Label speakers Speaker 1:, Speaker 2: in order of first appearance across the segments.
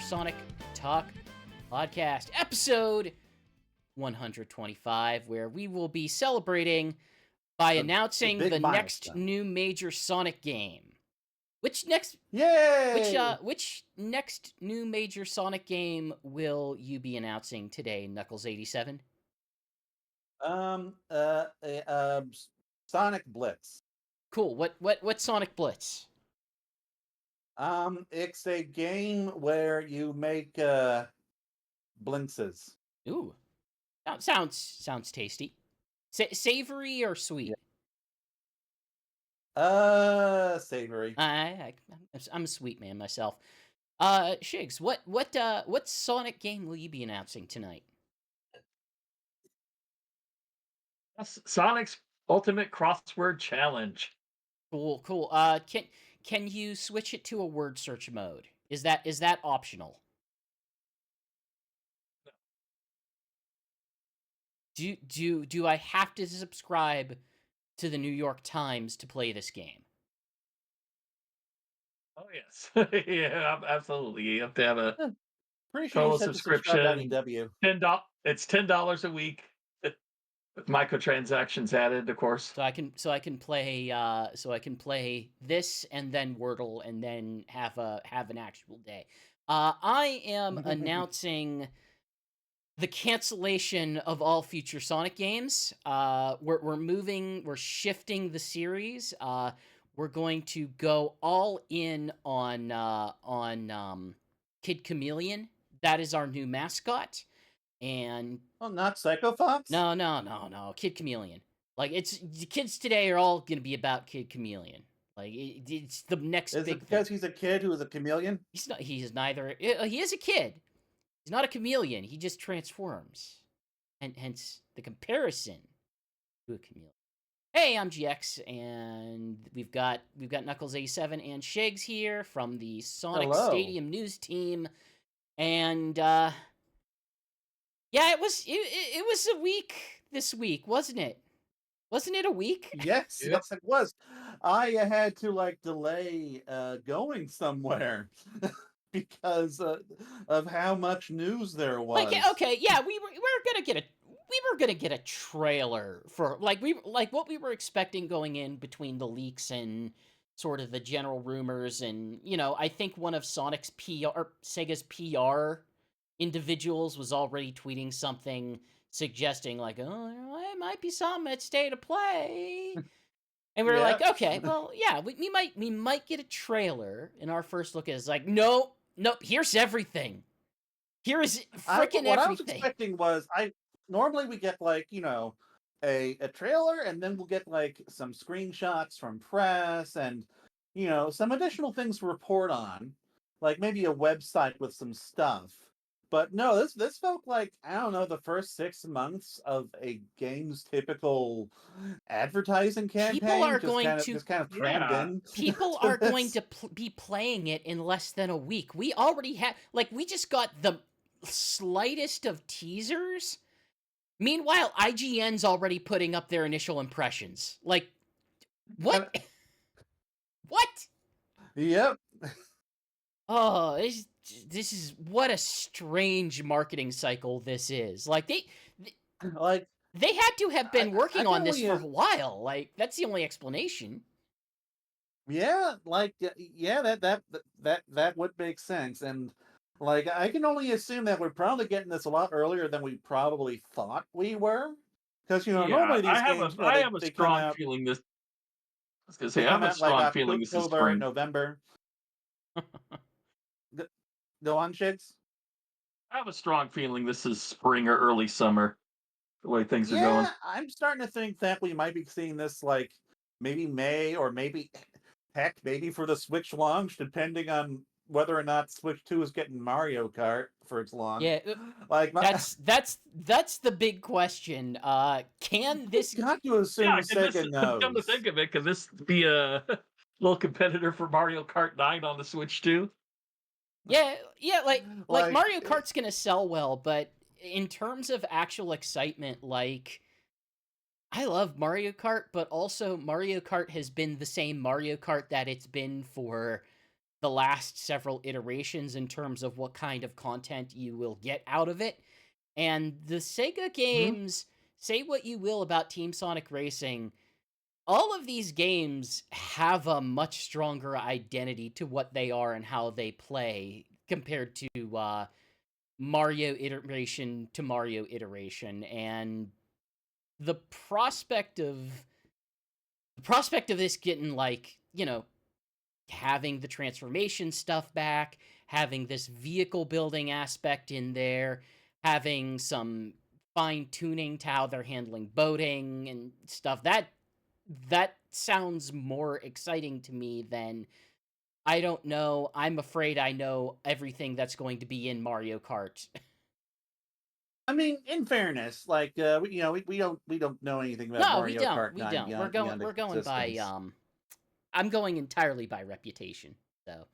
Speaker 1: Sonic Talk podcast, episode 125, where we will be celebrating by announcing the next new major Sonic game. Which next new major Sonic game will you be announcing today, Knuckles87?
Speaker 2: Sonic Blitz.
Speaker 1: Cool. What Sonic Blitz?
Speaker 2: It's a game where you make blintzes.
Speaker 1: Ooh, sounds tasty. Savory or sweet?
Speaker 2: Yeah. Savory.
Speaker 1: I'm a sweet man myself. Shigs, what Sonic game will you be announcing tonight?
Speaker 3: Sonic's Ultimate Crossword Challenge.
Speaker 1: Cool. Can you switch it to a word search mode? Is that optional? No. Do I have to subscribe to the New York Times to play this game?
Speaker 3: Oh yes, yeah, absolutely. You have to have a
Speaker 2: pretty sure
Speaker 3: total subscription.
Speaker 2: IDW.
Speaker 3: It's $10 a week with microtransactions added, of course.
Speaker 1: So I can play this and then Wordle and then have an actual day. I am announcing the cancellation of all future Sonic games. We're shifting the series. We're going to go all in on Kid Chameleon. That is our new mascot. And
Speaker 2: not Psycho Fox?
Speaker 1: No, Kid Chameleon. Like, the kids today are all going to be about Kid Chameleon. Like, it's the next big thing.
Speaker 2: Is it because he's a kid who is a chameleon?
Speaker 1: He's not. He is neither. He is a kid. He's not a chameleon. He just transforms, and hence the comparison to a chameleon. Hey, I'm GX, and we've got Knuckles87 and Shigs here from the Sonic Stadium news team, and yeah, it was a week this week, wasn't it? Wasn't it a week?
Speaker 2: Yes,
Speaker 3: Yep.
Speaker 2: Yes, it was. I had to delay going somewhere because of how much news there was.
Speaker 1: Okay, yeah, we were gonna get a trailer for what we were expecting going in between the leaks and sort of the general rumors, and I think one of Sonic's Sega's PR individuals was already tweeting something suggesting like, oh, it might be something at State of Play. And we were like, okay, well, yeah, we might get a trailer. And our first look is like, nope, here's everything. Here is freaking everything.
Speaker 2: What I was expecting was, normally we get a trailer, and then we'll get some screenshots from press and some additional things to report on, like maybe a website with some stuff. But no, this felt like, I don't know, the first 6 months of a game's typical advertising campaign.
Speaker 1: People are
Speaker 2: just kind of crammed in.
Speaker 1: People are going to be playing it in less than a week. We already have, we just got the slightest of teasers. Meanwhile, IGN's already putting up their initial impressions. Like, what? What?
Speaker 2: Yep.
Speaker 1: Oh, this is what a strange marketing cycle this is. Like, they had to have been working on this for a while. Like, that's the only explanation.
Speaker 2: Yeah, that would make sense. And I can only assume that we're probably getting this a lot earlier than we probably thought we were. Because normally these games,
Speaker 3: I have a strong feeling this. I was gonna say, I have a strong feeling this is spring,
Speaker 2: November. Go on, Shigs.
Speaker 3: I have a strong feeling this is spring or early summer, the way things are going.
Speaker 2: I'm starting to think that we might be seeing this maybe May, or maybe for the Switch launch, depending on whether or not Switch 2 is getting Mario Kart for its launch.
Speaker 1: Yeah, that's the big question. Can this?
Speaker 2: Got to assume Sega knows.
Speaker 3: Come to think of it, could this be a little competitor for Mario Kart 9 on the Switch 2?
Speaker 1: Yeah, like Mario Kart's gonna sell well, but in terms of actual excitement, I love Mario Kart, but also Mario Kart has been the same Mario Kart that it's been for the last several iterations in terms of what kind of content you will get out of it. And the Sega
Speaker 3: Mhm.
Speaker 1: games, say what you will about Team Sonic Racing, all of these games have a much stronger identity to what they are and how they play compared to Mario iteration to Mario iteration. And the prospect of this getting, like, having the transformation stuff back, having this vehicle building aspect in there, having some fine tuning to how they're handling boating and stuff, that sounds more exciting to me than, I don't know, I'm afraid I know everything that's going to be in Mario Kart.
Speaker 2: I mean, in fairness, like we don't know anything about
Speaker 1: No, we
Speaker 2: Mario
Speaker 1: don't.
Speaker 2: Kart
Speaker 1: We
Speaker 2: 9
Speaker 1: don't.
Speaker 2: beyond
Speaker 1: We're
Speaker 2: its
Speaker 1: going by
Speaker 2: existence.
Speaker 1: I'm going entirely by reputation. So,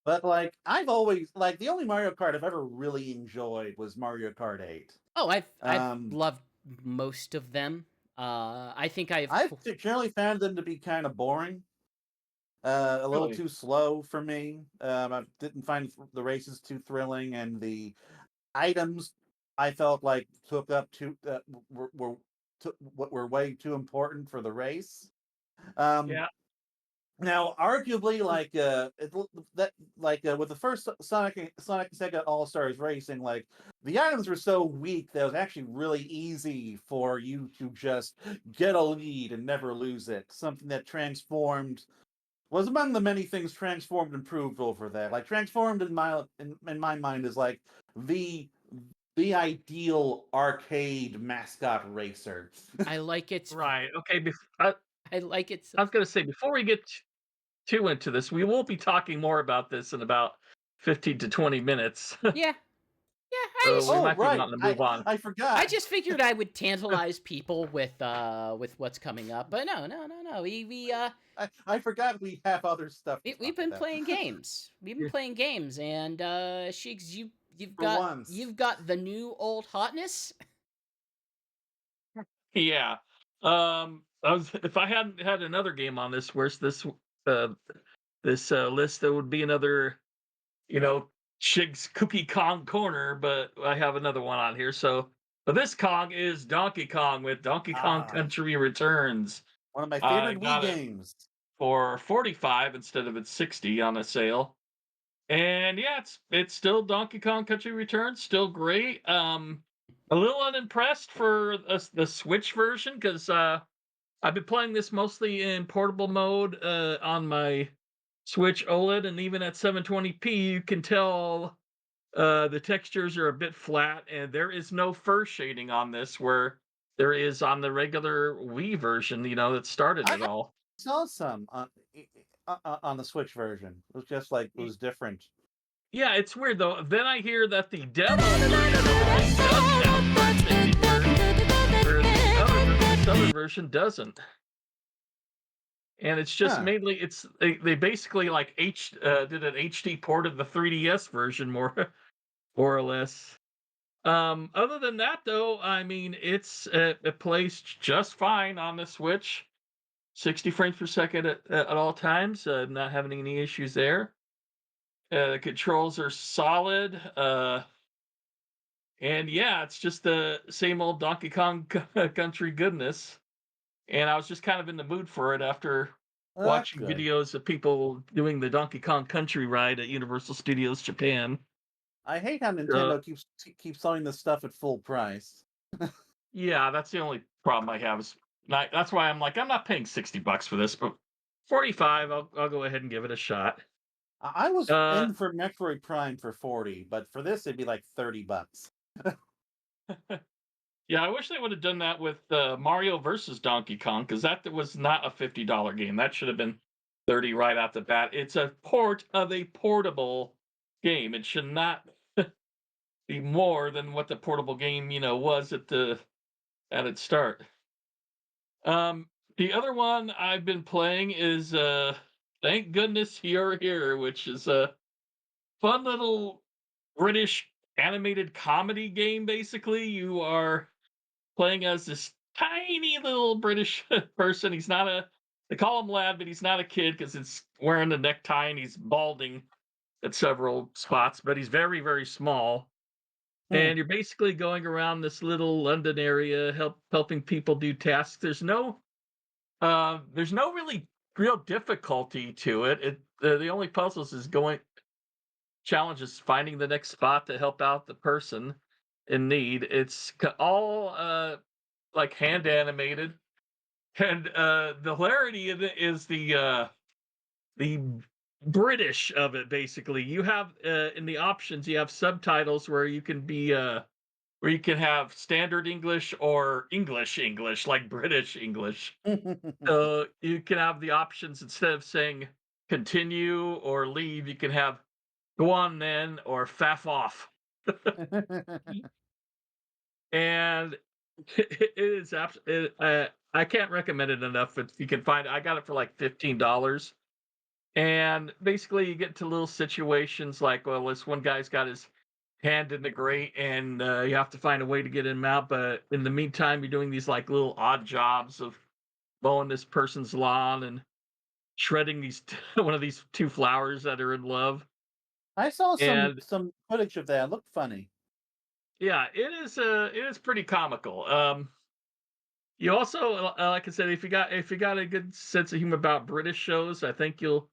Speaker 2: But like I've always like the only Mario Kart I've ever really enjoyed was Mario Kart 8.
Speaker 1: oh, I've
Speaker 2: Um,
Speaker 1: loved most of them. I think
Speaker 2: I've generally found them to be kind of boring, a little
Speaker 3: Really?
Speaker 2: too slow for me. I didn't find the races too thrilling, and the items I felt like took up too were what were way too important for the race. Um,
Speaker 3: Yeah.
Speaker 2: Now, arguably, like that, like with the first Sonic and Sega All Stars Racing, like the items were so weak that it was actually really easy for you to just get a lead and never lose it. Something that transformed was among the many things transformed improved over that. Like transformed in my mind is like the the ideal arcade mascot racer.
Speaker 1: I like it.
Speaker 3: Right. Okay.
Speaker 1: I like it.
Speaker 3: I was going to say before we get too into this, we will be talking more about this in about 15 to 20 minutes.
Speaker 1: Yeah, yeah.
Speaker 3: So we
Speaker 2: Oh,
Speaker 3: might be
Speaker 2: right.
Speaker 3: wanting to move on.
Speaker 2: I
Speaker 1: I
Speaker 2: forgot.
Speaker 1: just figured I would tantalize people with what's coming up, but no.
Speaker 2: I forgot we have other stuff to
Speaker 1: We've
Speaker 2: talk
Speaker 1: been
Speaker 2: about.
Speaker 1: playing games. We've been
Speaker 3: Yeah.
Speaker 1: playing games, and Shigs, you've
Speaker 2: For
Speaker 1: got
Speaker 2: once.
Speaker 1: the new old hotness.
Speaker 3: Yeah. If I hadn't had another game on uh list, there would be another, you know, Shig's Cookie Kong corner, but I have another one on here. So, but this Kong is Donkey Kong with Donkey Kong
Speaker 2: Ah,
Speaker 3: Country Returns.
Speaker 2: one of my
Speaker 3: I
Speaker 2: favorite Wii
Speaker 3: got it
Speaker 2: games.
Speaker 3: for 45 instead of its 60 on a sale. And yeah, it's still Donkey Kong Country Returns, still great. A little unimpressed for the Switch version because I've been playing this mostly in portable mode on my Switch OLED, and even at 720p, you can tell the textures are a bit flat, and there is no fur shading on this where there is on the regular Wii version. You know, that started it
Speaker 2: I
Speaker 3: all.
Speaker 2: saw some on the Switch version. It was just like it
Speaker 3: Y-
Speaker 2: was different.
Speaker 3: Yeah, it's weird though. Then I hear that the demo version of the game does have fur shading, where this other version doesn't. And it's just
Speaker 2: Huh.
Speaker 3: mainly they basically like did an HD port of the 3DS version more more or less. Other than that though, I mean it plays just fine on the Switch. 60 frames per second at all times. Not having any issues there. The controls are solid. And yeah, it's just the same old Donkey Kong Country goodness. And I was just kind of in the mood for it after
Speaker 2: Well, that's
Speaker 3: watching
Speaker 2: good.
Speaker 3: videos of people doing the Donkey Kong Country ride at Universal Studios Japan.
Speaker 2: I hate how
Speaker 3: Uh,
Speaker 2: Nintendo keeps selling this stuff at full price.
Speaker 3: yeah, that's the only problem I have is that's why I'm like I'm not paying $60 for this, but 45, I'll go ahead and give it a shot.
Speaker 2: I was
Speaker 3: Uh,
Speaker 2: in for Metroid Prime for 40, but for this it'd be like $30.
Speaker 3: yeah, I wish they would have done that with Mario versus Donkey Kong because that was not a $50 game. That should have been 30 right out the bat. It's a port of a portable game. It should not be more than what the portable game, was at its start. The other one I've been playing is Thank Goodness You're Here, which is a fun little British animated comedy game. Basically, you are playing as this tiny little British person. He's not a They call him lad, but he's not a kid because it's wearing a necktie and he's balding at several spots. But he's very, very small.
Speaker 2: Hmm.
Speaker 3: And you're basically going around this little London area, helping people do tasks. There's no really real difficulty to it. The only puzzles is going challenges finding the next spot to help out the person in need. It's all like hand animated, and the hilarity in it is the British of it. Basically, you have in the options you have subtitles where you can be where you can have standard English or English, like British English. So you can have the options instead of saying continue or leave, you can have go on then or faff off. And it is I can't recommend it enough. If you can find it, I got it for like $15. And basically, you get to little situations like, well, this one guy's got his hand in the grate, and you have to find a way to get him out. But in the meantime, you're doing these like little odd jobs of mowing this person's lawn and shredding these one of these two flowers that are in love.
Speaker 2: I saw
Speaker 3: And
Speaker 2: some footage of that. It looked funny.
Speaker 3: yeah, it is pretty comical. You also, like I said, if you got a good sense of humor about British shows, I think you'll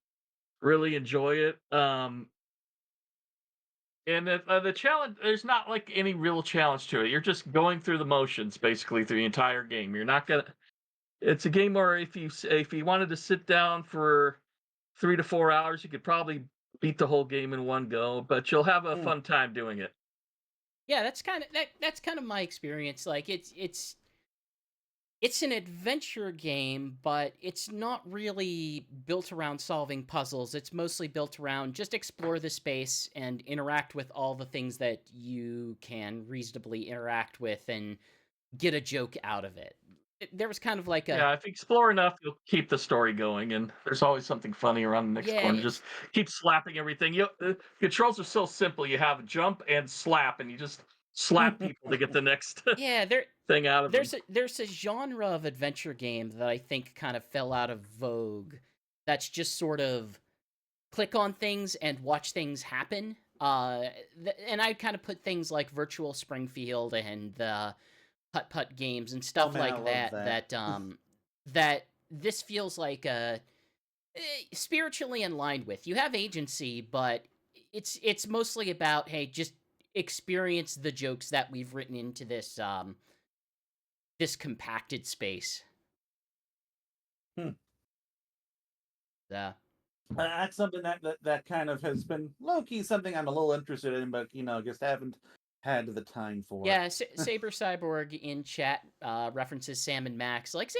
Speaker 3: really enjoy it. And the challenge, there's not like any real challenge to it. You're just going through the motions basically through the entire game. You're not gonna. It's a game where if you wanted to sit down for 3 to 4 hours, you could probably beat the whole game in one go. But you'll have a
Speaker 2: Hmm.
Speaker 3: fun time doing it.
Speaker 1: Yeah, that's kind of my experience. Like it's an adventure game, but it's not really built around solving puzzles. It's mostly built around just explore the space and interact with all the things that you can reasonably interact with and get a joke out of it. There was kind of like a
Speaker 3: Yeah, if you explore enough, you'll keep the story going, and there's always something funny around the next
Speaker 1: yeah,
Speaker 3: corner. Just keep slapping everything. Controls are so simple. You have jump and slap, and you just slap people to get the next
Speaker 1: yeah,
Speaker 3: thing out of them.
Speaker 1: there's a genre of adventure game that I think kind of fell out of vogue. That's just sort of click on things and watch things happen. And I kind of put things like Virtual Springfield and the putt putt games and
Speaker 2: Oh
Speaker 1: stuff
Speaker 2: man, I
Speaker 1: like
Speaker 2: love
Speaker 1: that.
Speaker 2: that.
Speaker 1: That this feels like spiritually in line with. You have agency, but it's mostly about hey, just experience the jokes that we've written into this compacted space.
Speaker 2: Hmm.
Speaker 1: Uh,
Speaker 2: That's something that kind of has been low key something I'm a little interested in, but just haven't had the time for.
Speaker 1: Yeah, Saber Cyborg in chat references Sam and Max. Like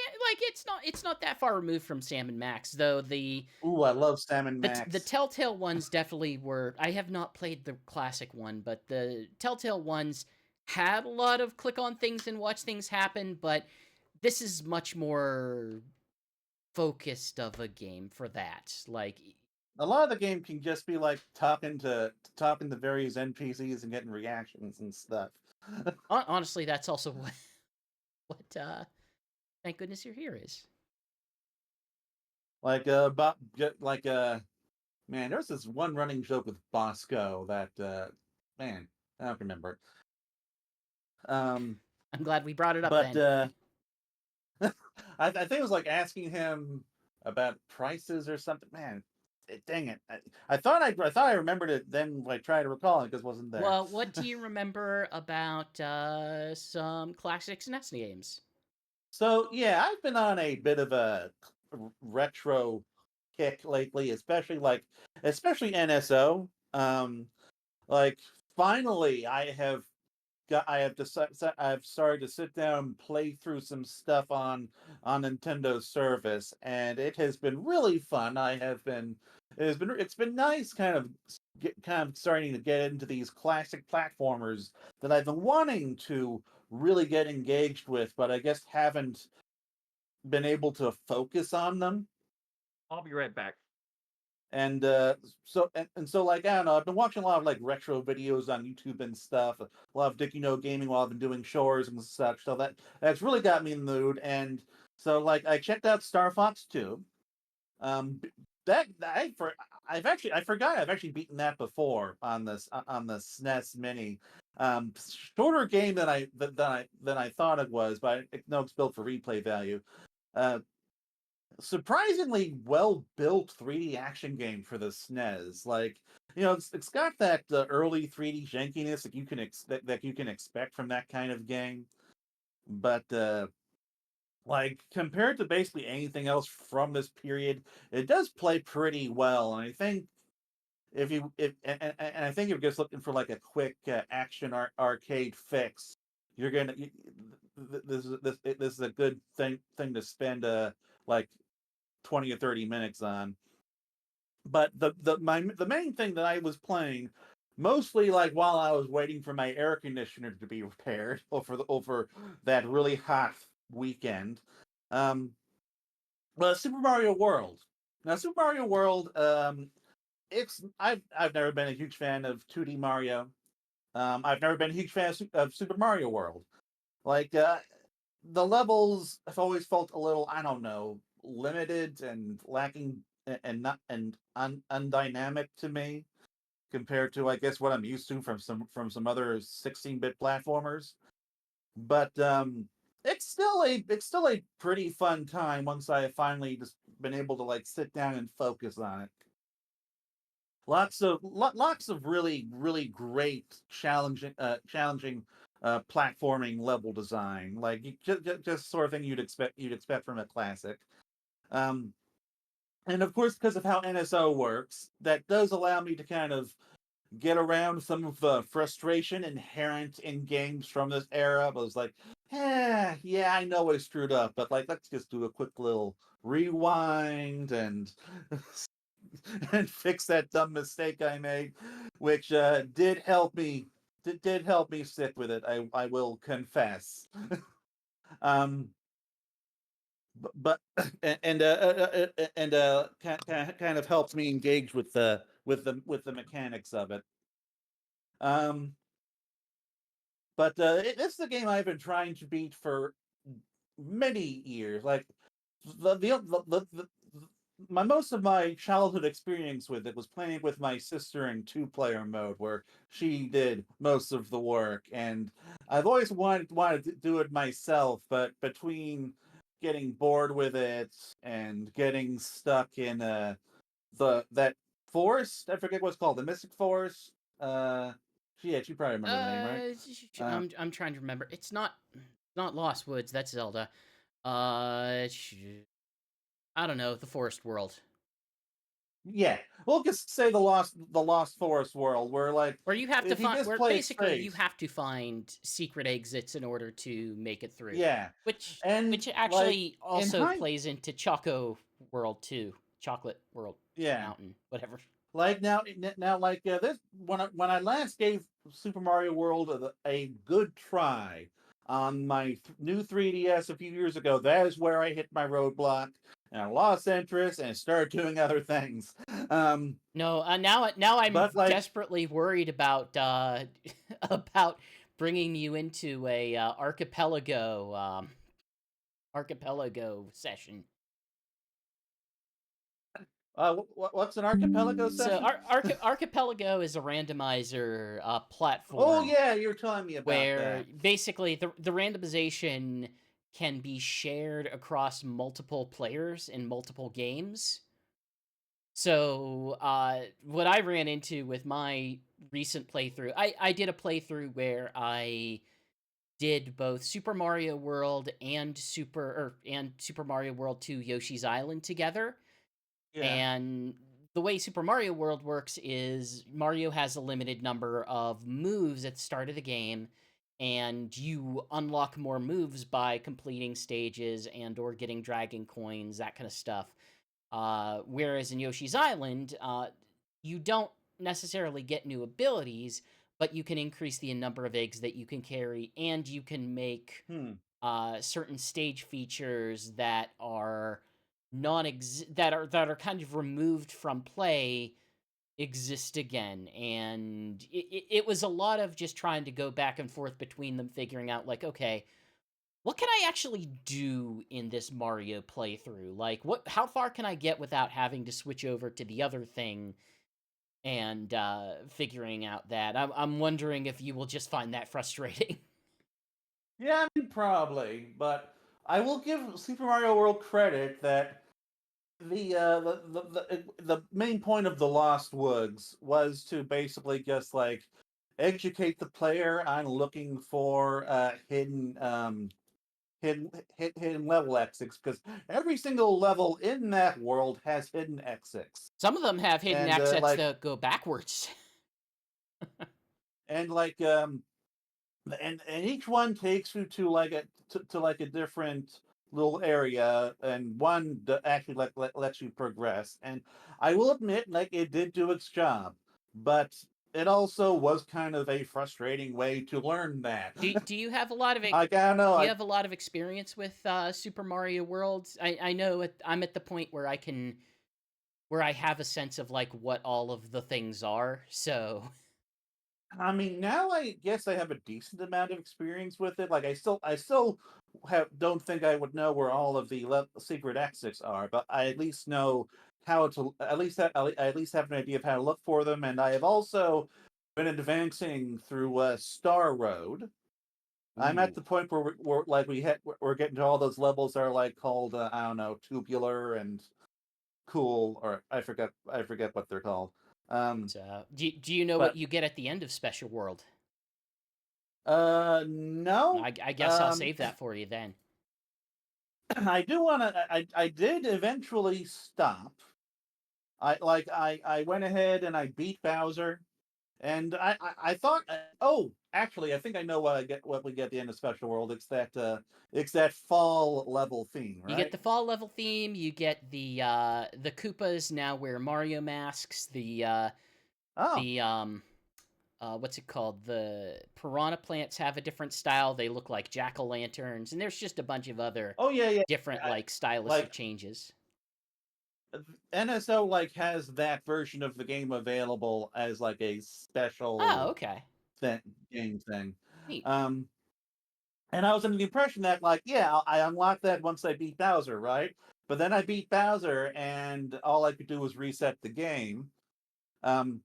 Speaker 1: it's not that far removed from Sam and Max, though
Speaker 2: Ooh, I love Sam and
Speaker 1: the
Speaker 2: Max.
Speaker 1: Telltale ones definitely were. I have not played the classic one, but the Telltale ones had a lot of click on things and watch things happen, but this is much more focused of a game for that. Like
Speaker 2: A lot of the game can just be like talking to various NPCs and getting reactions and stuff.
Speaker 1: honestly, that's also what thank goodness you're here is.
Speaker 2: Like man, there's this one running joke with Bosco that man, I don't remember it.
Speaker 1: I'm glad we brought it up
Speaker 2: But
Speaker 1: then.
Speaker 2: I think it was like asking him about prices or something. Man, dang it! I thought I remembered it. Then like try to recall it because it wasn't there.
Speaker 1: Well, what do you remember about some classic SNES games?
Speaker 2: So yeah, I've been on a bit of a retro kick lately, especially NSO. Like finally, I've started to sit down and play through some stuff on Nintendo's service, and it has been really fun. It's been nice kind of starting to get into these classic platformers that I've been wanting to really get engaged with, but I guess haven't been able to focus on them.
Speaker 3: I'll be right back.
Speaker 2: And so like I don't know, I've been watching a lot of like retro videos on YouTube and stuff. A lot of Gaming while I've been doing chores and such. So that's really got me in the mood. And So like I checked out Star Fox 2. I forgot I've actually beaten that before on the SNES Mini. Shorter game than I thought it was, but I know it's built for replay value. Uh, Surprisingly well built 3D action game for the SNES. Like, it's got that early 3D jankiness that you can expect from that kind of game, but like compared to basically anything else from this period, it does play pretty well. And I think if you if and I think if you're just looking for like a quick action arcade fix, you're gonna this is a good thing to spend like 20 or 30 minutes on. But the main thing that I was playing, mostly like while I was waiting for my air conditioner to be repaired over that really hot weekend, um, was Super Mario World. Now, Super Mario World, I've never been a huge fan of 2D Mario. I've never been a huge fan of Super Mario World. Like, the levels have always felt a little, I don't know, limited and lacking and not and undynamic to me compared to, I guess, what I'm used to from some other 16-bit platformers. But it's still a pretty fun time once I finally just been able to like sit down and focus on it. Lots of really great challenging platforming level design, like just sort of thing you'd expect from a classic. Um, and of course, because of how NSO works, that does allow me to kind of get around some of the frustration inherent in games from this era. But it's like, yeah, I know I screwed up, but like, let's just do a quick little rewind and and fix that dumb mistake I made, which did help me. Did help me stick with it. I will confess. um, but kind of helps me engage with the mechanics of it. Um, but it's the game I've been trying to beat for many years. Like the my most of my childhood experience with it was playing with my sister in two-player mode, where she did most of the work, and I've always wanted to do it myself, but between getting bored with it and getting stuck in that forest, I forget what it's called, the Mystic Forest. Yeah, you probably remember the name, right?
Speaker 1: I'm trying to remember. It's not Lost Woods. That's Zelda. I don't know. The Forest World.
Speaker 2: Yeah, we'll just say the Lost Forest world, where like
Speaker 1: Where you have to
Speaker 2: if you
Speaker 1: find,
Speaker 2: just
Speaker 1: where
Speaker 2: play it
Speaker 1: basically you
Speaker 2: straight,
Speaker 1: have to find secret exits in order to make it through.
Speaker 2: yeah, and
Speaker 1: Which
Speaker 2: like
Speaker 1: actually
Speaker 2: in
Speaker 1: also
Speaker 2: hind,
Speaker 1: plays into Choco World too. Chocolate World
Speaker 2: yeah,
Speaker 1: Mountain, whatever.
Speaker 2: like now like this when I last gave Super Mario World a good try on my new 3DS a few years ago, that is where I hit my roadblock and I lost interest and started doing other things. Um,
Speaker 1: No, now I'm
Speaker 2: but like
Speaker 1: desperately worried about about bringing you into a archipelago session.
Speaker 2: what's an archipelago
Speaker 1: So
Speaker 2: session?
Speaker 1: archipelago is a randomizer
Speaker 2: Oh
Speaker 1: platform
Speaker 2: yeah, you're telling me about
Speaker 1: where
Speaker 2: that.
Speaker 1: basically the randomization can be shared across multiple players in multiple games. So, what I ran into with my recent playthrough, I did a playthrough where I did both Super Mario World and Super Mario World 2 Yoshi's Island together.
Speaker 2: Yeah.
Speaker 1: And the way Super Mario World works is Mario has a limited number of moves at the start of the game, and you unlock more moves by completing stages and or getting dragon coins, that kind of stuff. Whereas in Yoshi's Island, you don't necessarily get new abilities, but you can increase the number of eggs that you can carry, and you can make
Speaker 2: Hmm.
Speaker 1: certain stage features that are that are kind of removed from play exist again. And it was a lot of just trying to go back and forth between them, figuring out like, okay, What can I actually do in this Mario playthrough? Like, how far can I get without having to switch over to the other thing and figuring out that? I'm wondering if you will just find that frustrating.
Speaker 2: Yeah, I mean, probably, but I will give Super Mario World credit that the main point of the Lost Woods was to basically just like educate the player on looking for hidden level exits, because every single level in that world has hidden exits.
Speaker 1: Some of them have hidden
Speaker 2: And
Speaker 1: exits that go backwards.
Speaker 2: and like um and each one takes you to like a different little area, and one actually lets you progress. And I will admit, like, it did do its job, but it also was kind of a frustrating way to learn that.
Speaker 1: Do you have a lot of
Speaker 2: I don't know.
Speaker 1: do you have a lot of experience with Super Mario World? I know I'm at the point where I have a sense of like what all of the things are. So
Speaker 2: I mean, now I guess I have a decent amount of experience with it. Like, I still don't think I would know where all of the secret exits are, but I at least know how to I at least have an idea of how to look for them. And I have also been advancing through Star Road. I'm at
Speaker 1: ooh,
Speaker 2: the point where we're getting to all those levels that are like called I don't know, tubular and cool, or I forget what they're called. Um,
Speaker 1: do you know what
Speaker 2: but
Speaker 1: you get at the end of Special World?
Speaker 2: no.
Speaker 1: I guess I'll save that for you then.
Speaker 2: I do want to. I did eventually stop. I went ahead and I beat Bowser, and I thought, oh, actually, I think I know what we get at the end of Special World. It's that fall level theme,
Speaker 1: You get
Speaker 2: right?
Speaker 1: the fall level theme. You get the Koopas now wear Mario masks.
Speaker 2: Oh,
Speaker 1: The what's it called? The piranha plants have a different style. They look like jack-o'-lanterns, and there's just a bunch of other
Speaker 2: oh yeah, yeah.
Speaker 1: different
Speaker 2: I-
Speaker 1: like stylistic
Speaker 2: Like
Speaker 1: changes.
Speaker 2: NSO like has that version of the game available as like a
Speaker 1: Oh,
Speaker 2: special
Speaker 1: okay.
Speaker 2: thing, game thing.
Speaker 1: Neat.
Speaker 2: Um, And I was under the impression that, like, yeah, I unlocked that once I beat Bowser, right? But then I beat Bowser, and all I could do was reset the game. Um,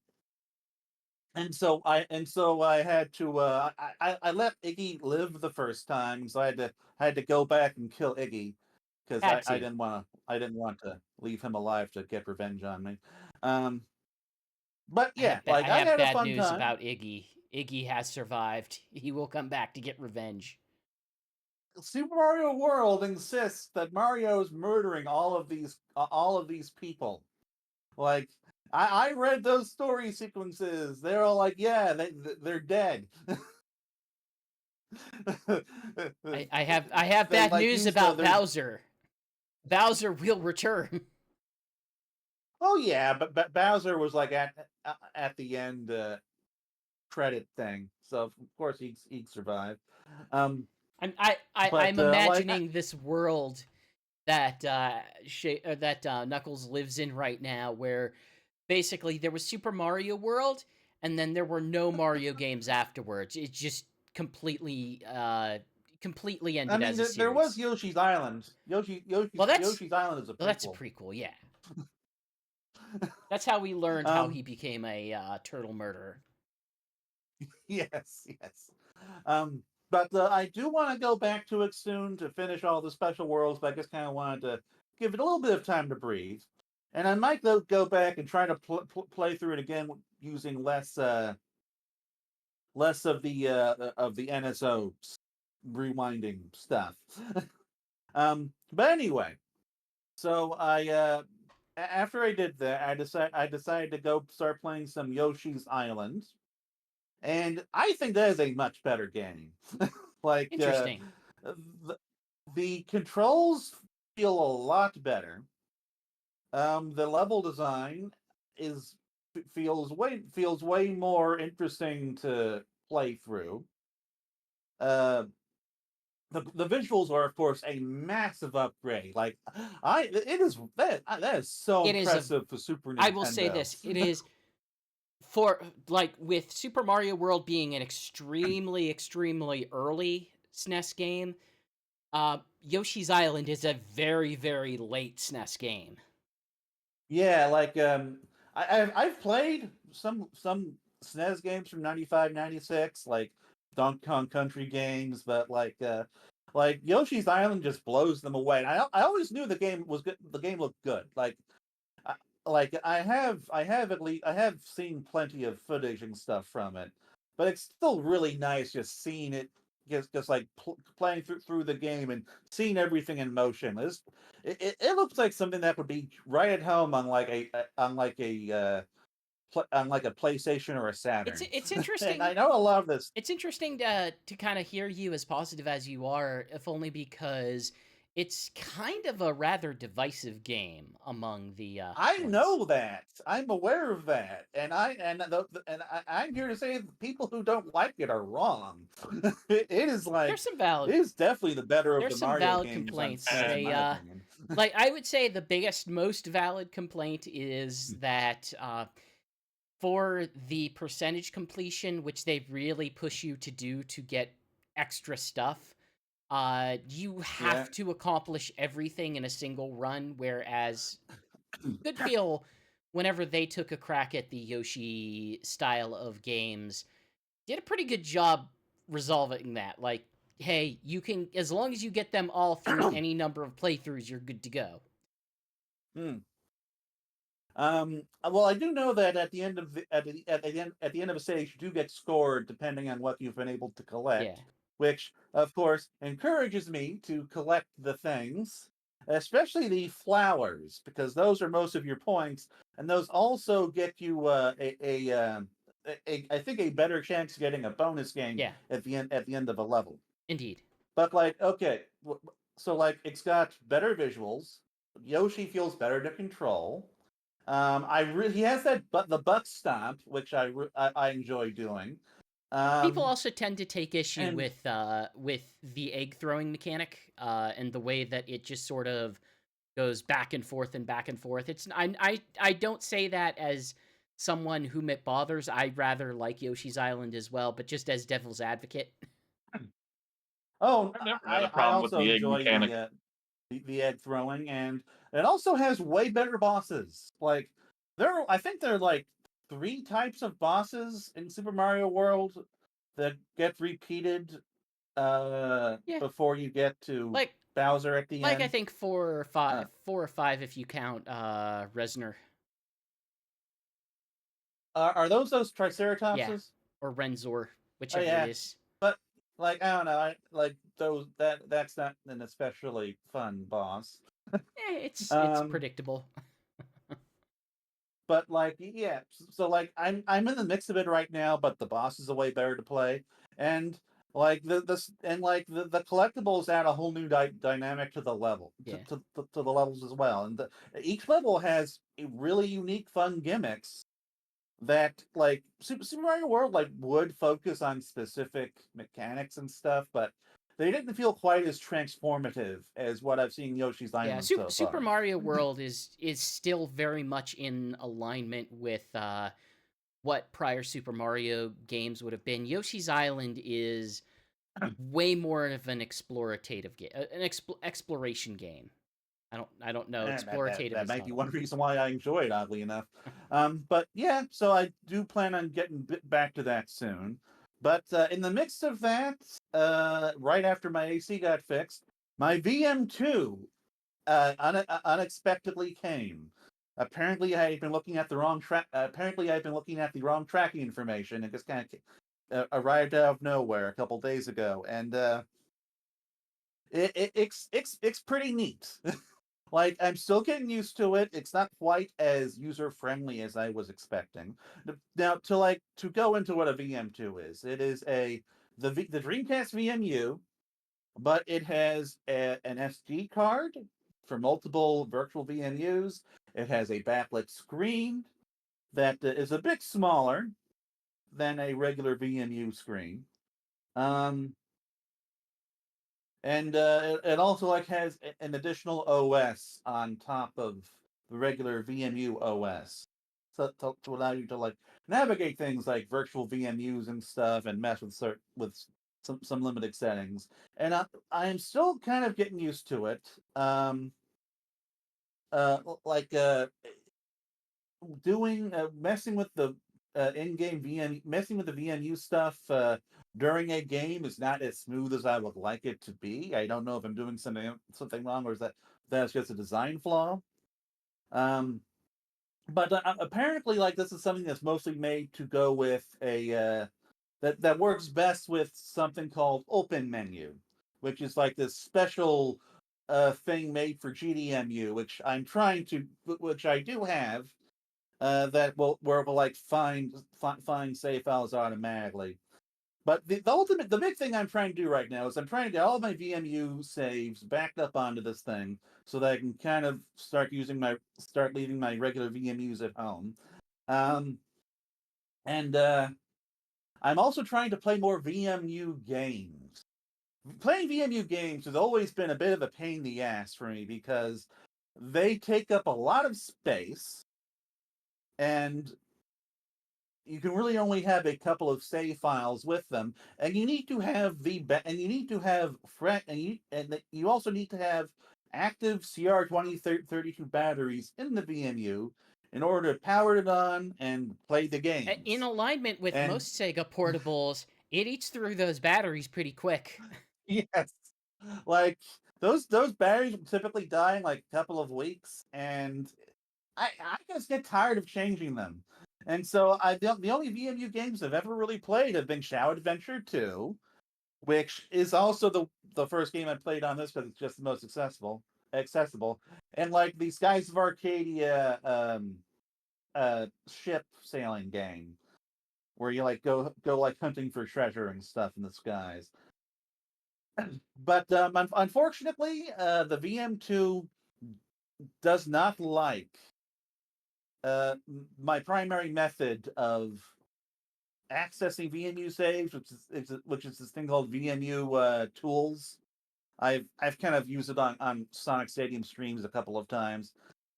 Speaker 2: and so I had to. I let Iggy live the first time, so I had to go back and kill Iggy, because
Speaker 1: Had
Speaker 2: I
Speaker 1: to.
Speaker 2: didn't want to leave him alive to get revenge on me. Um, but
Speaker 1: I
Speaker 2: yeah,
Speaker 1: have
Speaker 2: like,
Speaker 1: I
Speaker 2: I
Speaker 1: have
Speaker 2: had a
Speaker 1: bad
Speaker 2: fun
Speaker 1: news
Speaker 2: time.
Speaker 1: about Iggy. Iggy has survived. He will come back to get revenge.
Speaker 2: Super Mario World insists that Mario is murdering all of these people. Like, I read those story sequences. They're all like, yeah, they're dead.
Speaker 1: I have
Speaker 2: They
Speaker 1: bad
Speaker 2: like
Speaker 1: news
Speaker 2: use
Speaker 1: about
Speaker 2: their.
Speaker 1: Bowser. Bowser will return.
Speaker 2: Oh yeah, but Bowser was like at the end credit thing, so of course he'd survive. Um,
Speaker 1: I'm
Speaker 2: but like,
Speaker 1: imagining this world that Knuckles lives in right now, where basically there was Super Mario World, and then there were no Mario games afterwards. It just completely
Speaker 2: I
Speaker 1: ended
Speaker 2: mean,
Speaker 1: as a
Speaker 2: there was
Speaker 1: series.
Speaker 2: Yoshi's Island.
Speaker 1: Well,
Speaker 2: Yoshi's Island is a
Speaker 1: that's a
Speaker 2: prequel.
Speaker 1: prequel, yeah. That's how we learned how
Speaker 2: Um,
Speaker 1: he became a turtle murderer.
Speaker 2: yes, yes. Um, but I do want to go back to it soon to finish all the special worlds. But I just kind of wanted to give it a little bit of time to breathe, and I might go back and try to play through it again using less of the NSO rewinding stuff. But anyway, so after I did that, I decided to go start playing some Yoshi's Island, and I think that is a much better game. Like,
Speaker 1: Interesting.
Speaker 2: the controls feel a lot better. The level design is feels way more interesting to play through. Uh, the visuals are, of course, a massive upgrade. Like, that is so
Speaker 1: It is a
Speaker 2: impressive for Super
Speaker 1: I will say
Speaker 2: Nintendo.
Speaker 1: this, it is for like with Super Mario World being an extremely early SNES game, Yoshi's Island is a very, very late SNES game.
Speaker 2: Yeah, like I've played some SNES games from 95, 96, like Donkey Kong Country games, but like Yoshi's Island just blows them away. And I always knew the game was good. The game looked good. I, I have seen plenty of footage and stuff from it, but it's still really nice just seeing it, just like playing through the game and seeing everything in motion. It looks like something that would be right at home on on like a PlayStation or a Saturn.
Speaker 1: It's interesting.
Speaker 2: And I know a lot of this.
Speaker 1: It's interesting to kind of hear you as positive as you are, if only because it's kind of a rather divisive game among the.
Speaker 2: I
Speaker 1: ones.
Speaker 2: know that. I'm aware of that, and I'm here to say the people who don't like it are wrong. It is like
Speaker 1: There's some valid.
Speaker 2: it is definitely the better of
Speaker 1: There's
Speaker 2: the
Speaker 1: some
Speaker 2: Mario
Speaker 1: valid
Speaker 2: games.
Speaker 1: complaints.
Speaker 2: In my opinion.
Speaker 1: Like I would say the biggest, most valid complaint is that for the percentage completion, which they really push you to do to get extra stuff, you have to accomplish everything in a single run, whereas Goodfeel, whenever they took a crack at the Yoshi style of games, did a pretty good job resolving that. Like, hey, you can, as long as you get them all through any number of playthroughs, you're good to go.
Speaker 2: Well, I do know that at the end of at the end of a stage, you do get scored depending on what you've been able to collect.
Speaker 1: Yeah.
Speaker 2: Which, of course, encourages me to collect the things, especially the flowers, because those are most of your points, and those also get you I think a better chance of getting a bonus game
Speaker 1: Yeah.
Speaker 2: at the end of a level.
Speaker 1: Indeed.
Speaker 2: But like, okay, so like it's got better visuals. Yoshi feels better to control. He has the butt stomp, which I enjoy doing.
Speaker 1: People also tend to take issue
Speaker 2: and-
Speaker 1: with the egg throwing mechanic and the way that it just sort of goes back and forth and back and forth. It's I don't say that as someone whom it bothers. I rather like Yoshi's Island as well, but just as devil's advocate.
Speaker 2: Oh,
Speaker 3: I've never had a
Speaker 2: I
Speaker 3: problem with
Speaker 2: also
Speaker 3: the egg
Speaker 2: enjoy
Speaker 3: mechanic.
Speaker 2: the egg throwing, and it also has way better bosses. Like I think there are like 3 types of bosses in Super Mario World that get repeated before you get to
Speaker 1: Like
Speaker 2: Bowser at the end.
Speaker 1: Like I think 4 or 5 if you count Resner.
Speaker 2: Are those Triceratopses?
Speaker 1: Yeah. Or Renzor, whichever
Speaker 2: yeah.
Speaker 1: it is.
Speaker 2: But like I don't know, like those that's not an especially fun boss.
Speaker 1: It's predictable.
Speaker 2: But like yeah, so like I'm in the mix of it right now, but the bosses are way better to play, and like the collectibles add a whole new dynamic to the level, to the levels as well, and each level has a really unique, fun gimmicks that like Super Mario World like would focus on specific mechanics and stuff, but they didn't feel quite as transformative as what I've seen Yoshi's Island so far.
Speaker 1: Super Mario World is still very much in alignment with what prior Super Mario games would have been. Yoshi's Island is way more of an explorative game, an exploration game. I don't know. Explorative
Speaker 2: that
Speaker 1: is
Speaker 2: might be
Speaker 1: not
Speaker 2: one reason why I enjoy it, oddly enough. But yeah, so I do plan on getting back to that soon. But in the midst of that, right after my AC got fixed, my VM2 unexpectedly came. Apparently, I had been looking at the wrong tracking information. It just kind of arrived out of nowhere a couple days ago, and it's pretty neat. Like I'm still getting used to it. It's not quite as user friendly as I was expecting. Now to go into what a VM2 is, it is the Dreamcast VMU, but it has an SD card for multiple virtual VMUs. It has a backlit screen that is a bit smaller than a regular VMU screen. And it also like has an additional OS on top of the regular VMU OS, so to allow you to like navigate things like virtual VMUs and stuff, and mess with some limited settings, and I am still kind of getting used to it. Like doing messing with the in-game VM, messing with the VMU stuff during a game is not as smooth as I would like it to be. I don't know if I'm doing something wrong, or is that's just a design flaw. But apparently, like, this is something that's mostly made to go with a that works best with something called Open Menu, which is like this special thing made for GDMU, which which I do have, that will where it will like find save files automatically. But the big thing I'm trying to do right now is I'm trying to get all of my VMU saves backed up onto this thing so that I can kind of start leaving my regular VMUs at home. And I'm also trying to play more VMU games. Playing VMU games has always been a bit of a pain in the ass for me because they take up a lot of space, and you can really only have a couple of save files with them, and you need to have you also need to have active CR2032 batteries in the VMU in order to power it on and play the games.
Speaker 1: In alignment with
Speaker 2: And
Speaker 1: most Sega portables, it eats through those batteries pretty quick.
Speaker 2: yes, like those batteries will typically die in like a couple of weeks, and I just get tired of changing them. And so the only VMU games I've ever really played have been Shadow Adventure 2, which is also the first game I played on this because it's just the most accessible, and like the Skies of Arcadia ship sailing game where you like go like hunting for treasure and stuff in the skies. But unfortunately, the VM2 does not like my primary method of accessing VMU saves, which is this thing called VMU tools. I've kind of used it on Sonic Stadium streams a couple of times,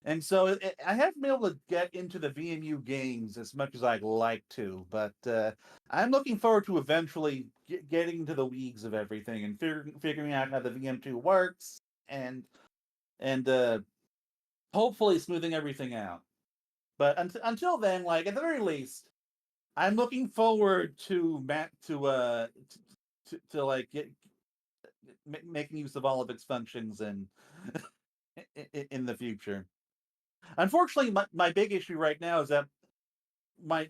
Speaker 2: and so I haven't been able to get into the VMU games as much as I'd like to. But I'm looking forward to eventually getting into the weeds of everything and figuring out how the VM2 works, and hopefully smoothing everything out. But until then, like at the very least, I'm looking forward to like making use of all of its functions and in the future. Unfortunately, my big issue right now is that my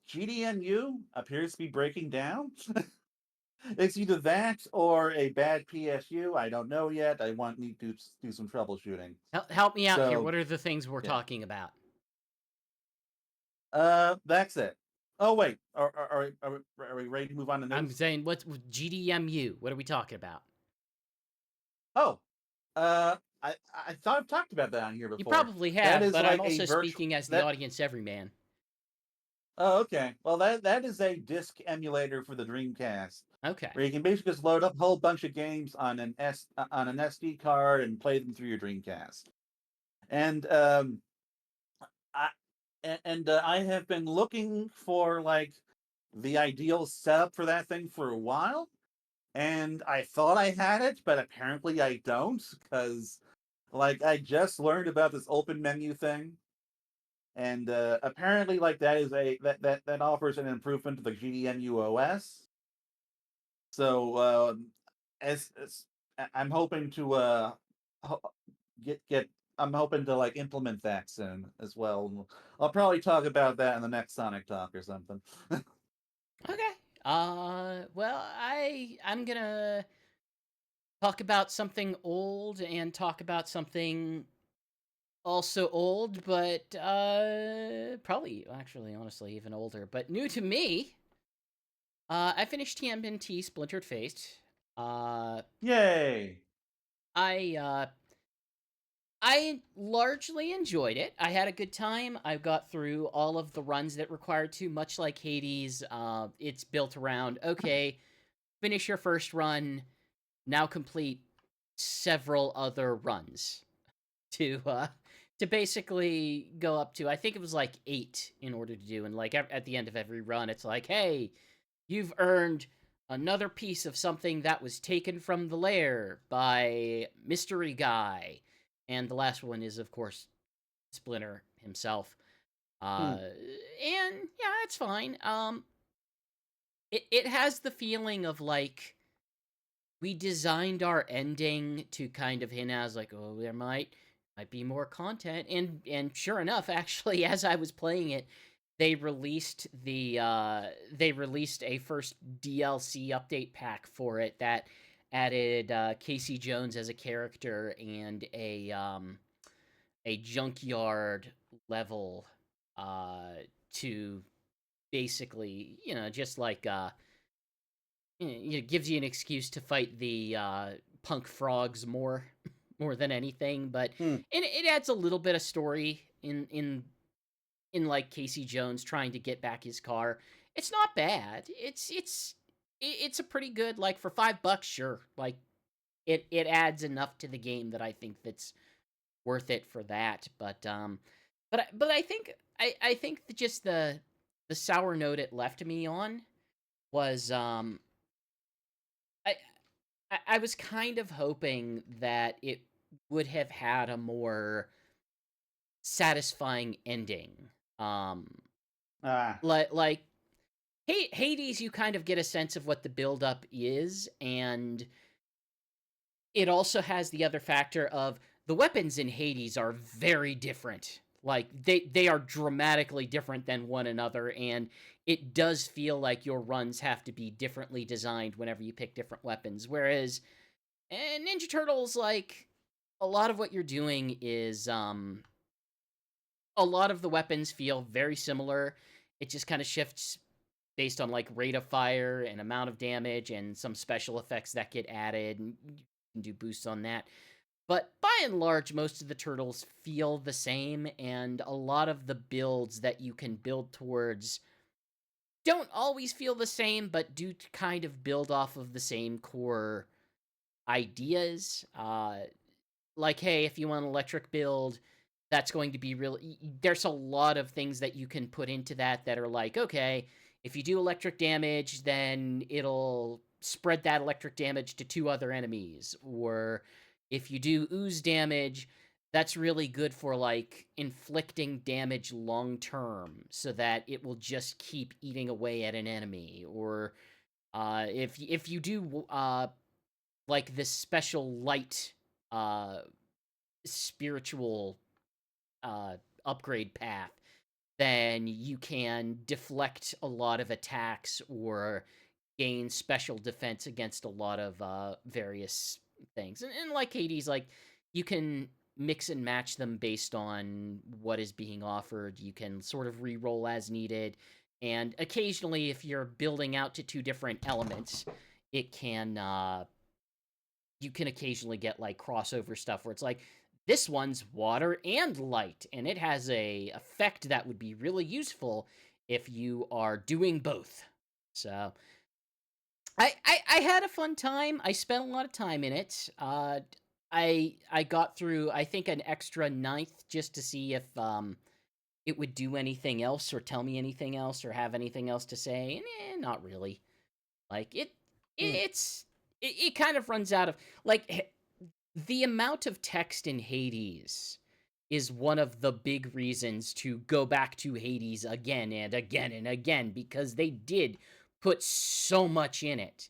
Speaker 2: GDMU appears to be breaking down. It's either that or a bad PSU. I don't know yet. Need to do some troubleshooting.
Speaker 1: Help me out here.
Speaker 2: So
Speaker 1: What are the things we're
Speaker 2: yeah.
Speaker 1: talking about?
Speaker 2: That's it. Oh wait, are we ready to move on to news?
Speaker 1: I'm saying, what's GDMU? What are we talking about?
Speaker 2: Oh, I thought I've talked about that on here before.
Speaker 1: You probably have, but I'm also speaking as the audience everyman.
Speaker 2: Oh, okay. Well, that is a disc emulator for the Dreamcast.
Speaker 1: Okay.
Speaker 2: Where you can basically just load up a whole bunch of games on an SD card and play them through your Dreamcast. And I have been looking for like the ideal setup for that thing for a while, and I thought I had it, but apparently I don't, because like I just learned about this open menu thing, and apparently like that offers an improvement to the GDMU OS. So as I'm hoping to get I'm hoping to like implement that soon as well. I'll probably talk about that in the next Sonic Talk or something.
Speaker 1: Okay. Well, I'm gonna talk about something old and talk about something also old, but probably actually honestly even older, but new to me. I finished TMNT Splintered Fate.
Speaker 2: Yay!
Speaker 1: I largely enjoyed it. I had a good time. I got through all of the runs that required to, much like Hades. It's built around, okay, finish your first run, now complete several other runs to basically go up to, I think it was like 8 in order to do, and like at the end of every run, it's like, hey, you've earned another piece of something that was taken from the lair by Mystery Guy. And the last one is, of course, Splinter himself. And yeah, it's fine. It has the feeling of like we designed our ending to kind of hint as like, oh, there might be more content, and sure enough, actually, as I was playing it, they released a first DLC update pack for it that added Casey Jones as a character and a junkyard level to basically, just like it gives you an excuse to fight the punk frogs more more than anything, but
Speaker 2: Hmm.
Speaker 1: it adds a little bit of story in like Casey Jones trying to get back his car. It's not bad. It's a pretty good, like, for $5, sure. Like, it adds enough to the game that I think that's worth it for that. But I think I think that just the sour note it left me on was I I was kind of hoping that it would have had a more satisfying ending.
Speaker 2: Ah.
Speaker 1: Like Hades, you kind of get a sense of what the buildup is, and it also has the other factor of the weapons in Hades are very different. Like they are dramatically different than one another, and it does feel like your runs have to be differently designed whenever you pick different weapons. Whereas Ninja Turtles, like, a lot of what you're doing is a lot of the weapons feel very similar. It just kind of shifts based on like rate of fire and amount of damage and some special effects that get added, and you can do boosts on that. But by and large, most of the turtles feel the same, and a lot of the builds that you can build towards don't always feel the same, but do kind of build off of the same core ideas. Like, hey, if you want an electric build, that's going to be really. There's a lot of things that you can put into that are like, okay, if you do electric damage, then it'll spread that electric damage to 2 other enemies. Or if you do ooze damage, that's really good for like inflicting damage long term so that it will just keep eating away at an enemy. Or if you do like this special light uh spiritual upgrade path, then you can deflect a lot of attacks or gain special defense against a lot of various things. And like Hades, like, you can mix and match them based on what is being offered. You can sort of re-roll as needed. And occasionally, if you're building out to 2 different elements, it can you can occasionally get like crossover stuff where it's like, this one's water and light, and it has a effect that would be really useful if you are doing both. So I had a fun time. I spent a lot of time in it. I got through, I think, an extra ninth just to see if it would do anything else or tell me anything else or have anything else to say. And not really. Like it kind of runs out of, like, the amount of text in Hades is one of the big reasons to go back to Hades again and again and again, because they did put so much in it.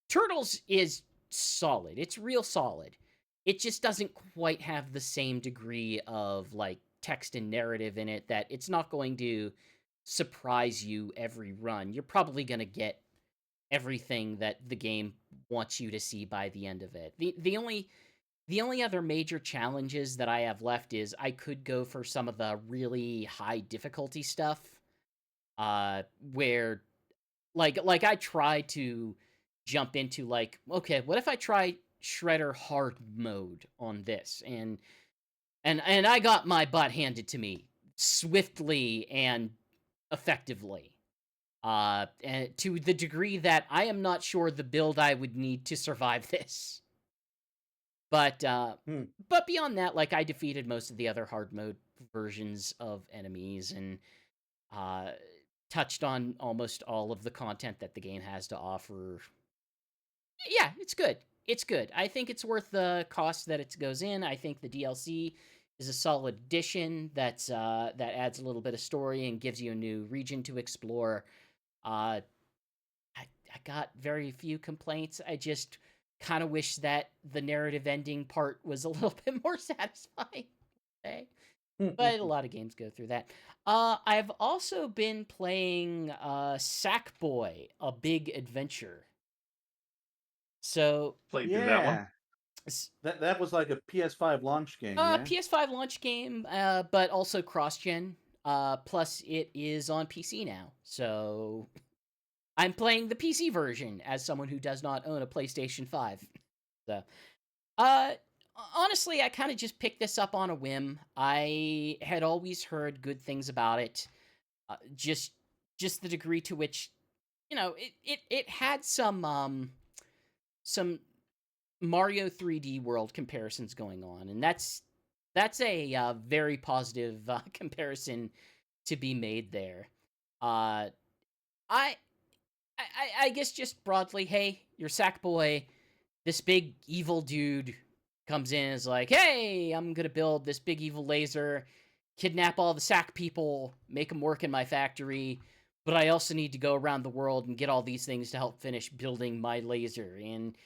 Speaker 1: Turtles is solid. It's real solid. It just doesn't quite have the same degree of like text and narrative in it, that it's not going to surprise you every run. You're probably going to get everything that the game wants you to see by the end of it. The only other major challenges that I have left is I could go for some of the really high difficulty stuff, where like I try to jump into like, okay, what if I try Shredder hard mode on this, and I got my butt handed to me swiftly and effectively. And to the degree that I am not sure the build I would need to survive this. But but beyond that, like, I defeated most of the other hard mode versions of enemies, and uh touched on almost all of the content that the game has to offer. Yeah, it's good. It's good. I think it's worth the cost that it goes in. I think the DLC is a solid addition that adds a little bit of story and gives you a new region to explore. Uh, I got very few complaints. I just kind of wish that the narrative ending part was a little bit more satisfying. Okay. But a lot of games go through that. I've also been playing Sackboy, A Big Adventure. So
Speaker 3: Played through that one.
Speaker 2: That was like a PS5 launch game, yeah?
Speaker 1: PS5 launch game, but also cross-gen. Plus, it is on PC now. So I'm playing the PC version as someone who does not own a PlayStation 5. So, honestly, I kind of just picked this up on a whim. I had always heard good things about it. Just the degree to which, it had some Mario 3D World comparisons going on, and that's a very positive comparison to be made there. I guess just broadly, hey, you're Sackboy. This big evil dude comes in and is like, hey, I'm gonna build this big evil laser, kidnap all the Sack people, make them work in my factory, but I also need to go around the world and get all these things to help finish building my laser. And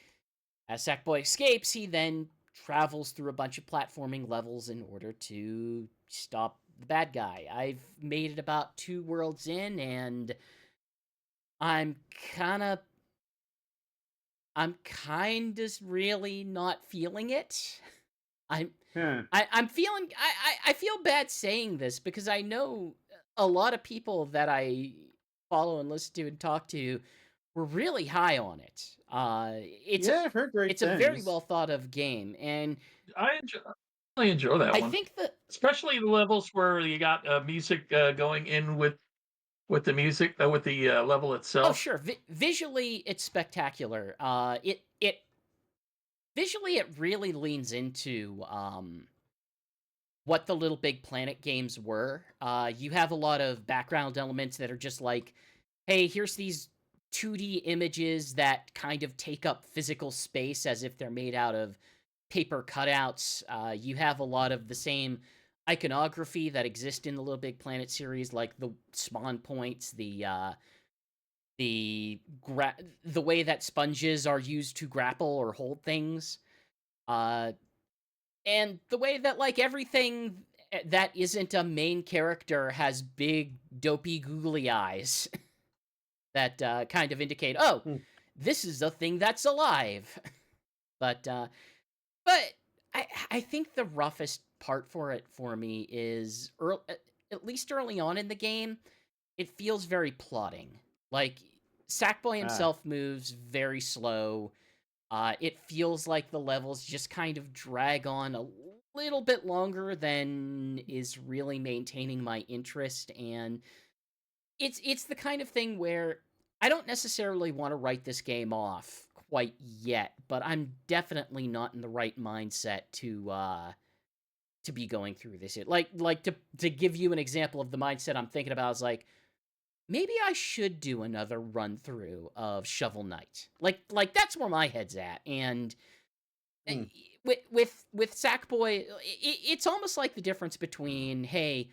Speaker 1: as Sackboy escapes, he then travels through a bunch of platforming levels in order to stop the bad guy. I've made it about 2 worlds in, and I'm kind of really not feeling it. I'm feeling I feel bad saying this because I know a lot of people that I follow and listen to and talk to were really high on it.
Speaker 2: I've heard great
Speaker 1: it's
Speaker 2: things.
Speaker 1: a very well thought of game, and
Speaker 3: I really enjoy that one.
Speaker 1: I think that
Speaker 3: especially the levels where you got music going in with the music with the level itself.
Speaker 1: Oh sure, visually it's spectacular. Visually it really leans into what the Little Big Planet games were. You have a lot of background elements that are just like, hey, here's these 2D images that kind of take up physical space as if they're made out of paper cutouts. You have a lot of the same iconography that exist in the Little Big Planet series, like the spawn points, the way that sponges are used to grapple or hold things, and the way that like everything that isn't a main character has big dopey googly eyes that kind of indicate, oh, this is a thing that's alive. But I think the roughest part for me is at least early on in the game, it feels very plodding. Like Sackboy himself moves very slow. It feels like the levels just kind of drag on a little bit longer than is really maintaining my interest, and it's the kind of thing where I don't necessarily want to write this game off quite yet, but I'm definitely not in the right mindset to be going through this. Like to give you an example of the mindset I'm thinking about is like, maybe I should do another run through of Shovel Knight. Like that's where my head's at. And with Sackboy, it's almost like the difference between, hey,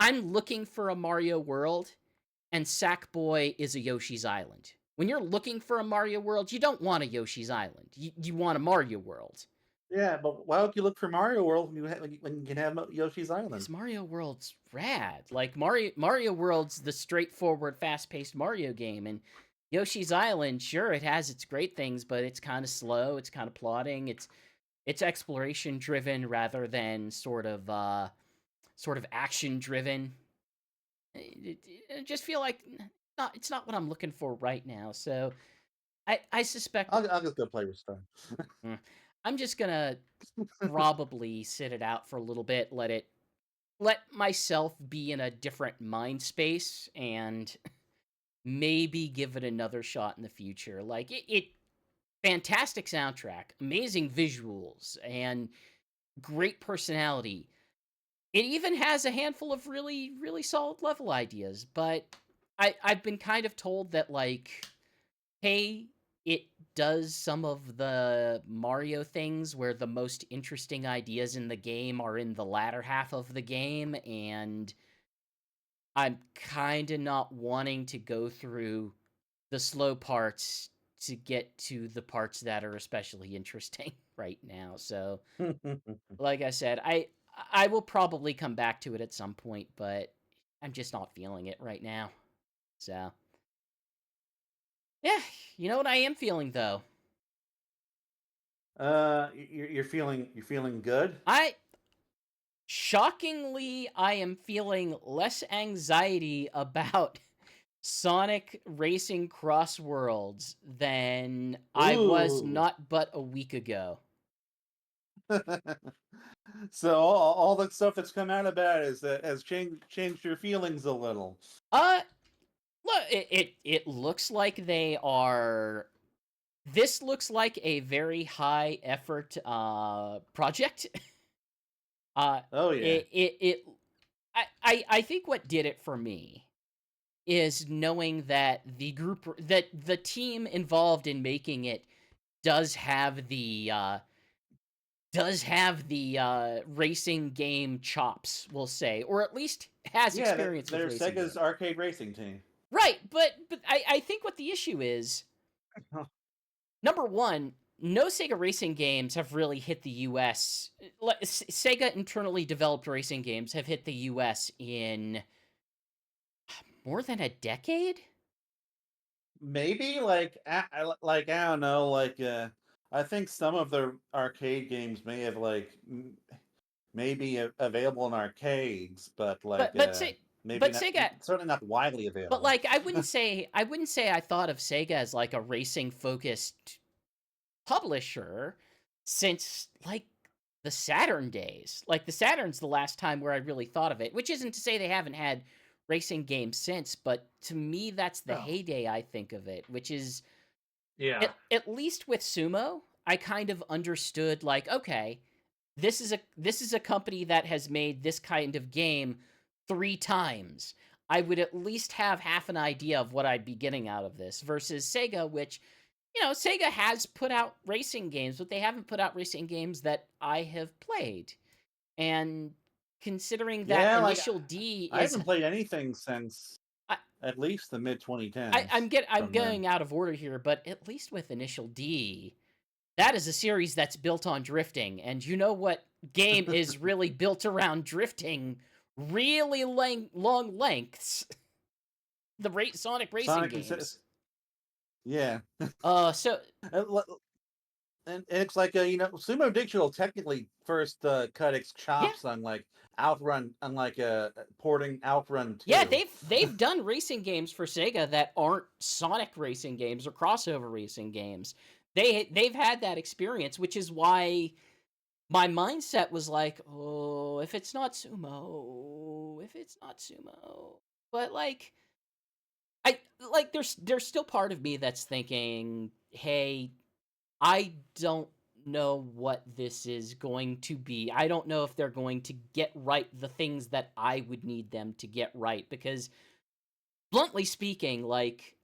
Speaker 1: I'm looking for a Mario world, and Sackboy is a Yoshi's Island. When you're looking for a Mario world, you don't want a Yoshi's Island. You want a Mario world.
Speaker 2: Yeah, but why don't you look for Mario World when you can have Yoshi's Island?
Speaker 1: Because Mario World's rad. Like Mario World's the straightforward, fast-paced Mario game, and Yoshi's Island, sure, it has its great things, but it's kind of slow. It's kind of plodding. It's exploration driven rather than sort of action driven. I just feel like it's not what I'm looking for right now. So I suspect
Speaker 2: I'll just go play with Star.
Speaker 1: I'm just gonna probably sit it out for a little bit, let myself be in a different mind space, and maybe give it another shot in the future. Like it fantastic soundtrack, amazing visuals, and great personality. It even has a handful of really, really solid level ideas, but I've been kind of told that, like, hey, it does some of the Mario things where the most interesting ideas in the game are in the latter half of the game, and I'm kinda not wanting to go through the slow parts to get to the parts that are especially interesting right now. So, like I said, I will probably come back to it at some point, but I'm just not feeling it right now. So, yeah, you know what I am feeling though?
Speaker 2: You're feeling good.
Speaker 1: I shockingly I am feeling less anxiety about Sonic Racing CrossWorlds than I was
Speaker 2: Ooh.
Speaker 1: not but a week ago.
Speaker 2: So all the stuff that's come out about it has changed your feelings a little.
Speaker 1: Uh Look, it looks like they are. This looks like a very high effort project. uh,
Speaker 2: Oh yeah.
Speaker 1: I think what did it for me is knowing that the team involved in making it does have the racing game chops, we'll say, or at least has
Speaker 2: Yeah,
Speaker 1: experience with
Speaker 2: they're
Speaker 1: racing
Speaker 2: Sega's
Speaker 1: games.
Speaker 2: arcade racing team.
Speaker 1: Right, but I think what the issue is, number one, no Sega racing games have really hit the US. Sega internally developed racing games have hit the US in more than a decade?
Speaker 2: Maybe like I don't know, like I think some of the arcade games may have maybe available in arcades, but maybe
Speaker 1: But
Speaker 2: not,
Speaker 1: Sega,
Speaker 2: certainly not widely
Speaker 1: but
Speaker 2: available.
Speaker 1: like I wouldn't say I thought of Sega as like a racing focused publisher since like the Saturn days. Like the Saturn's the last time where I really thought of it, which isn't to say they haven't had racing games since, but to me that's the
Speaker 2: Oh.
Speaker 1: heyday I think of it, which is
Speaker 3: Yeah.
Speaker 1: at least with Sumo, I kind of understood like, okay, this is a company that has made this kind of game 3 times. I would at least have half an idea of what I'd be getting out of this versus Sega, which Sega has put out racing games, but they haven't put out racing games that I have played. And considering that
Speaker 2: Yeah, like
Speaker 1: Initial D
Speaker 2: I
Speaker 1: is
Speaker 2: haven't played anything since
Speaker 1: I,
Speaker 2: at least the mid
Speaker 1: I
Speaker 2: 2010s
Speaker 1: I'm
Speaker 2: from them.
Speaker 1: going out of order here, but at least with Initial D, that is a series that's built on drifting, and you know what game is really built around drifting really long lengths? The Sonic racing
Speaker 2: Sonic
Speaker 1: games.
Speaker 2: yeah.
Speaker 1: So
Speaker 2: Uh, l- and it's like Sumo Digital technically first cut its
Speaker 1: yeah,
Speaker 2: chops on Outrun, on porting Outrun
Speaker 1: yeah,
Speaker 2: 2.
Speaker 1: they've done racing games for Sega that aren't Sonic racing games or crossover racing games. They've had that experience, which is why my mindset was like, oh, if it's not Sumo, if it's not Sumo, but like I like there's still part of me that's thinking, hey, I don't know what this is going to be. I don't know if they're going to get right the things that I would need them to get right because bluntly speaking, like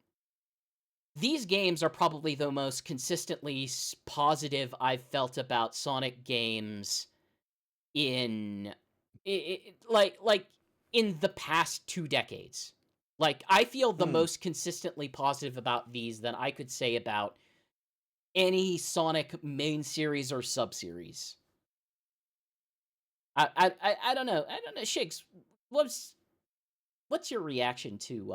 Speaker 1: these games are probably the most consistently positive I've felt about Sonic games in like in the past 2 decades. Like I feel the
Speaker 2: Hmm.
Speaker 1: most consistently positive about these than I could say about any Sonic main series or sub-series. I don't know. I don't know. Shiggs, what's what's your reaction to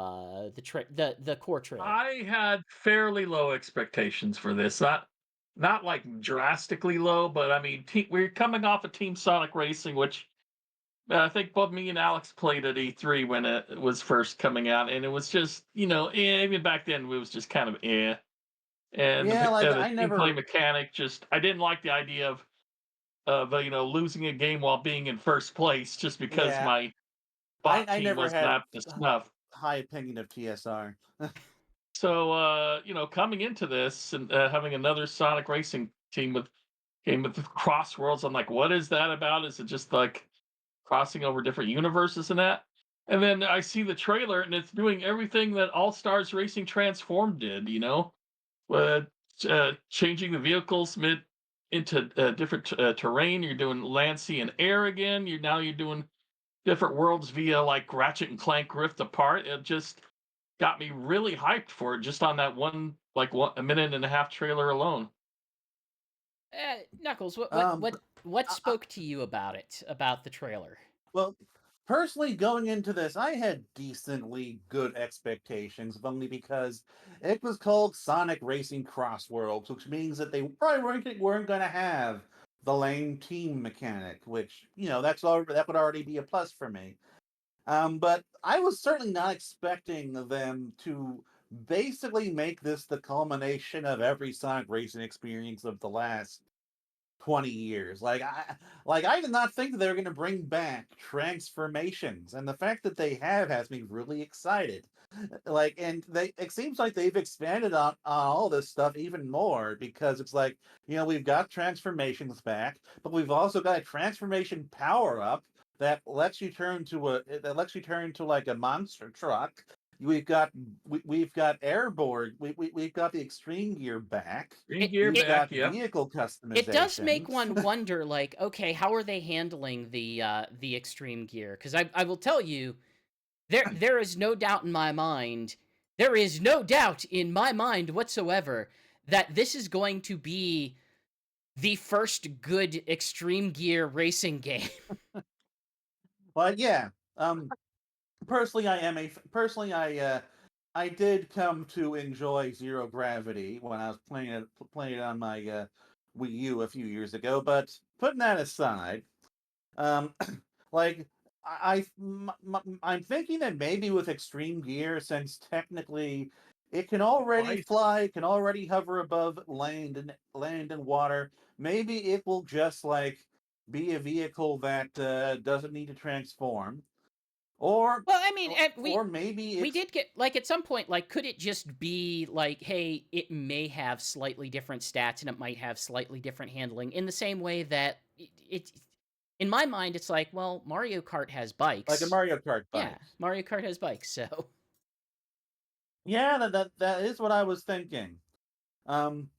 Speaker 1: the core trailer?
Speaker 3: I had fairly low expectations for this. Not like drastically low, but I mean, we're coming off of Team Sonic Racing, which I think both me and Alex played at E3 when it was first coming out, and it was just, even back then it was just kind of eh. And
Speaker 2: Yeah, like
Speaker 3: the
Speaker 2: I
Speaker 3: team play
Speaker 2: never.
Speaker 3: mechanic, just I didn't like the idea of losing a game while being in first place just because
Speaker 2: Yeah,
Speaker 3: my bot
Speaker 2: I
Speaker 3: team
Speaker 2: never
Speaker 3: wasn't
Speaker 2: had
Speaker 3: up to snuff.
Speaker 2: high opinion of TSR.
Speaker 3: So coming into this and having another Sonic Racing team with game with CrossWorlds, I'm like, what is that about? Is it just like crossing over different universes and that? And then I see the trailer, and it's doing everything that All Stars Racing Transformed did. Uh, changing the vehicles mid into different terrain. You're doing land, sea, and air again. You're doing different worlds via like Ratchet and Clank Rift Apart. It just got me really hyped for it just on that a minute and a half trailer alone.
Speaker 1: Knuckles,
Speaker 2: Um,
Speaker 1: what
Speaker 2: I,
Speaker 1: spoke to you about the trailer?
Speaker 2: Well, personally, going into this, I had decently good expectations, only because it was called Sonic Racing CrossWorlds, which means that they probably weren't going to have the lame team mechanic, which that would already be a plus for me. But I was certainly not expecting them to basically make this the culmination of every Sonic racing experience of the last 20 years. Like I did not think that they were going to bring back transformations, and the fact that they have has me really excited. And it seems like they've expanded on all this stuff even more, because it's like, we've got transformations back, but we've also got a transformation power up that lets you turn into like a monster truck. We've got airborne. We've got the extreme gear back.
Speaker 3: Green gear
Speaker 1: It
Speaker 3: back,
Speaker 2: Got
Speaker 3: yeah.
Speaker 2: vehicle customizations.
Speaker 1: It does make one wonder, like, okay, how are they handling the extreme gear? Because I will tell you, there is no doubt in my mind, there is no doubt in my mind whatsoever that this is going to be the first good extreme gear racing game.
Speaker 2: But yeah, personally, I did come to enjoy Zero Gravity when I was playing it on my Wii U a few years ago. But putting that aside, um, like I'm thinking that maybe with Extreme Gear, since technically it can already
Speaker 3: Right.
Speaker 2: fly, it can already hover above land and water, maybe it will just like be a vehicle that doesn't need to transform. Or
Speaker 1: Well, I mean,
Speaker 2: or maybe
Speaker 1: we
Speaker 2: it's
Speaker 1: did get, like, at some point, like, could it just be like, hey, it may have slightly different stats and it might have slightly different handling, in the same way that it in my mind it's like, well, Mario Kart has
Speaker 2: like a
Speaker 1: bikes.
Speaker 2: Mario Kart
Speaker 1: Yeah,
Speaker 2: bike.
Speaker 1: Mario Kart has bikes, so
Speaker 2: Yeah, that is what I was thinking. Um,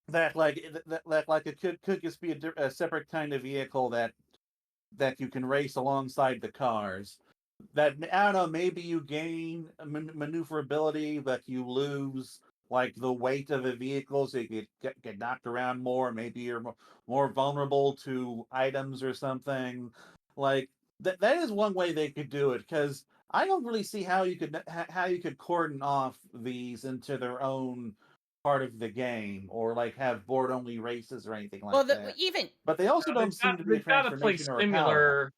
Speaker 2: that like it could just be a separate kind of vehicle that you can race alongside the cars. That, I don't know, maybe you gain maneuverability, but you lose like the weight of the vehicle, so you get knocked around more. Maybe you're more vulnerable to items or something. Like that is one way they could do it, because I don't really see how you could cordon off these into their own part of the game, or like have board only races or anything
Speaker 1: well,
Speaker 2: like that.
Speaker 1: even
Speaker 2: But they also
Speaker 3: No,
Speaker 2: don't seem to be a
Speaker 3: they've got to play
Speaker 2: transformation or a power up.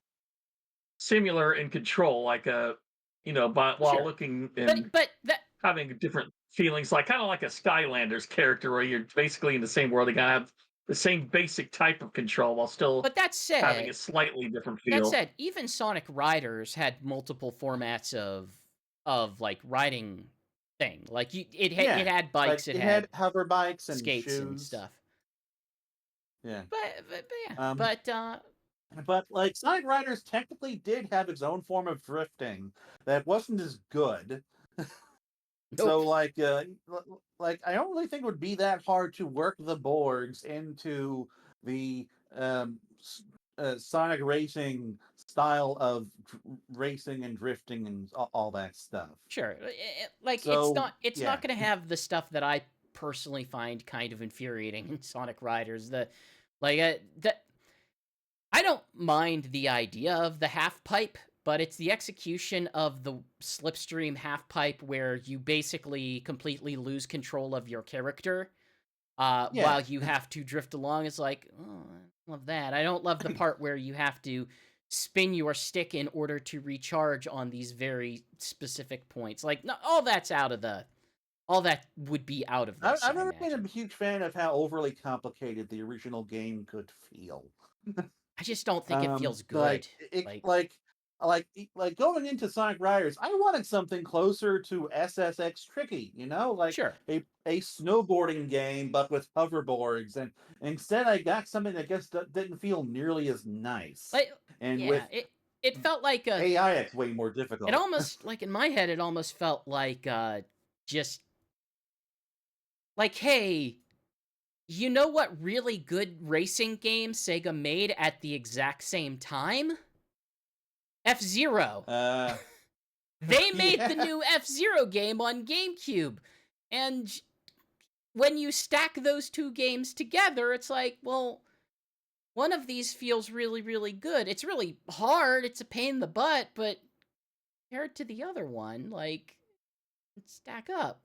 Speaker 3: similar in control, like but while
Speaker 1: sure,
Speaker 3: looking and
Speaker 1: but that
Speaker 3: having different feelings, like kind of like a Skylanders character, where you're basically in the same world. They gotta have the same basic type of control while still
Speaker 1: but that
Speaker 3: having
Speaker 1: said,
Speaker 3: a slightly different feel.
Speaker 1: even Sonic Riders had multiple formats of like riding thing. Like it
Speaker 2: Yeah,
Speaker 1: had
Speaker 2: like
Speaker 1: bikes, it
Speaker 2: it
Speaker 1: had
Speaker 2: had hover bikes and
Speaker 1: skates and
Speaker 2: shoes.
Speaker 1: stuff.
Speaker 2: Yeah.
Speaker 1: But yeah,
Speaker 2: Um,
Speaker 1: but
Speaker 2: but like Sonic Riders technically did have its own form of drifting that wasn't as good. So
Speaker 1: nope.
Speaker 2: like I don't really think it would be that hard to work the boards into the Sonic racing style of racing and drifting and all that stuff.
Speaker 1: Sure. Like
Speaker 2: So
Speaker 1: it's
Speaker 2: yeah,
Speaker 1: not going to have the stuff that I personally find kind of infuriating in Sonic Riders. That I don't mind the idea of the half pipe, but it's the execution of the slipstream half pipe where you basically completely lose control of your character
Speaker 2: yeah.
Speaker 1: while you have to drift along. It's like, oh, I don't love that. I don't love the part where you have to spin your stick in order to recharge on these very specific points. Like, no, all that would be out of this,
Speaker 2: I've
Speaker 1: I
Speaker 2: never been
Speaker 1: imagine.
Speaker 2: a huge fan of how overly complicated the original game could feel.
Speaker 1: I just don't think it feels
Speaker 2: Like
Speaker 1: good.
Speaker 2: it,
Speaker 1: Like,
Speaker 2: like going into Sonic Riders, I wanted something closer to SSX Tricky, like
Speaker 1: sure.
Speaker 2: a snowboarding game but with hoverboards, and instead I got something that just didn't feel nearly as nice.
Speaker 1: Like,
Speaker 2: And
Speaker 1: yeah,
Speaker 2: with
Speaker 1: it felt like a
Speaker 2: AI, it's way more
Speaker 1: it
Speaker 2: difficult.
Speaker 1: almost like in my head it almost felt like just like, hey, you know what really good racing game Sega made at the exact same time? F-Zero.
Speaker 2: Uh,
Speaker 1: They made the
Speaker 2: yeah.
Speaker 1: new F-Zero game on GameCube. And when you stack those two games together, it's like, well, one of these feels really, really good. It's really hard, it's a pain in the butt, but compared to the other one, like, it stack up.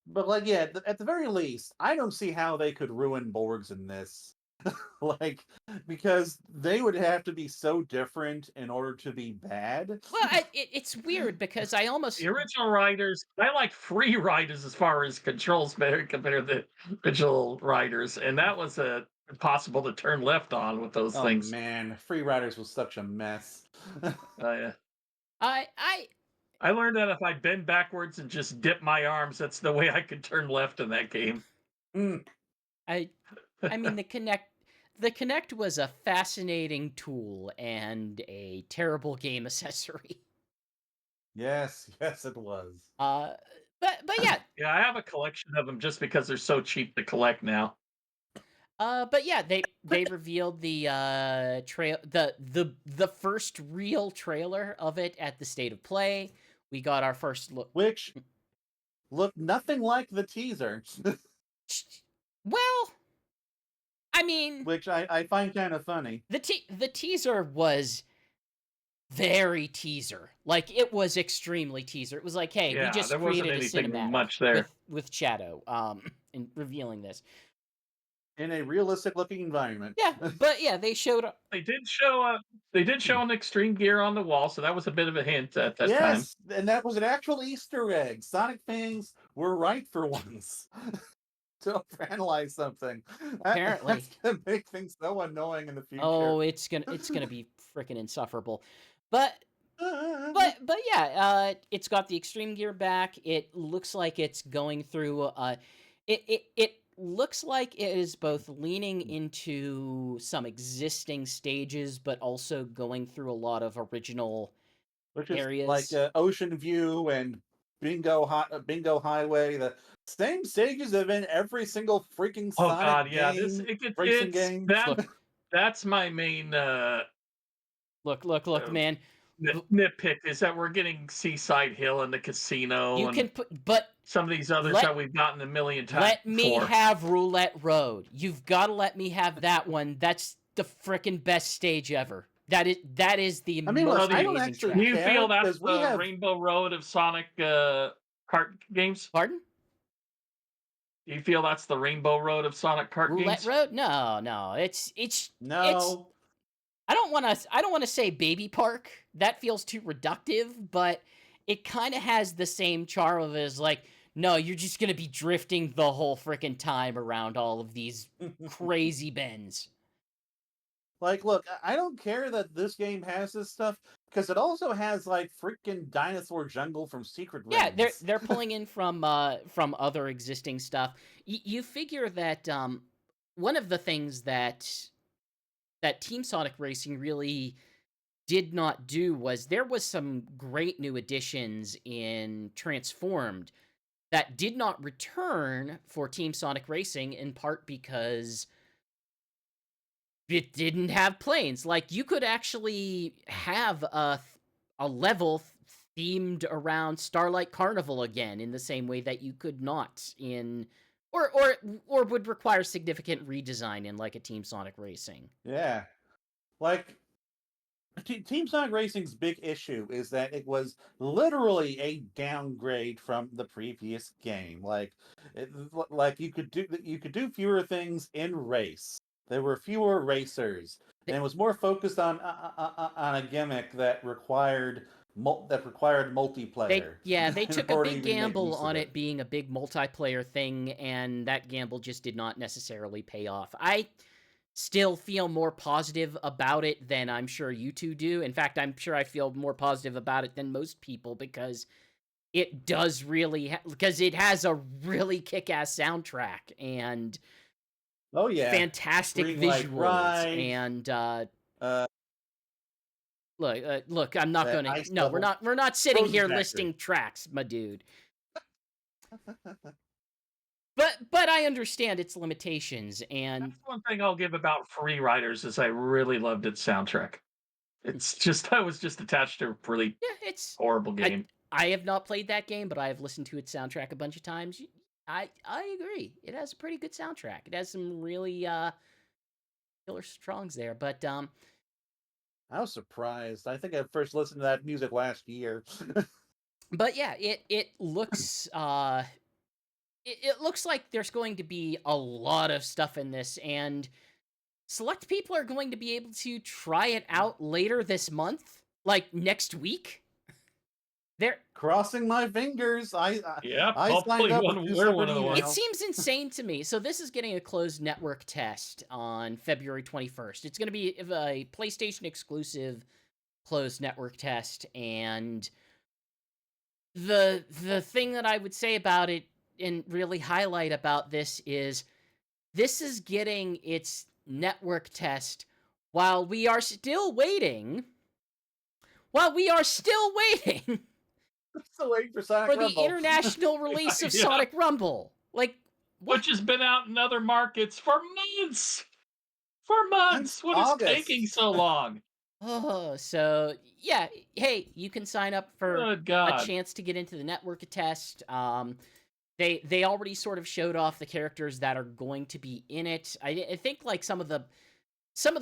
Speaker 2: But like, yeah, at the very least, I don't see how they could ruin Borgs in this. Like, because they would have to be so different in order to be bad.
Speaker 1: Well, it's weird because I almost
Speaker 3: The original writers, I like free writers as far as controls better compared to the original writers, and that was impossible to turn left on with those
Speaker 2: Oh
Speaker 3: things.
Speaker 2: man, Free Riders was such a mess.
Speaker 3: Yeah.
Speaker 1: I
Speaker 3: I learned that if I bend backwards and just dip my arms, that's the way I could turn left in that game.
Speaker 2: Mm,
Speaker 1: I mean the Kinect was a fascinating tool and a terrible game accessory.
Speaker 2: yes, yes, it was.
Speaker 1: But yeah,
Speaker 3: Yeah, I have a collection of them just because they're so cheap to collect now.
Speaker 1: but yeah, they revealed the the first real trailer of it at the State of Play. We got our first look.
Speaker 2: Which looked nothing like the teaser,
Speaker 1: Well, I mean,
Speaker 2: which I find kind of funny.
Speaker 1: the teaser was very teaser. Like, it was extremely teaser. It was like, hey, we
Speaker 3: Yeah,
Speaker 1: just
Speaker 3: there wasn't
Speaker 1: created a
Speaker 3: anything
Speaker 1: cinematic
Speaker 3: much there.
Speaker 1: with Shadow in revealing this.
Speaker 2: In a realistic looking environment.
Speaker 1: Yeah, but yeah, they showed up.
Speaker 3: They did show an extreme gear on the wall, so that was a bit of a hint at that time.
Speaker 2: Yes, and that was an actual Easter egg. Sonic fans were right for once. To overanalyze something.
Speaker 1: Apparently.
Speaker 2: That's gonna make things so annoying in the future.
Speaker 1: Oh, it's gonna be freaking insufferable. But yeah, it's got the extreme gear back. It looks like it's going through it looks like it is both leaning into some existing stages but also going through a lot of original
Speaker 2: which is
Speaker 1: areas.
Speaker 2: like Ocean View and Bingo Highway, the same stages that have been every single freaking
Speaker 3: Oh
Speaker 2: Sonic
Speaker 3: god, yeah,
Speaker 2: game, racing game.
Speaker 3: that's my main
Speaker 1: Look, man.
Speaker 3: nitpick is that we're getting Seaside Hill and the casino
Speaker 1: You
Speaker 3: and
Speaker 1: can put, but
Speaker 3: some of these others that we've gotten a million times.
Speaker 1: let me
Speaker 3: before.
Speaker 1: have Roulette Road. You've got to let me have that one. That's the freaking best stage ever. That is the
Speaker 2: I mean,
Speaker 1: most
Speaker 2: look, I don't
Speaker 1: amazing
Speaker 2: actually
Speaker 1: track.
Speaker 3: Do you
Speaker 2: care,
Speaker 3: feel that's
Speaker 2: 'cause we
Speaker 3: the
Speaker 2: have-
Speaker 3: Rainbow Road of Sonic kart games?
Speaker 1: Pardon?
Speaker 3: Do you feel that's the Rainbow Road of Sonic kart
Speaker 1: Roulette
Speaker 3: games?
Speaker 1: Road? No. It's
Speaker 2: No.
Speaker 1: I don't want to say Baby Park. That feels too reductive, but it kind of has the same charm of it as like, no, you're just going to be drifting the whole freaking time around all of these crazy bends.
Speaker 2: Like, look, I don't care that this game has this stuff because it also has like freaking Dinosaur Jungle from Secret Rings.
Speaker 1: Yeah, they're pulling in from other existing stuff. You figure that one of the things that Team Sonic Racing really did not do was there was some great new additions in Transformed that did not return for Team Sonic Racing, in part because it didn't have planes. Like, you could actually have a level themed around Starlight Carnival again in the same way that you could not in or would require significant redesign in like a Team Sonic Racing.
Speaker 2: Yeah. Like, Team Sonic Racing's big issue is that it was literally a downgrade from the previous game. Like, you could do fewer things in race. There were fewer racers, and it was more focused on a gimmick that required multiplayer.
Speaker 1: They
Speaker 2: in
Speaker 1: took a
Speaker 2: order to
Speaker 1: big
Speaker 2: even make
Speaker 1: gamble
Speaker 2: use of
Speaker 1: on it being a big multiplayer thing, and that gamble just did not necessarily pay off. I still feel more positive about it than I'm sure you two do. In fact, I'm sure I feel more positive about it than most people because it does really because it has a really kick-ass soundtrack and
Speaker 2: Oh yeah,
Speaker 1: fantastic
Speaker 2: Green Light
Speaker 1: visuals
Speaker 2: Ride,
Speaker 1: and look, I'm not
Speaker 2: That
Speaker 1: going to.
Speaker 2: ice
Speaker 1: No,
Speaker 2: level
Speaker 1: we're not sitting
Speaker 2: frozen
Speaker 1: here
Speaker 2: factory.
Speaker 1: listing tracks, my dude. But I understand its limitations, and
Speaker 3: That's one thing I'll give about Free Riders is I really loved its soundtrack. It's just I was just attached to a really
Speaker 1: yeah, it's
Speaker 3: horrible game.
Speaker 1: I have not played that game, but I have listened to its soundtrack a bunch of times. I agree. It has a pretty good soundtrack. It has some really killer strongs there. But
Speaker 2: I was surprised. I think I first listened to that music last year.
Speaker 1: but yeah, it looks it looks like there's going to be a lot of stuff in this, and select people are going to be able to try it out later this month, like next week. They're
Speaker 2: Crossing my fingers.
Speaker 3: Yeah,
Speaker 2: I
Speaker 3: hopefully
Speaker 2: signed up
Speaker 3: one
Speaker 2: with two
Speaker 3: we're
Speaker 2: separate
Speaker 3: one of the ones.
Speaker 1: It
Speaker 2: emails.
Speaker 1: seems insane to me. So this is getting a closed network test on February 21st. It's going to be a PlayStation exclusive closed network test, and the thing that I would say about it and really highlight about this is getting its network test while we are still waiting. While we are still waiting
Speaker 2: Still waiting for Sonic
Speaker 1: for the
Speaker 2: Rumble.
Speaker 1: international release of
Speaker 3: Yeah.
Speaker 1: Sonic Rumble. Like, what?
Speaker 3: Which has been out in other markets for months. For months.
Speaker 2: Since
Speaker 3: What is
Speaker 2: August.
Speaker 3: taking so long?
Speaker 1: Oh, so yeah. Hey, you can sign up for
Speaker 3: Good
Speaker 1: a
Speaker 3: God.
Speaker 1: chance to get into the network test. They already sort of showed off the characters that are going to be in it. I think like some of the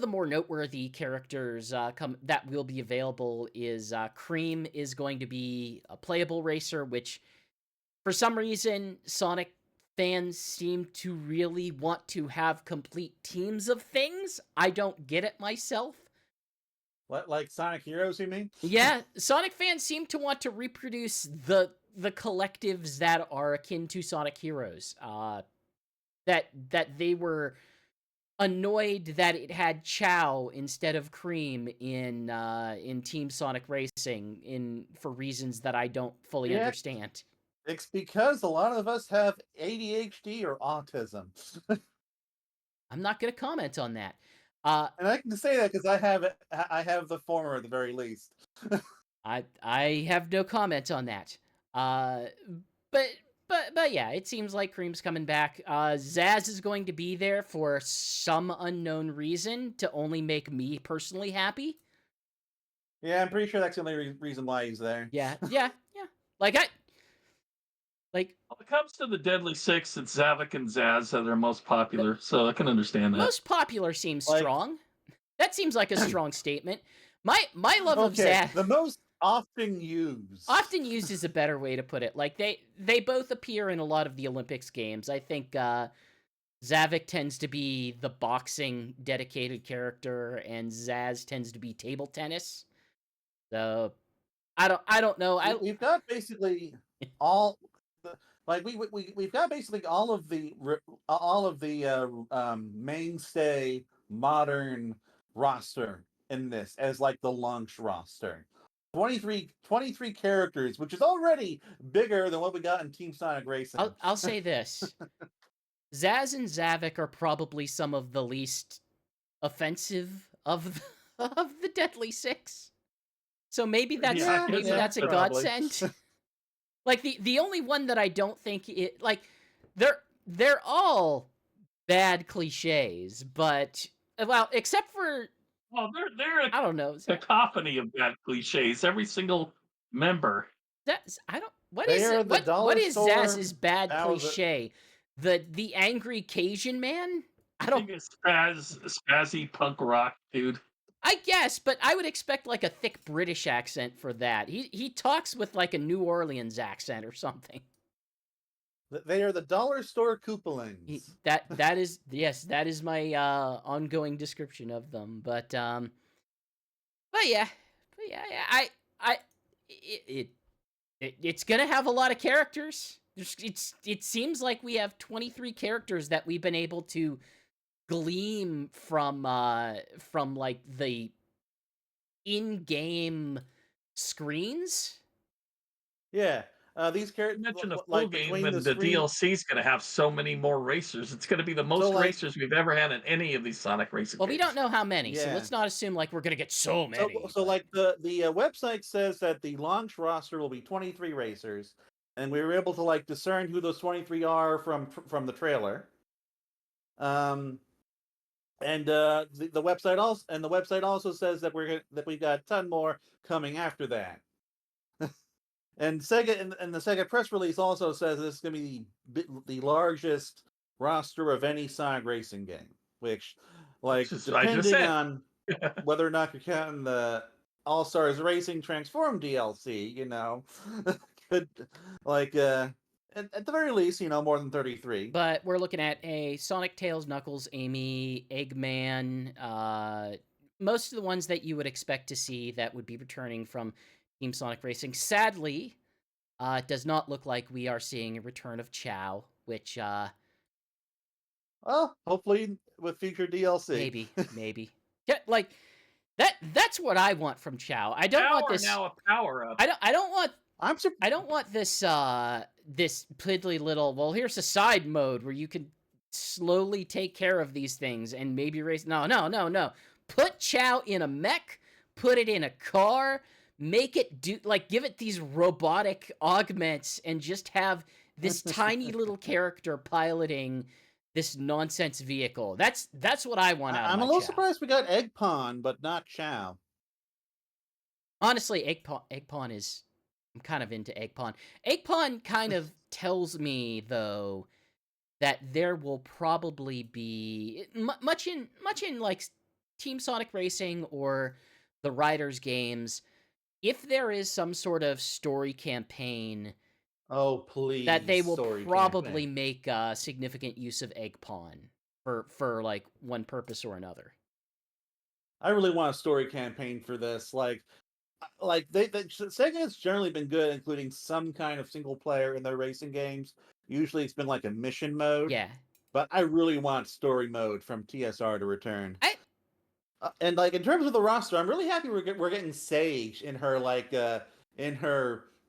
Speaker 1: more noteworthy characters that will be available is Cream is going to be a playable racer, which for some reason Sonic fans seem to really want to have complete teams of things. I don't get it myself.
Speaker 2: What, like Sonic Heroes, you mean?
Speaker 1: Yeah, Sonic fans seem to want to reproduce the collectives that are akin to Sonic Heroes. That they were annoyed that it had Chow instead of Cream in Team Sonic Racing for reasons that I don't fully
Speaker 2: Yeah.
Speaker 1: understand.
Speaker 2: It's because a lot of us have ADHD or autism.
Speaker 1: I'm not going to comment on that.
Speaker 2: And I can say that because I have the former at the very least.
Speaker 1: I have no comment on that. But yeah, it seems like Cream's coming back. Zaz is going to be there for some unknown reason to only make me personally happy.
Speaker 2: Yeah, I'm pretty sure that's the only reason why he's there.
Speaker 1: Yeah. Like
Speaker 3: When it comes to the Deadly Six, it's Zavik and Zaz that are most popular, so I can understand that.
Speaker 1: Most popular seems
Speaker 2: Like-
Speaker 1: strong. That seems like a strong statement. My love of Zaz.
Speaker 2: The most often used.
Speaker 1: Often used is a better way to put it. Like they both appear in a lot of the Olympics games. I think Zavik tends to be the boxing dedicated character, and Zaz tends to be table tennis. So I don't know.
Speaker 2: We've got basically all we've got basically all of the mainstay modern roster in this as like the launch roster. 23 characters, which is already bigger than what we got in Team Sonic Racing.
Speaker 1: I'll say this. Zaz and Zavik are probably some of the least offensive of the Deadly Six. So maybe that's
Speaker 2: Yeah,
Speaker 1: that's a
Speaker 2: probably.
Speaker 1: godsend. Like the only one that I don't think it like they're all bad cliches, but well, except for
Speaker 3: Well, they're a
Speaker 1: I don't know.
Speaker 3: cacophony of bad cliches. Every single member.
Speaker 1: That's I don't what
Speaker 2: They
Speaker 1: is
Speaker 2: are
Speaker 1: it?
Speaker 2: the
Speaker 1: What
Speaker 2: dollar
Speaker 1: is
Speaker 2: store
Speaker 1: Zaz's bad
Speaker 2: Bowser.
Speaker 1: cliche? The angry Cajun man? I
Speaker 3: I
Speaker 1: don't
Speaker 3: think it's spazzy punk rock, dude.
Speaker 1: I guess, but I would expect like a thick British accent for that. He talks with like a New Orleans accent or something.
Speaker 2: They are the dollar store Koopalings.
Speaker 1: That is yes, that is my ongoing description of them. But yeah, it's gonna have a lot of characters. It seems like we have 23 characters that we've been able to glean from like the in-game screens.
Speaker 2: Yeah. These
Speaker 3: You
Speaker 2: characters,
Speaker 3: mentioned the full
Speaker 2: like
Speaker 3: game,
Speaker 2: between the
Speaker 3: and the
Speaker 2: screen.
Speaker 3: DLC is going to have so many more racers. It's going to be the
Speaker 2: So
Speaker 3: most
Speaker 2: like,
Speaker 3: racers we've ever had in any of these Sonic racing
Speaker 1: Well, we don't
Speaker 3: games.
Speaker 1: know how many, so
Speaker 2: yeah.
Speaker 1: let's not assume like we're gonna get so
Speaker 2: So
Speaker 1: many.
Speaker 2: so
Speaker 1: But
Speaker 2: like the website says that the launch roster will be 23 racers, and we were able to like discern who those 23 are from the trailer. Um, and the website also says that that we got a ton more coming after that. And Sega and the Sega press release also says this is going to be the largest roster of any Sonic racing game, which, like,
Speaker 3: Which is what I just
Speaker 2: depending
Speaker 3: said.
Speaker 2: on whether or not you're counting the All Stars Racing Transform DLC, could like at the very least, more than 33.
Speaker 1: but we're looking at a Sonic, Tails, Knuckles, Amy, Eggman, most of the ones that you would expect to see that would be returning from Team Sonic Racing. Sadly, it does not look like we are seeing a return of Chow, which
Speaker 2: Well, hopefully with future DLC.
Speaker 1: maybe. Yeah, like that's what I want from Chow. I don't want
Speaker 3: Power
Speaker 1: this.
Speaker 3: now a power up.
Speaker 1: I don't want
Speaker 2: I'm surprised.
Speaker 1: I don't want this this piddly little, well, here's a side mode where you can slowly take care of these things and maybe race. No. Put Chow in a mech, put it in a car, make it do give it these robotic augments and just have this tiny little character piloting this nonsense vehicle. That's what I want out of
Speaker 2: I'm
Speaker 1: my
Speaker 2: a little
Speaker 1: Chow.
Speaker 2: surprised we got Egg Pawn, but not Chow.
Speaker 1: Honestly, Egg Pawn is. I'm kind of into Egg Pawn. Egg Pawn kind of tells me, though, that there will probably be much in like Team Sonic Racing or the Riders games. If there is some sort of story campaign,
Speaker 2: Oh, please!
Speaker 1: that they will
Speaker 2: Story
Speaker 1: probably
Speaker 2: campaign.
Speaker 1: make significant use of Egg Pawn for like one purpose or another.
Speaker 2: I really want a story campaign for this. Sega has generally been good, including some kind of single player in their racing games. Usually, it's been like a mission mode.
Speaker 1: Yeah,
Speaker 2: But I really want story mode from TSR to return.
Speaker 1: I
Speaker 2: And like in terms of the roster, I'm really happy we're getting Sage in her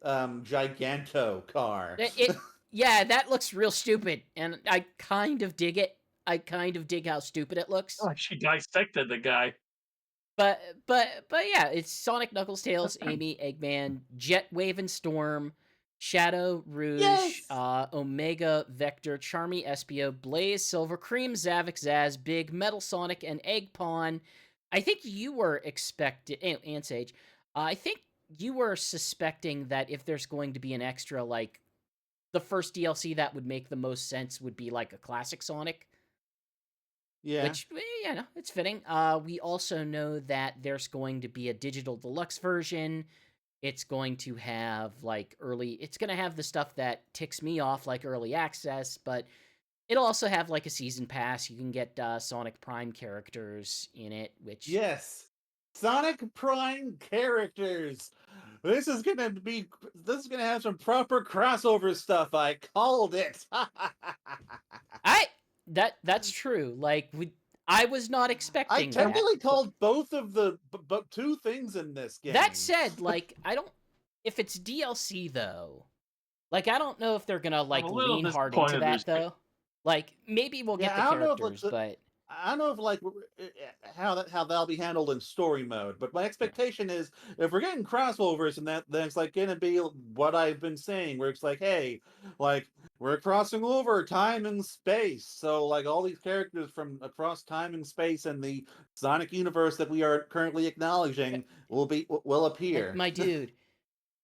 Speaker 2: Giganto car.
Speaker 1: yeah, that looks real stupid, and I kind of dig it. I kind of dig how stupid it looks.
Speaker 3: Oh, she dissected the guy.
Speaker 1: But yeah, it's Sonic, Knuckles, Tails, Amy, Eggman, Jet, Wave, and Storm, Shadow, Rouge,
Speaker 2: Yes!
Speaker 1: Omega, Vector, Charmy, Espio, Blaze, Silver, Cream, Zavix, Zaz, Big, Metal Sonic, and Egg Pawn. I think you were expecting, and Sage, I think you were suspecting that if there's going to be an extra, like, the first DLC that would make the most sense would be like a classic Sonic.
Speaker 2: Yeah.
Speaker 1: Which, yeah, no, it's fitting. We also know that there's going to be a digital deluxe version. It's going to have it's going to have the stuff that ticks me off, like early access, but it'll also have like a season pass. You can get Sonic Prime characters in it, which
Speaker 2: Yes. Sonic Prime characters. This is gonna have some proper crossover stuff. I called it.
Speaker 1: that's true. Like I was not
Speaker 2: I
Speaker 1: expecting that.
Speaker 2: technically called both of the but two things in this game.
Speaker 1: That said, like I don't if it's DLC though. Like I don't know if they're going to like
Speaker 3: I'm a little
Speaker 1: lean hard into
Speaker 3: disappointed
Speaker 1: that
Speaker 3: there's-
Speaker 1: though. Like maybe we'll get
Speaker 2: Yeah,
Speaker 1: the
Speaker 2: I don't know if
Speaker 1: characters, but
Speaker 2: I don't know if how that'll be handled in story mode, but my expectation is if we're getting crossovers and then it's like gonna be what I've been saying, where it's like, hey, like we're crossing over time and space, so like all these characters from across time and space and the Sonic universe that we are currently acknowledging will appear.
Speaker 1: my dude,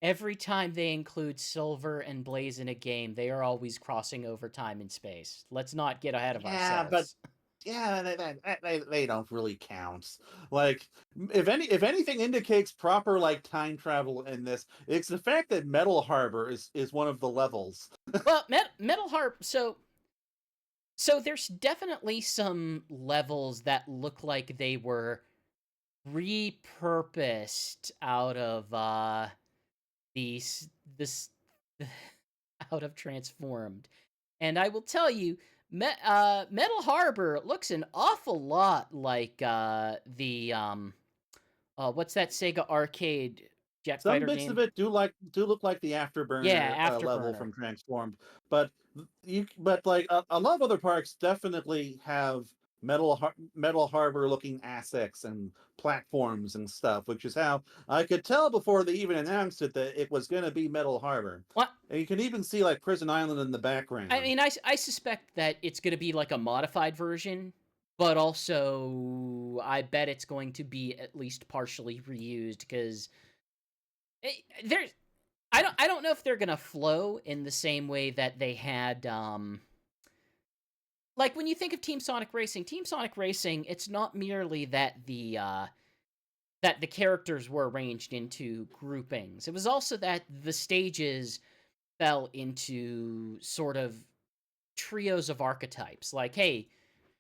Speaker 1: every time they include Silver and Blaze in a game, they are always crossing over time and space. Let's not get ahead of
Speaker 2: Yeah, but
Speaker 1: ourselves.
Speaker 2: they don't really count. Like if anything indicates proper like time travel in this, it's the fact that Metal Harbor is one of the levels.
Speaker 1: Well, Metal Harp. So there's definitely some levels that look like they were repurposed out of this out of Transformed, and I will tell you, Metal Harbor looks an awful lot like the what's that Sega arcade jet
Speaker 2: Some
Speaker 1: fighter
Speaker 2: bits of
Speaker 1: game.
Speaker 2: it do look like the
Speaker 1: Yeah,
Speaker 2: Afterburner level
Speaker 1: Afterburner.
Speaker 2: from Transformed, but like a lot of other parks definitely have Metal Harbor looking assets and platforms and stuff, which is how I could tell before they even announced it that it was going to be Metal Harbor.
Speaker 1: What?
Speaker 2: And you can even see like Prison Island in the background.
Speaker 1: I mean, I suspect that it's going to be like a modified version, but also I bet it's going to be at least partially reused because there's I don't know if they're going to flow in the same way that they had like when you think of Team Sonic Racing, it's not merely that the characters were arranged into groupings. It was also that the stages fell into sort of trios of archetypes. Like, hey,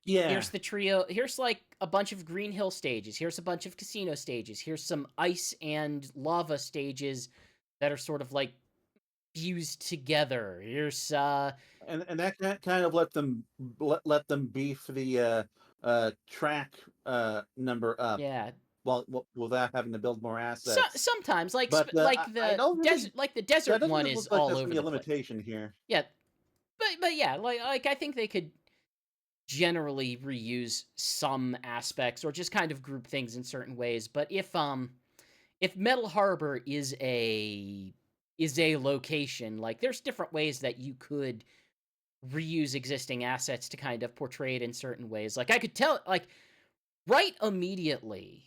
Speaker 2: Yeah,
Speaker 1: here's the trio. Here's like a bunch of Green Hill stages. Here's a bunch of casino stages. Here's some ice and lava stages that are sort of like fused together. Here's
Speaker 2: and that kind of let them beef the track number up.
Speaker 1: yeah.
Speaker 2: Well, without having to build more
Speaker 1: So,
Speaker 2: assets.
Speaker 1: sometimes
Speaker 2: But I don't really.
Speaker 1: the
Speaker 2: That
Speaker 1: desert
Speaker 2: doesn't
Speaker 1: one
Speaker 2: really
Speaker 1: is
Speaker 2: look like
Speaker 1: all
Speaker 2: that's gonna
Speaker 1: over
Speaker 2: be a
Speaker 1: the place.
Speaker 2: limitation here.
Speaker 1: Yeah, but yeah, like I think they could generally reuse some aspects or just kind of group things in certain ways. But if Metal Harbor is a location, like there's different ways that you could reuse existing assets to kind of portray it in certain ways. Like I could tell like right immediately,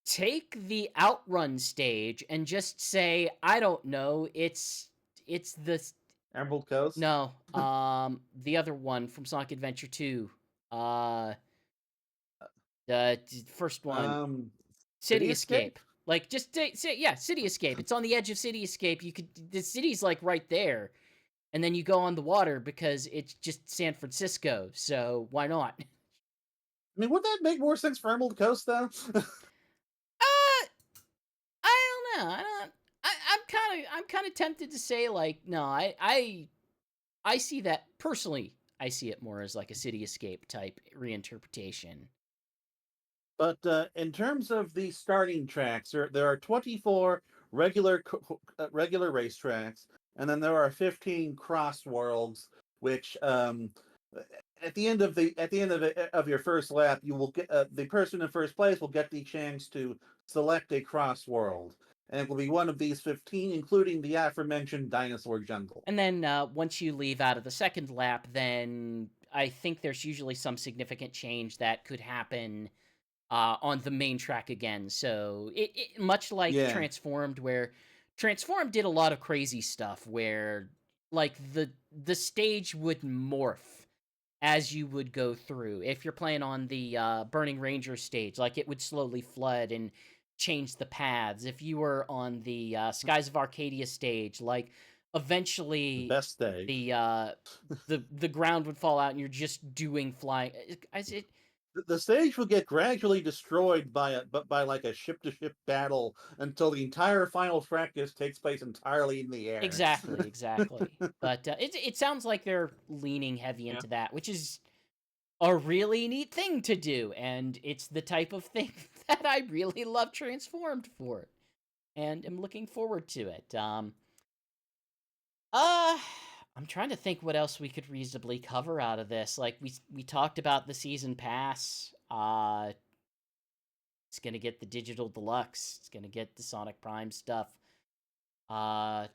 Speaker 1: take the outrun stage and just say, I don't know, it's the
Speaker 2: Emerald Coast.
Speaker 1: no, the other one from Sonic Adventure 2. The first one, City Escape. Like just say City Escape. It's on the edge of City Escape. You could the city's like right there. And then you go on the water because it's just San Francisco. So why not?
Speaker 2: I mean, would that make more sense for Emerald Coast though?
Speaker 1: I don't know. I don't. I'm kind of tempted to say like no. I see that personally. I see it more as like a City Escape type reinterpretation.
Speaker 2: But in terms of the starting tracks, there are 24 regular racetracks, and then there are 15 CrossWorlds, which at the end of of your first lap, you will get the person in first place will get the chance to select a CrossWorld, and it will be one of these 15, including the aforementioned Dinosaur Jungle.
Speaker 1: And then once you leave out of the second lap, then I think there's usually some significant change that could happen on the main track again. So it much like
Speaker 2: Yeah.
Speaker 1: Transformed, where Transformed did a lot of crazy stuff where like the stage would morph as you would go through. If you're playing on the Burning Ranger stage, like it would slowly flood and change the paths. If you were on the Skies of Arcadia stage, like eventually
Speaker 2: Best stage.
Speaker 1: the ground would fall out and you're just doing flying.
Speaker 2: The stage will get gradually destroyed by like a ship to ship battle until the entire final track just takes place entirely in the air.
Speaker 1: Exactly. But it sounds like they're leaning heavy into that, which is a really neat thing to do, and it's the type of thing that I really love Transformed for, and am looking forward to it. I'm trying to think what else we could reasonably cover out of this. Like we talked about the season pass. It's gonna get the digital deluxe. It's gonna get the Sonic Prime stuff.
Speaker 2: Well,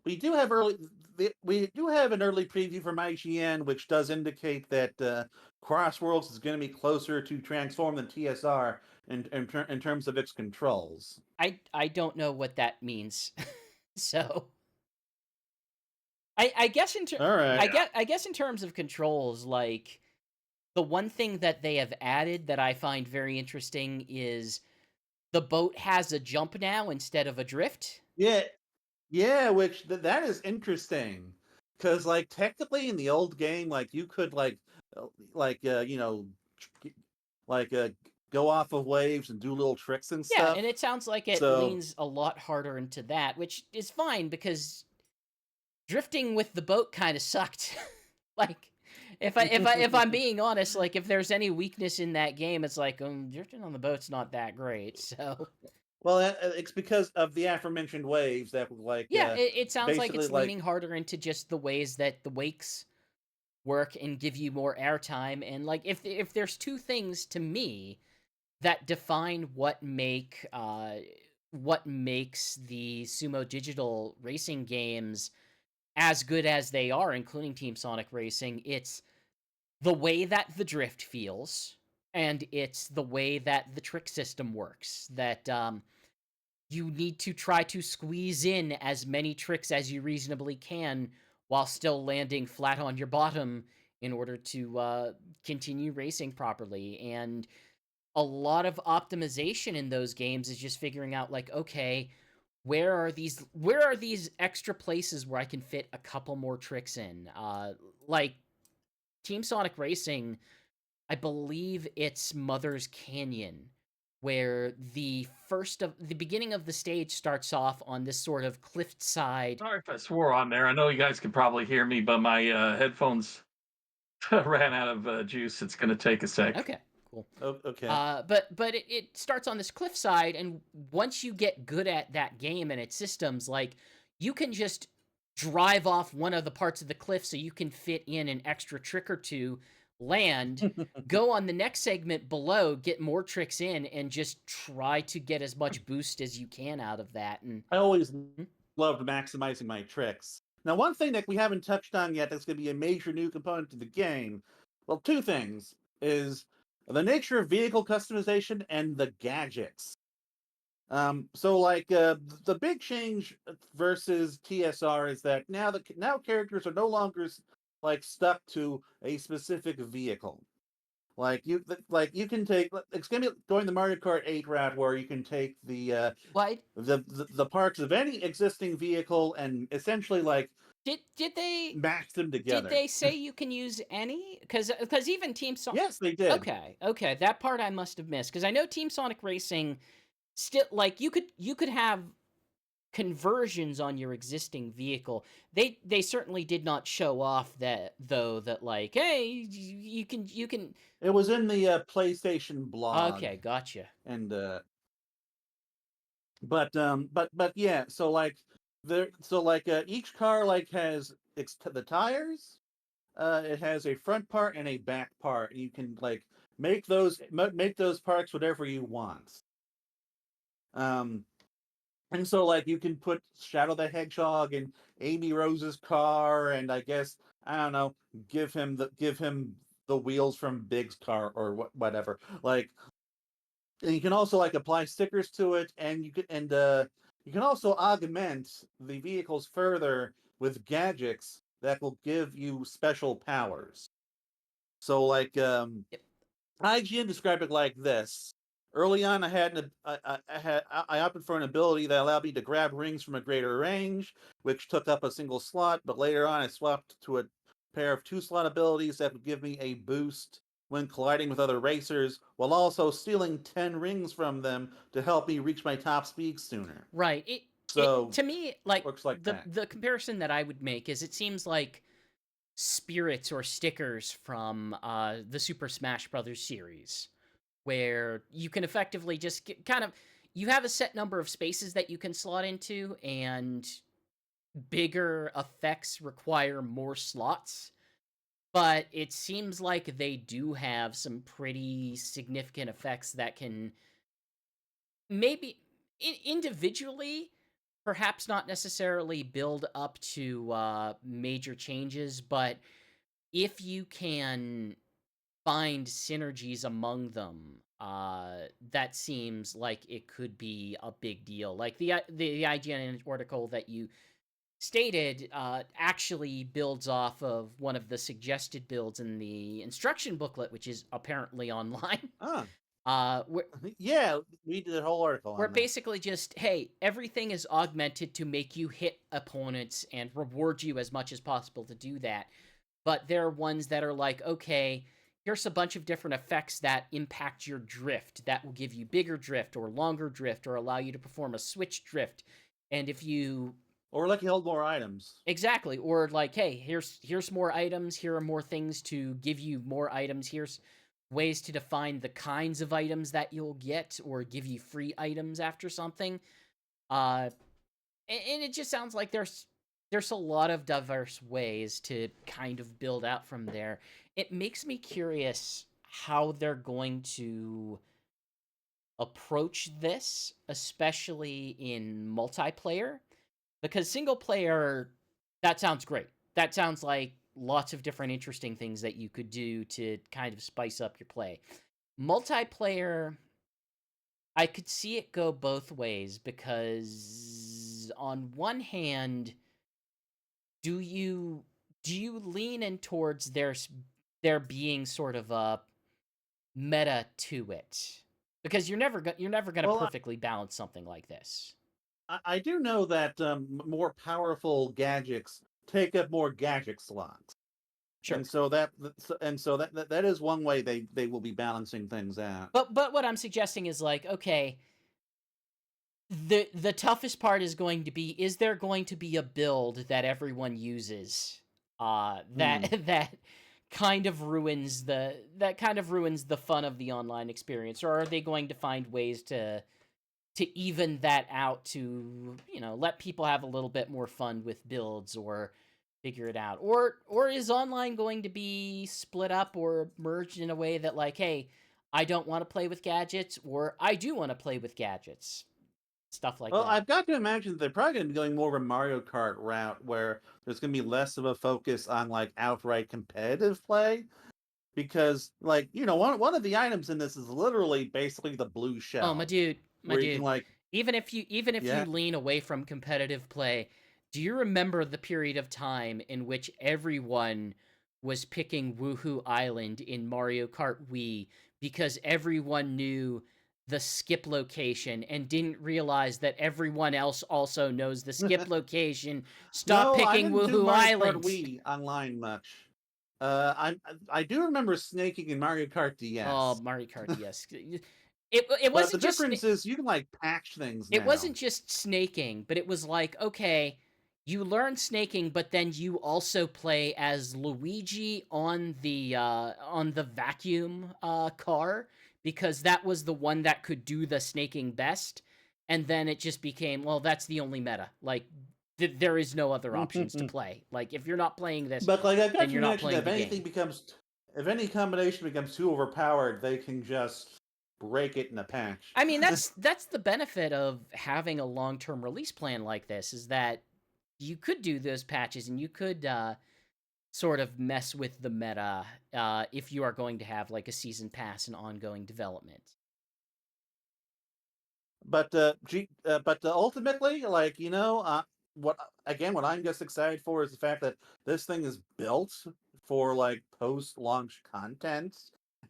Speaker 2: we do have an early preview from IGN, which does indicate that CrossWorlds is going to be closer to Transform than TSR in terms of its controls.
Speaker 1: I don't know what that means, so I guess
Speaker 2: All right.
Speaker 1: I guess in terms of controls, like the one thing that they have added that I find very interesting is the boat has a jump now instead of a drift.
Speaker 2: Yeah, which that is interesting, because like technically in the old game, like you could you know, go off of waves and do little tricks and
Speaker 1: Yeah,
Speaker 2: stuff.
Speaker 1: and it sounds like it leans a lot harder into that, which is fine because drifting with the boat kind of sucked. Like if I'm being honest, like if there's any weakness in that game, it's like drifting on the boat's not that great. So
Speaker 2: Well, it's because of the aforementioned waves that like
Speaker 1: yeah, it sounds like
Speaker 2: basically
Speaker 1: it's leaning harder into just the ways that the wakes work and give you more airtime. And like if there's two things to me that define what makes the Sumo Digital racing games as good as they are, including Team Sonic Racing, it's the way that the drift feels, and it's the way that the trick system works. That you need to try to squeeze in as many tricks as you reasonably can while still landing flat on your bottom in order to continue racing properly. And a lot of optimization in those games is just figuring out like, okay, where are these extra places where I can fit a couple more tricks in? Like Team Sonic Racing, I believe it's Mother's Canyon, where the beginning of the stage starts off on this sort of cliffside.
Speaker 3: Sorry if I swore on there. I know you guys can probably hear me, but my headphones ran out of juice. It's going to take a sec.
Speaker 1: Okay, cool.
Speaker 2: okay.
Speaker 1: But it starts on this cliffside, and once you get good at that game and its systems, like you can just drive off one of the parts of the cliff so you can fit in an extra trick or two, land, go on the next segment below, get more tricks in, and just try to get as much boost as you can out of that. And
Speaker 2: I always loved maximizing my tricks. Now, one thing that we haven't touched on yet that's going to be a major new component to the game, well, two things, is the nature of vehicle customization and the gadgets. So like the big change versus TSR is that now characters are no longer like stuck to a specific vehicle. Like you can take, it's gonna be going the Mario Kart 8 route where you can take the parts of any existing vehicle and essentially like
Speaker 1: did they
Speaker 2: match them together.
Speaker 1: Did they say you can use any? Because even Team Sonic.
Speaker 2: Yes, they did.
Speaker 1: Okay, that part I must have missed because I know Team Sonic Racing still like you could have conversions on your existing vehicle. They certainly did not show off that though that like hey you can.
Speaker 2: It was in the PlayStation blog.
Speaker 1: Okay, gotcha.
Speaker 2: And but yeah, so like each car like has the tires. It has a front part and a back part. You can like make those parts whatever you want. And so like you can put Shadow the Hedgehog in Amy Rose's car, and I guess I don't know, give him the wheels from Big's car or whatever. Like, and you can also like apply stickers to it, and you can also augment the vehicles further with gadgets that will give you special powers. So like IGN described it like this. Early on, I opted for an ability that allowed me to grab rings from a greater range, which took up a single slot. But later on, I swapped to a pair of 2-slot abilities that would give me a boost when colliding with other racers, while also stealing 10 rings from them to help me reach my top speed sooner.
Speaker 1: Right. To me, like,
Speaker 2: works like
Speaker 1: the comparison that I would make is it seems like spirits or stickers from the Super Smash Brothers series, where you can effectively just you have a set number of spaces that you can slot into, and bigger effects require more slots. But it seems like they do have some pretty significant effects that can maybe individually, perhaps not necessarily build up to major changes, but if you can find synergies among them, that seems like it could be a big deal. Like the IGN article that you stated actually builds off of one of the suggested builds in the instruction booklet, which is apparently online.
Speaker 2: Yeah, we did a whole article on
Speaker 1: where
Speaker 2: that.
Speaker 1: Basically just, hey, everything is augmented to make you hit opponents and reward you as much as possible to do that. But there are ones that are like, okay, here's a bunch of different effects that impact your drift that will give you bigger drift or longer drift or allow you to perform a switch drift. And if you
Speaker 2: Or like you hold more items.
Speaker 1: Exactly. Or like, hey, here's more items. Here are more things to give you more items. Here's ways to define the kinds of items that you'll get, or give you free items after something. And it just sounds like there's a lot of diverse ways to kind of build out from there. It makes me curious how they're going to approach this, especially in multiplayer, because single player, that sounds great. That sounds like lots of different interesting things that you could do to kind of spice up your play. Multiplayer, I could see it go both ways, because on one hand, do you lean in towards there being sort of a meta to it? Because you're never going to
Speaker 2: Well,
Speaker 1: perfectly balance something like this.
Speaker 2: I do know that more powerful gadgets take up more gadget slots.
Speaker 1: Sure.
Speaker 2: And so that is one way they will be balancing things out.
Speaker 1: But what I'm suggesting is like, okay, the toughest part is going to be, is there going to be a build that everyone uses that kind of ruins the fun of the online experience? Or are they going to find ways to even that out, to, let people have a little bit more fun with builds, or figure it out? Or is online going to be split up or merged in a way that, like, hey, I don't want to play with gadgets, or I do want to play with gadgets? Stuff like
Speaker 2: Well,
Speaker 1: that.
Speaker 2: I've got to imagine that they're probably going to be going more of a Mario Kart route, where there's going to be less of a focus on like outright competitive play, because like one of the items in this is literally basically the blue shell.
Speaker 1: Oh, my dude,
Speaker 2: where you can like
Speaker 1: even if you
Speaker 2: Yeah.
Speaker 1: lean away from competitive play, do you remember the period of time in which everyone was picking Woohoo Island in Mario Kart Wii because everyone knew the skip location and didn't realize that everyone else also knows the skip location? Stop
Speaker 2: No, I
Speaker 1: picking
Speaker 2: didn't do
Speaker 1: Woohoo
Speaker 2: Mario Kart
Speaker 1: Island.
Speaker 2: Wii online much. I do remember snaking in Mario Kart DS.
Speaker 1: Oh, Mario Kart, yes.
Speaker 2: But the
Speaker 1: wasn't just
Speaker 2: difference is you can like patch things now.
Speaker 1: It wasn't just snaking, but it was like, okay, you learn snaking, but then you also play as Luigi on the vacuum car, because that was the one that could do the snaking best. And then it just became, well, that's the only meta. Like, there is no other options to play. Like, if you're not playing this,
Speaker 2: But like I've got
Speaker 1: then
Speaker 2: to
Speaker 1: you're not
Speaker 2: imagine
Speaker 1: playing
Speaker 2: that
Speaker 1: the game.
Speaker 2: if any combination becomes too overpowered, they can just break it in a patch.
Speaker 1: I mean, that's the benefit of having a long-term release plan like this, is that you could do those patches, and you could sort of mess with the meta if you are going to have like a season pass and ongoing development.
Speaker 2: But ultimately, like what what I'm just excited for is the fact that this thing is built for like post-launch content,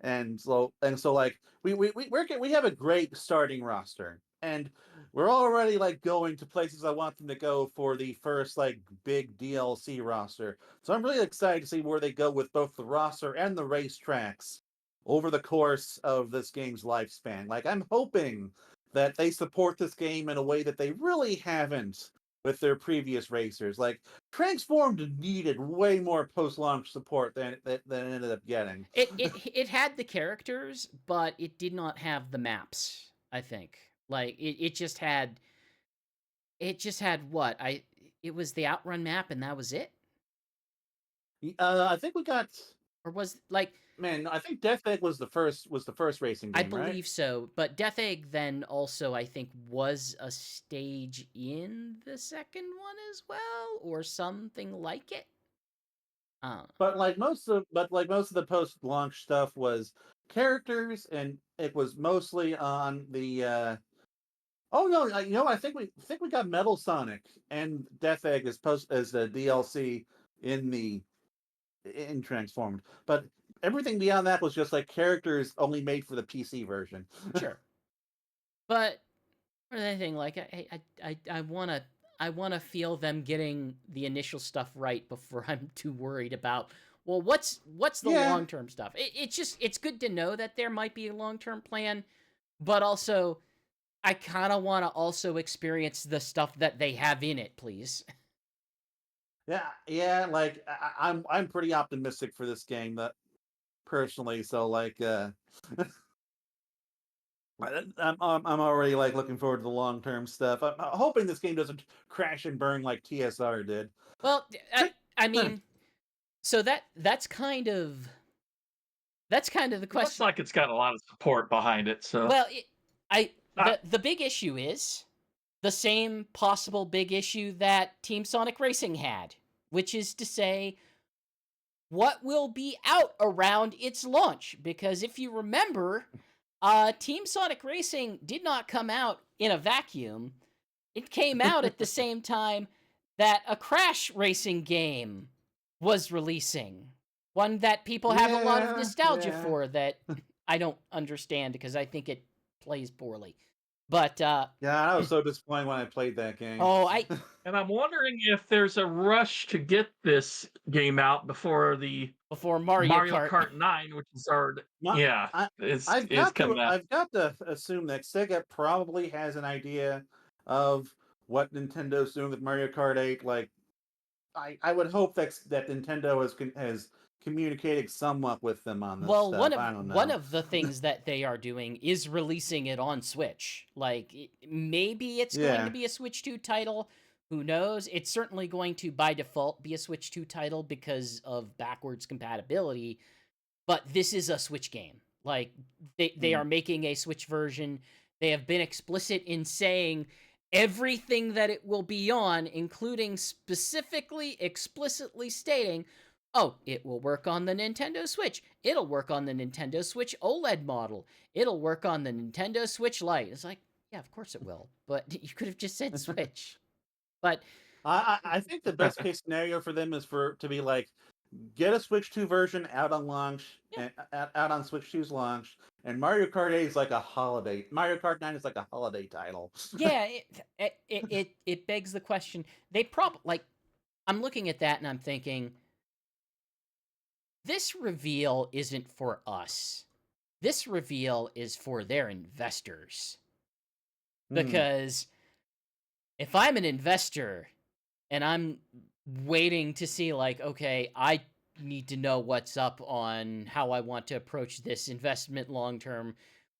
Speaker 2: and so like we have a great starting roster, and we're already like going to places I want them to go for the first like big DLC roster. So I'm really excited to see where they go with both the roster and the racetracks over the course of this game's lifespan. Like I'm hoping that they support this game in a way that they really haven't with their previous racers. Like Transformed needed way more post-launch support than it ended up getting.
Speaker 1: It had the characters, but it did not have the maps, I think. Like it just had what? It was the Outrun map, and that was it?
Speaker 2: I think we got
Speaker 1: Or was like,
Speaker 2: man, I think Death Egg was the first racing
Speaker 1: I
Speaker 2: game, right?
Speaker 1: believe so, but Death Egg then also, I think, was a stage in the second one as well, or something like it.
Speaker 2: But most of the post-launch stuff was characters, and it was mostly on the. Oh no! I think we got Metal Sonic and Death Egg as the DLC in Transformed, but everything beyond that was just like characters only made for the PC version.
Speaker 1: Sure, but for anything, like I wanna feel them getting the initial stuff right before I'm too worried about, well, what's the
Speaker 2: Yeah.
Speaker 1: long term stuff. It's good to know that there might be a long term plan, but also I kind of want to also experience the stuff that they have in it, please.
Speaker 2: Yeah. Like I'm pretty optimistic for this game, that personally. So like, I'm already like looking forward to the long term stuff. I'm hoping this game doesn't crash and burn like TSR did.
Speaker 1: Well, I mean, so that's kind of the
Speaker 3: It looks
Speaker 1: question.
Speaker 3: like it's got a lot of support behind it. So
Speaker 1: Well,
Speaker 3: uh,
Speaker 1: the big issue is the same possible big issue that Team Sonic Racing had, which is to say, what will be out around its launch? Because if you remember, Team Sonic Racing did not come out in a vacuum. It came out at the same time that a Crash racing game was releasing. One that people have a lot of nostalgia
Speaker 2: Yeah.
Speaker 1: for that I don't understand because I think it plays poorly. But
Speaker 2: Yeah, I was so disappointed when I played that game.
Speaker 1: oh,
Speaker 3: and I'm wondering if there's a rush to get this game out before the
Speaker 1: before Mario
Speaker 3: Mario
Speaker 1: Kart.
Speaker 3: Kart 9, which is already
Speaker 2: My,
Speaker 3: yeah,
Speaker 2: I,
Speaker 3: is coming out.
Speaker 2: I've got to assume that Sega probably has an idea of what Nintendo's doing with Mario Kart 8. Like, I would hope that Nintendo has communicated somewhat with them on this
Speaker 1: Well,
Speaker 2: stuff. I don't
Speaker 1: one
Speaker 2: know.
Speaker 1: of the things that they are doing is releasing it on Switch. Like maybe it's going to
Speaker 2: Yeah.
Speaker 1: be a Switch 2 title. Who knows? It's certainly going to by default be a Switch 2 title because of backwards compatibility, but this is a Switch game. Like they are making a Switch version. They have been explicit in saying everything that it will be on, including specifically explicitly stating, oh, it will work on the Nintendo Switch. It'll work on the Nintendo Switch OLED model. It'll work on the Nintendo Switch Lite. It's like, yeah, of course it will. But you could have just said Switch. But
Speaker 2: I think the best case scenario for them is to be like, get a Switch 2 version out on launch,
Speaker 1: yeah,
Speaker 2: and out on Switch 2's launch, and Mario Kart 8 is like a holiday. Mario Kart 9 is like a holiday title.
Speaker 1: yeah, it begs the question. They like I'm looking at that and I'm thinking, this reveal isn't for us. This reveal is for their investors. Because if I'm an investor and I'm waiting to see, like, okay, I need to know what's up on how I want to approach this investment long term,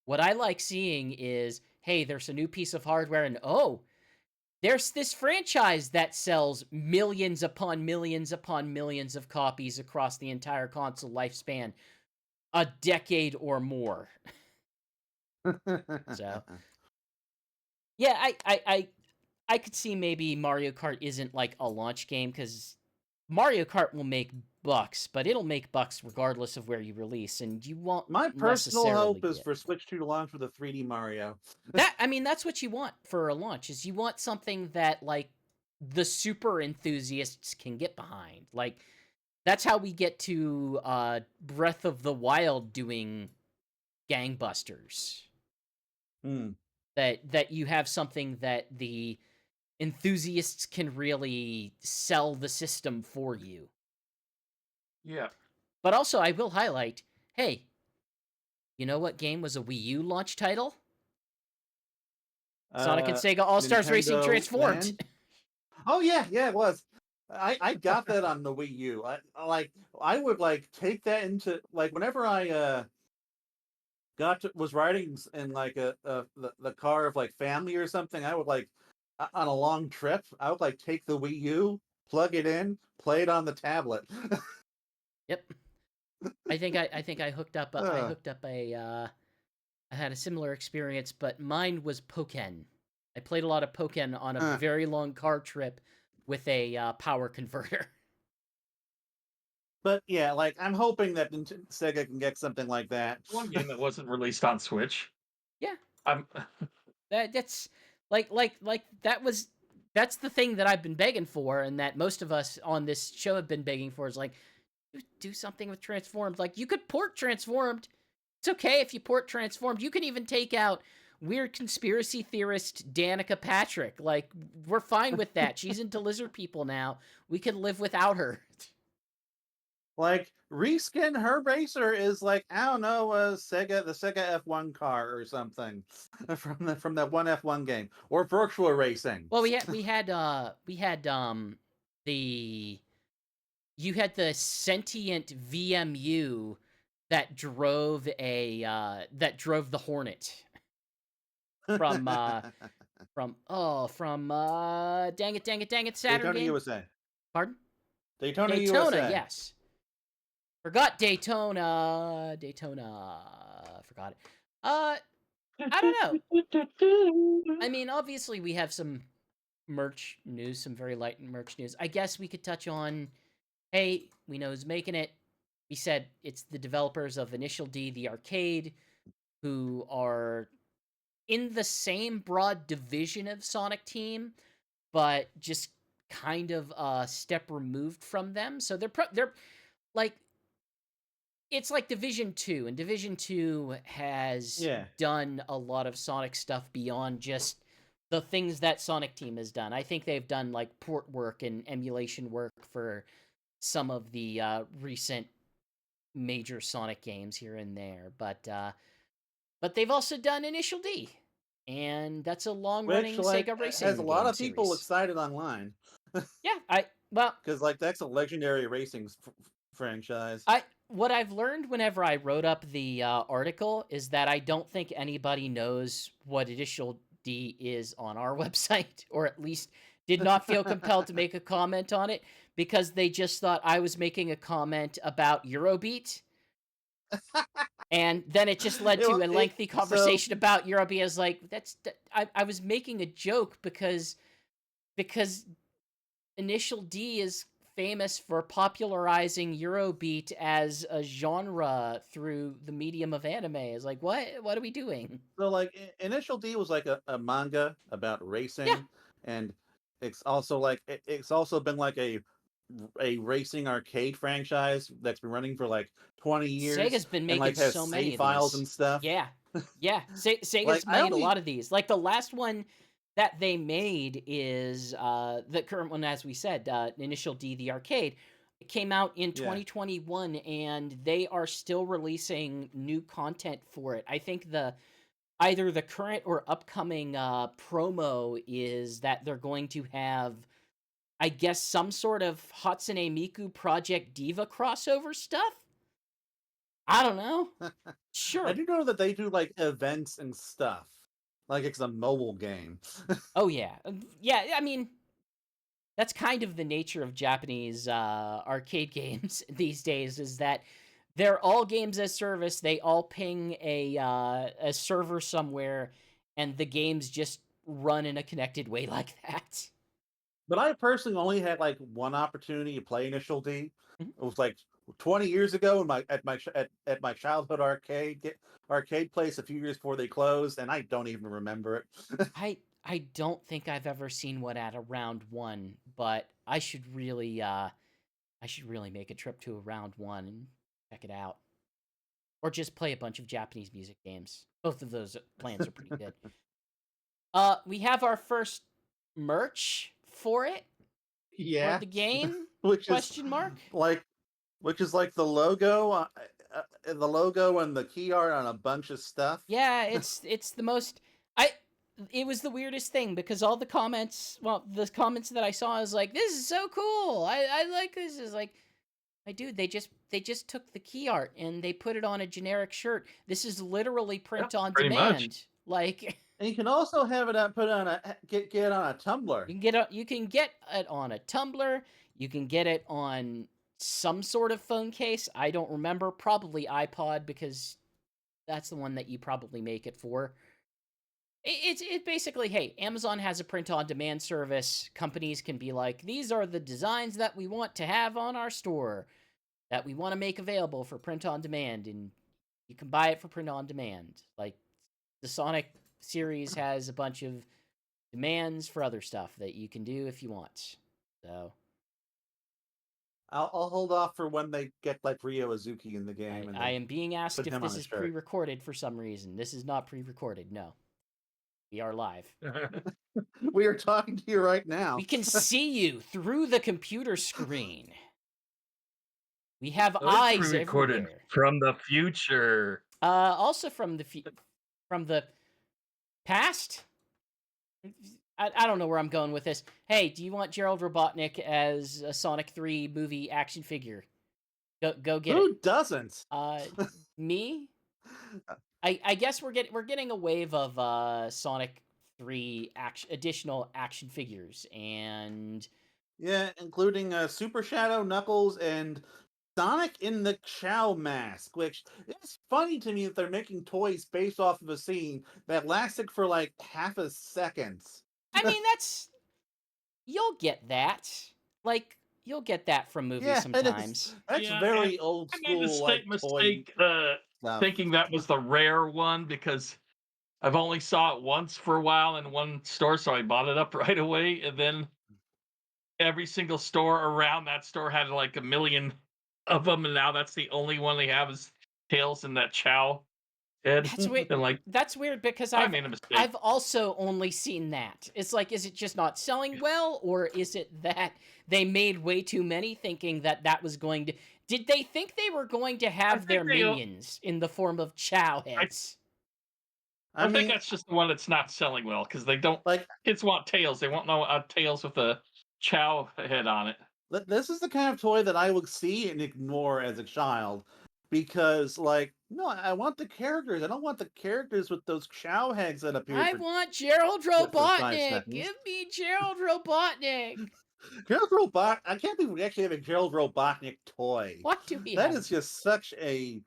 Speaker 1: what I like seeing is, hey, there's a new piece of hardware, and oh, there's this franchise that sells millions upon millions upon millions of copies across the entire console lifespan, a decade or more. So, yeah, I could see maybe Mario Kart isn't like a launch game because Mario Kart will make bucks, but it'll make bucks regardless of where you release, and you won't
Speaker 2: My personal
Speaker 1: necessarily
Speaker 2: hope is
Speaker 1: get
Speaker 2: for Switch 2 to launch with a 3D Mario.
Speaker 1: I mean, that's what you want for a launch. Is you want something that like the super enthusiasts can get behind. Like that's how we get to Breath of the Wild doing gangbusters. That you have something that the enthusiasts can really sell the system for you.
Speaker 3: Yeah.
Speaker 1: But also, I will highlight, hey, you know what game was a Wii U launch title? Sonic and Sega All-Stars Racing
Speaker 2: Nintendo
Speaker 1: Transformed.
Speaker 2: Land? Oh yeah, it was. I got that on the Wii U. I would like take that into like whenever I was riding in like the car of like family or something. I would like on a long trip. I would like take the Wii U, plug it in, play it on the tablet.
Speaker 1: Yep. I think I hooked up I had a similar experience, but mine was Pokken. I played a lot of Pokken on a very long car trip with a power converter.
Speaker 2: But yeah, like I'm hoping that Sega can get something like that.
Speaker 3: One game that wasn't released on Switch.
Speaker 1: Yeah.
Speaker 3: I'm
Speaker 1: That's that's the thing that I've been begging for, and that most of us on this show have been begging for, is like, do something with Transformed. Like, you could port Transformed. It's okay if you port Transformed. You can even take out weird conspiracy theorist Danica Patrick. Like, we're fine with that. She's into lizard people now. We can live without her.
Speaker 2: Like reskin her racer is like, I don't know, the Sega F1 car or something from that one F1 game, or virtual racing.
Speaker 1: Well, we had the you had the sentient VMU that drove the Hornet from dang it Saturn
Speaker 2: Daytona
Speaker 1: game.
Speaker 2: USA.
Speaker 1: Pardon?
Speaker 2: Daytona
Speaker 1: Daytona,
Speaker 2: USA.
Speaker 1: yes. Forgot Daytona. Forgot it. I don't know. I mean, obviously we have some merch news, some very light merch news. I guess we could touch on, hey, we know who's making it. We said it's the developers of Initial D, the arcade, who are in the same broad division of Sonic Team, but just kind of a step removed from them. So they're like, it's like Division 2, and Division 2 has done a lot of Sonic stuff beyond just the things that Sonic Team has done. I think they've done like port work and emulation work for some of the recent major Sonic games here and there, but they've also done Initial D, and that's a long-running Sega racing
Speaker 2: has a lot
Speaker 1: game
Speaker 2: of people
Speaker 1: series.
Speaker 2: excited online.
Speaker 1: Yeah,
Speaker 2: because like that's a legendary racing franchise.
Speaker 1: What I've learned whenever I wrote up the article is that I don't think anybody knows what Initial D is on our website, or at least did not feel compelled to make a comment on it, because they just thought I was making a comment about Eurobeat. And then it just led to a lengthy conversation about Eurobeat. I was like, I was making a joke because Initial D is famous for popularizing Eurobeat as a genre through the medium of anime. It's like, what are we doing?
Speaker 2: So like Initial D was like a manga about racing,
Speaker 1: Yeah.
Speaker 2: and it's also been like a racing arcade franchise that's been running for like 20 years.
Speaker 1: Sega's been making
Speaker 2: and, like, has
Speaker 1: so many
Speaker 2: save
Speaker 1: of
Speaker 2: files
Speaker 1: these.
Speaker 2: and stuff.
Speaker 1: Yeah. Sega's
Speaker 2: Like,
Speaker 1: made a lot of these. Like the last one that they made is the current one, as we said, Initial D, the arcade. It came out in 2021, and they are still releasing new content for it. I think either the current or upcoming promo is that they're going to have, I guess, some sort of Hatsune Miku Project Diva crossover stuff. I don't know. Sure.
Speaker 2: I do know that they do like events and stuff. Like it's a mobile game.
Speaker 1: Oh yeah. Yeah, I mean, that's kind of the nature of Japanese arcade games these days, is that they're all games as service. They all ping a server somewhere, and the games just run in a connected way like that.
Speaker 2: But I personally only had like one opportunity to play Initial D.
Speaker 1: Mhm.
Speaker 2: It was like 20 years ago at my childhood arcade place a few years before they closed, and I don't even remember it.
Speaker 1: I don't think I've ever seen one at a round one, but I should really make a trip to a round one and check it out. Or just play a bunch of Japanese music games. Both of those plans are pretty good. We have our first merch for it.
Speaker 2: Yeah.
Speaker 1: For the game?
Speaker 2: Which
Speaker 1: Question mark?
Speaker 2: Which is like the logo and the key art on a bunch of stuff.
Speaker 1: Yeah, it's the most. It was the weirdest thing, because all the comments, the comments that I saw, I was like, "This is so cool! I like this." Is like, dude, they just took the key art and they put it on a generic shirt. This is literally print on demand.
Speaker 3: Much.
Speaker 1: Like,
Speaker 2: and you can also have it put on get it on a tumbler.
Speaker 1: You can get it on a tumbler. You can get it on some sort of phone case. I don't remember. Probably iPod, because that's the one that you probably make it for. It's basically, hey, Amazon has a print-on-demand service. Companies can be like, these are the designs that we want to have on our store, that we want to make available for print-on-demand, and you can buy it for print-on-demand. Like, the Sonic series has a bunch of demands for other stuff that you can do if you want. So
Speaker 2: I'll hold off for when they get like Ryo Azuki in the game.
Speaker 1: I am being asked if this is pre-recorded for some reason. This is not pre-recorded. No. We are live.
Speaker 2: We are talking to you right now.
Speaker 1: We can see you through the computer screen. We have
Speaker 3: Oh, it's
Speaker 1: eyes
Speaker 3: re-recorded
Speaker 1: everywhere.
Speaker 3: from the future.
Speaker 1: Also from the past. I don't know where I'm going with this. Hey, do you want Gerald Robotnik as a Sonic 3 movie action figure? Go get
Speaker 2: Who
Speaker 1: it.
Speaker 2: doesn't?
Speaker 1: Me? I guess we're getting a wave of Sonic 3 additional action figures, and
Speaker 2: Yeah, including Super Shadow, Knuckles, and Sonic in the Chow mask, which it's funny to me that they're making toys based off of a scene that lasted for like half a second.
Speaker 1: I mean you'll get that. Like you'll get that from movies
Speaker 2: Yeah, it is.
Speaker 1: sometimes.
Speaker 2: That's
Speaker 3: Yeah, and
Speaker 2: very old
Speaker 3: I made the
Speaker 2: school, like toy
Speaker 3: mistake
Speaker 2: stuff.
Speaker 3: thinking that was the rare one because I've only saw it once for a while in one store, so I bought it up right away. And then every single store around that store had like a million of them, and now that's the only one they have is Tails and that Chow head.
Speaker 1: That's weird.
Speaker 3: And like,
Speaker 1: That's weird because
Speaker 3: I made a mistake.
Speaker 1: I've also only seen that. It's like, is it just not selling well, or is it that they made way too many, thinking that that was going to? Did they think they were going to have their minions in the form of Chow heads?
Speaker 3: I think that's just the one that's not selling well because they don't
Speaker 2: like
Speaker 3: kids want Tails. They want no Tails with a Chow head on it.
Speaker 2: this is the kind of toy that I would see and ignore as a child because, like, no, I want the characters. I don't want the characters with those Chow heads that appear.
Speaker 1: I want Gerald
Speaker 2: for 5
Speaker 1: Robotnik.
Speaker 2: seconds.
Speaker 1: Give me Gerald Robotnik.
Speaker 2: Gerald Robot. I can't believe we actually have a Gerald Robotnik toy.
Speaker 1: What do we
Speaker 2: That
Speaker 1: have?
Speaker 2: is just such a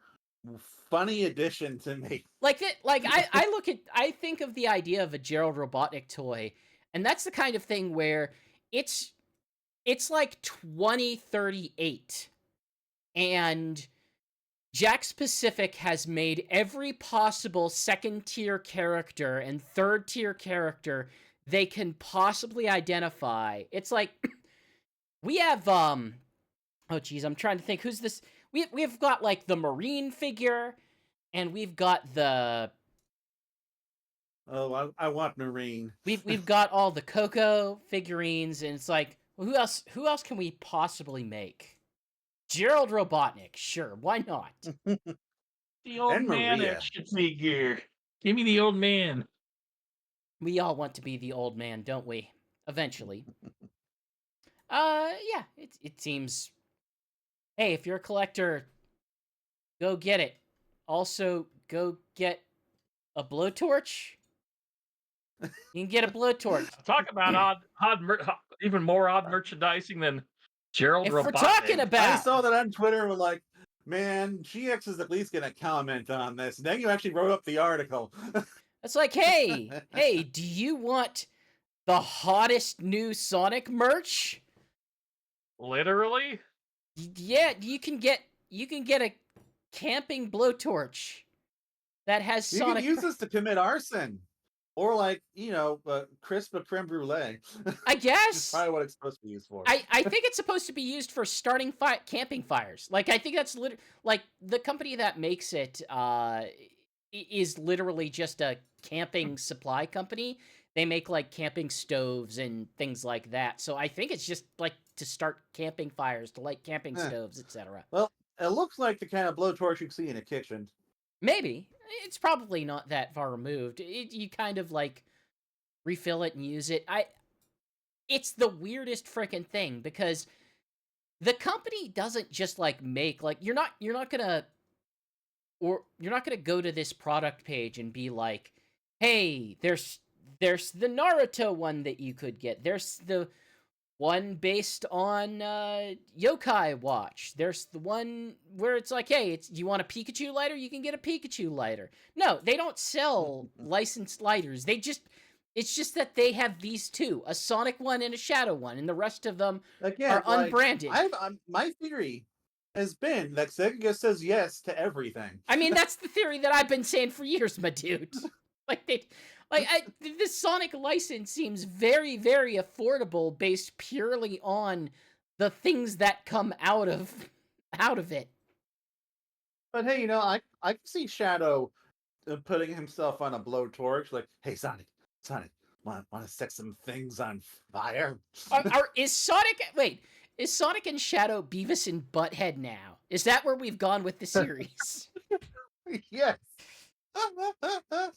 Speaker 2: funny addition to me.
Speaker 1: Like that, I think of the idea of a Gerald Robotnik toy, and that's the kind of thing where it's like 2038, and Jakks Pacific has made every possible second-tier character and third-tier character they can possibly identify. It's like we have oh geez, I'm trying to think who's this. We've got like the Marine figure, and we've got the
Speaker 2: I want Marine.
Speaker 1: we've got all the Coco figurines, and it's like, well, who else can we possibly make? Gerald Robotnik, sure, why not?
Speaker 3: The old
Speaker 2: And
Speaker 3: man
Speaker 2: Maria.
Speaker 3: action figure. Give me the old man.
Speaker 1: We all want to be the old man, don't we? Eventually. Yeah, it seems. Hey, if you're a collector, go get it. Also, go get a blowtorch. You can get a blowtorch.
Speaker 3: Talk about even more odd merchandising than Gerald
Speaker 1: If
Speaker 3: Robotnik.
Speaker 1: we're talking about,
Speaker 2: I saw that on Twitter and was like, man, GX is at least going to comment on this. Then you actually wrote up the article.
Speaker 1: it's like, hey, do you want the hottest new Sonic merch?
Speaker 3: Literally?
Speaker 1: Yeah, you can get a camping blowtorch that has
Speaker 2: You
Speaker 1: Sonic.
Speaker 2: can use this to commit arson. Or like, crisp a creme brulee.
Speaker 1: I
Speaker 2: That's
Speaker 1: guess.
Speaker 2: probably what it's supposed to be used for.
Speaker 1: I think it's supposed to be used for starting camping fires. Like, I think that's like the company that makes it is literally just a camping supply company. They make like camping stoves and things like that. So I think it's just like to start camping fires, to light camping stoves, etc.
Speaker 2: Well, it looks like the kind of blowtorch you see in a kitchen.
Speaker 1: Maybe. It's probably not that far removed. You kind of like refill it and use it. It's the weirdest freaking thing because the company doesn't just like make like you're not gonna go to this product page and be like, hey, there's the Naruto one that you could get. There's the one based on Yokai Watch. There's the one where it's like, hey, you want a Pikachu lighter? You can get a Pikachu lighter. No, they don't sell licensed lighters. It's just that they have these two, a Sonic one and a Shadow one, and the rest of them are unbranded.
Speaker 2: My theory has been that SEGA says yes to everything.
Speaker 1: I mean, that's the theory that I've been saying for years, my dude. This Sonic license seems very, very affordable based purely on the things that come out of it.
Speaker 2: But hey, I can see Shadow putting himself on a blowtorch, like, hey, Sonic, want to set some things on fire?
Speaker 1: Is Sonic? Wait, Is Sonic and Shadow Beavis and Butthead now? Is that where we've gone with the series?
Speaker 2: Yes.
Speaker 3: Like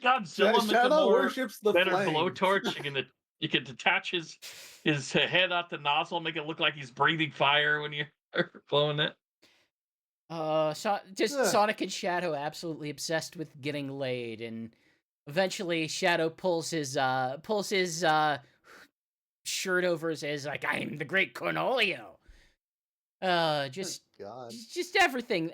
Speaker 3: Godzilla make a
Speaker 2: Shadow worships the
Speaker 3: better
Speaker 2: flames.
Speaker 3: blowtorch. You can detach his head out the nozzle, make it look like he's breathing fire when you're blowing it.
Speaker 1: Just
Speaker 2: Ugh.
Speaker 1: Sonic and Shadow absolutely obsessed with getting laid, and eventually Shadow pulls his shirt over his head, like, I am the great Cornelio. Just
Speaker 4: God.
Speaker 1: just everything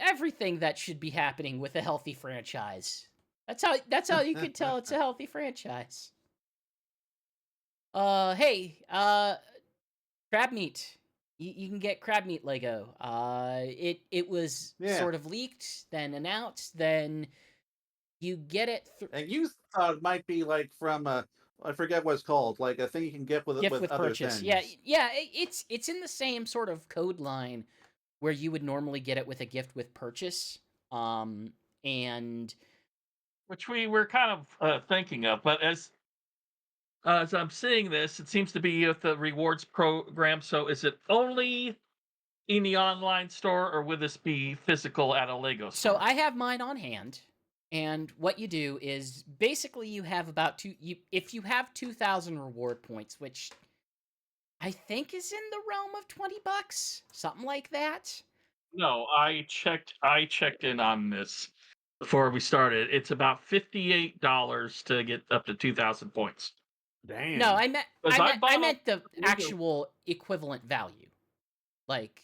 Speaker 1: that should be happening with a healthy franchise. That's how you can tell it's a healthy franchise. Hey, Crabmeat. You can get Crabmeat Lego. It was sort of leaked, then announced, then you get it.
Speaker 2: And you thought it might be like from I forget what it's called, like a thing you can get with
Speaker 1: gift with
Speaker 2: other
Speaker 1: purchase.
Speaker 2: things.
Speaker 1: Yeah. It's in the same sort of code line where you would normally get it with a gift with purchase. And
Speaker 3: Which we were kind of thinking of, but as I'm seeing this, it seems to be with the rewards program. So is it only in the online store, or would this be physical at a Lego store?
Speaker 1: So I have mine on hand, and what you do is basically you have about if you have 2,000 reward points, which I think is in the realm of $20, something like that.
Speaker 3: No, I checked in on this before we started. It's about $58 to get up to 2,000 points.
Speaker 2: Damn.
Speaker 1: No, I meant
Speaker 3: 'Cause
Speaker 1: I meant the
Speaker 3: Lego-
Speaker 1: actual equivalent value. Like,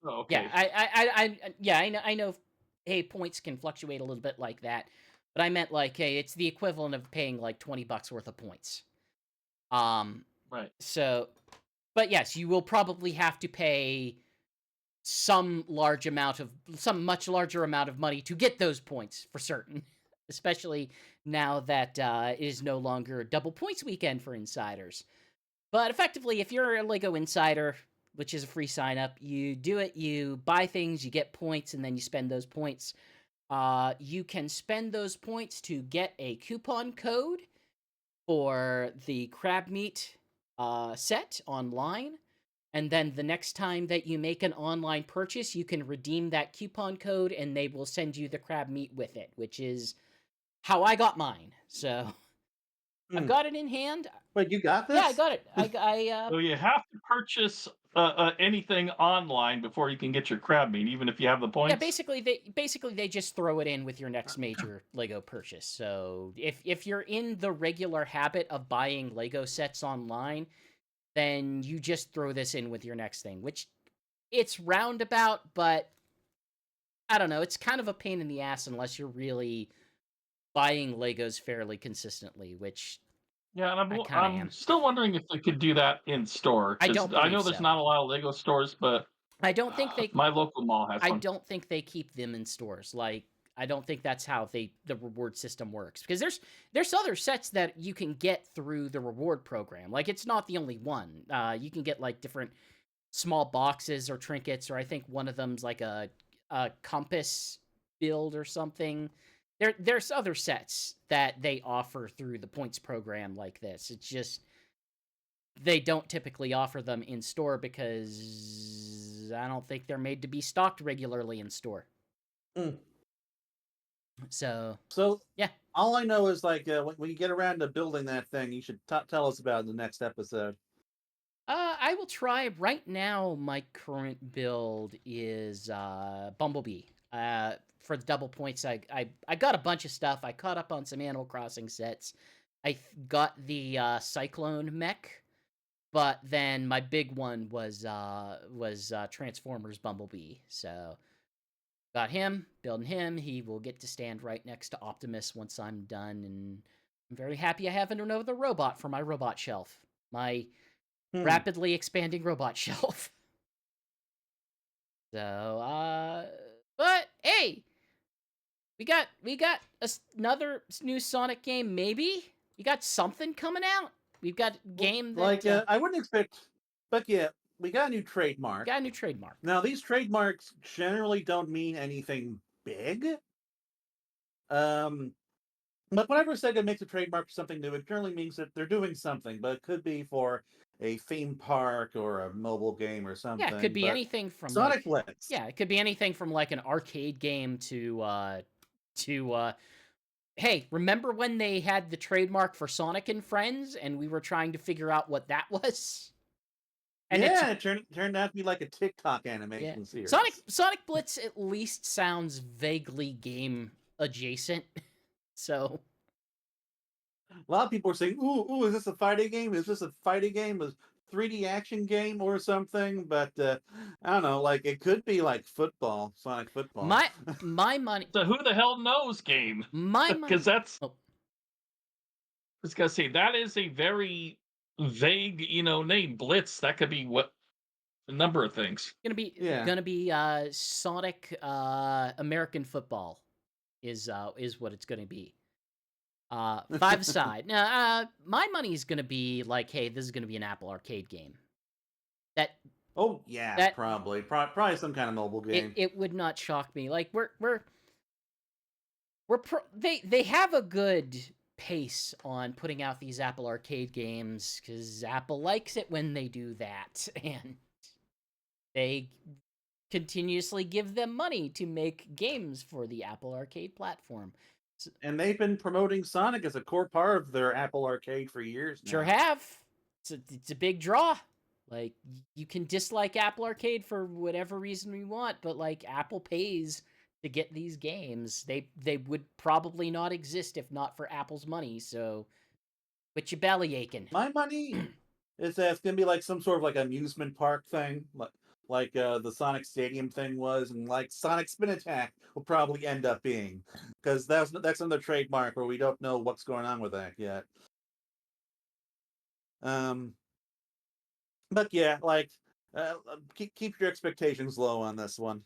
Speaker 3: Oh, okay.
Speaker 1: yeah, I know. Hey, points can fluctuate a little bit like that, but I meant like, hey, it's the equivalent of paying like $20 worth of points.
Speaker 3: Right.
Speaker 1: So, but yes, you will probably have to pay some much larger amount of money to get those points for certain. Especially now that it is no longer double points weekend for insiders. But effectively, if you're a Lego Insider, which is a free sign up, you do it, you buy things, you get points, and then you spend those points. You can spend those points to get a coupon code for the Crabmeat set online. And then the next time that you make an online purchase, you can redeem that coupon code and they will send you the Crabmeat with it, which is how I got mine. So I've got it in hand.
Speaker 2: Wait, you got this?
Speaker 1: Yeah, I got it.
Speaker 3: So you have to purchase anything online before you can get your Crabmeat, even if you have the points.
Speaker 1: Yeah, basically they just throw it in with your next major Lego purchase. So if you're in the regular habit of buying Lego sets online, then you just throw this in with your next thing, which it's roundabout, but I don't know, it's kind of a pain in the ass unless you're really buying Legos fairly consistently, which
Speaker 3: yeah, and
Speaker 1: I kinda
Speaker 3: I'm
Speaker 1: am.
Speaker 3: still wondering if they could do that in store.
Speaker 1: I
Speaker 3: 'Cause
Speaker 1: don't
Speaker 3: I know
Speaker 1: believe
Speaker 3: there's
Speaker 1: so.
Speaker 3: not a lot of Lego stores, but
Speaker 1: I don't think they
Speaker 3: my local mall has
Speaker 1: I
Speaker 3: one.
Speaker 1: don't think they keep them in stores. Like, I don't think that's how the reward system works. Because there's other sets that you can get through the reward program. Like, it's not the only one. You can get like different small boxes or trinkets, or I think one of them's like a compass build or something. There's other sets that they offer through the points program like this. It's just they don't typically offer them in store because I don't think they're made to be stocked regularly in store.
Speaker 2: Mm.
Speaker 1: So
Speaker 2: yeah, all I know is like when you get around to building that thing, you should tell us about it in the next episode.
Speaker 1: I will try. Right now, my current build is Bumblebee. For the double points, I got a bunch of stuff. I caught up on some Animal Crossing sets. I got the Cyclone mech, but then my big one was Transformers Bumblebee. So got him, building him. He will get to stand right next to Optimus once I'm done, and I'm very happy I have another robot for my robot shelf. My rapidly expanding robot shelf. So, but hey, we got another new Sonic game. Maybe we got something coming out. We've got a game that
Speaker 2: I wouldn't expect, but yeah, we got a new trademark.
Speaker 1: got a new trademark.
Speaker 2: Now these trademarks generally don't mean anything big. But whenever Sega makes a trademark for something new, it generally means that they're doing something, but it could be for a theme park or a mobile game or something.
Speaker 1: Yeah, it could be
Speaker 2: but
Speaker 1: anything from
Speaker 2: Sonic
Speaker 1: like
Speaker 2: Blitz.
Speaker 1: yeah, it could be anything from like an arcade game to hey, remember when they had the trademark for Sonic and Friends and we were trying to figure out what that was? And it's
Speaker 2: Yeah, it turned out to be like a TikTok
Speaker 1: yeah.
Speaker 2: animation series.
Speaker 1: Sonic Blitz at least sounds vaguely game adjacent. So
Speaker 2: A lot of people are saying, "Ooh, is this a fighting game? Is this a fighting game? A 3D action game or something?" But I don't know. Like it could be like football, Sonic Football.
Speaker 1: my money
Speaker 3: The who the hell knows game.
Speaker 1: my
Speaker 3: Because
Speaker 1: money
Speaker 3: that's
Speaker 1: oh,
Speaker 3: I was gonna say that is a very vague, name. Blitz. That could be what a number of things.
Speaker 2: Yeah.
Speaker 1: gonna be Sonic American football is what it's gonna be. Five aside. Now, my money's gonna be like, hey, this is gonna be an Apple Arcade game. That
Speaker 2: Oh yeah,
Speaker 1: that
Speaker 2: probably some kind of mobile game.
Speaker 1: it would not shock me. Like they have a good pace on putting out these Apple Arcade games because Apple likes it when they do that, and they continuously give them money to make games for the Apple Arcade platform.
Speaker 2: And they've been promoting Sonic as a core part of their Apple Arcade for years now.
Speaker 1: Sure have. It's a big draw. Like, you can dislike Apple Arcade for whatever reason we want, but like Apple pays to get these games. They would probably not exist if not for Apple's money. So, quit your belly aching.
Speaker 2: My money is that it's gonna be like some sort of like amusement park thing, like the Sonic Stadium thing was, and like Sonic Spin Attack will probably end up being, because that's another trademark where we don't know what's going on with that yet. But yeah, like keep your expectations low on this one.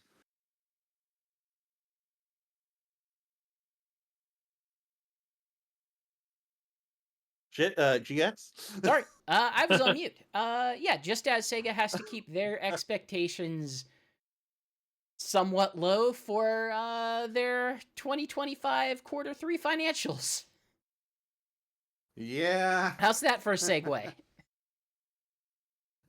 Speaker 2: GX?
Speaker 1: Sorry, I was on mute. Yeah, just as Sega has to keep their expectations somewhat low for their 2025 quarter 3 financials.
Speaker 2: Yeah.
Speaker 1: How's that for a segue?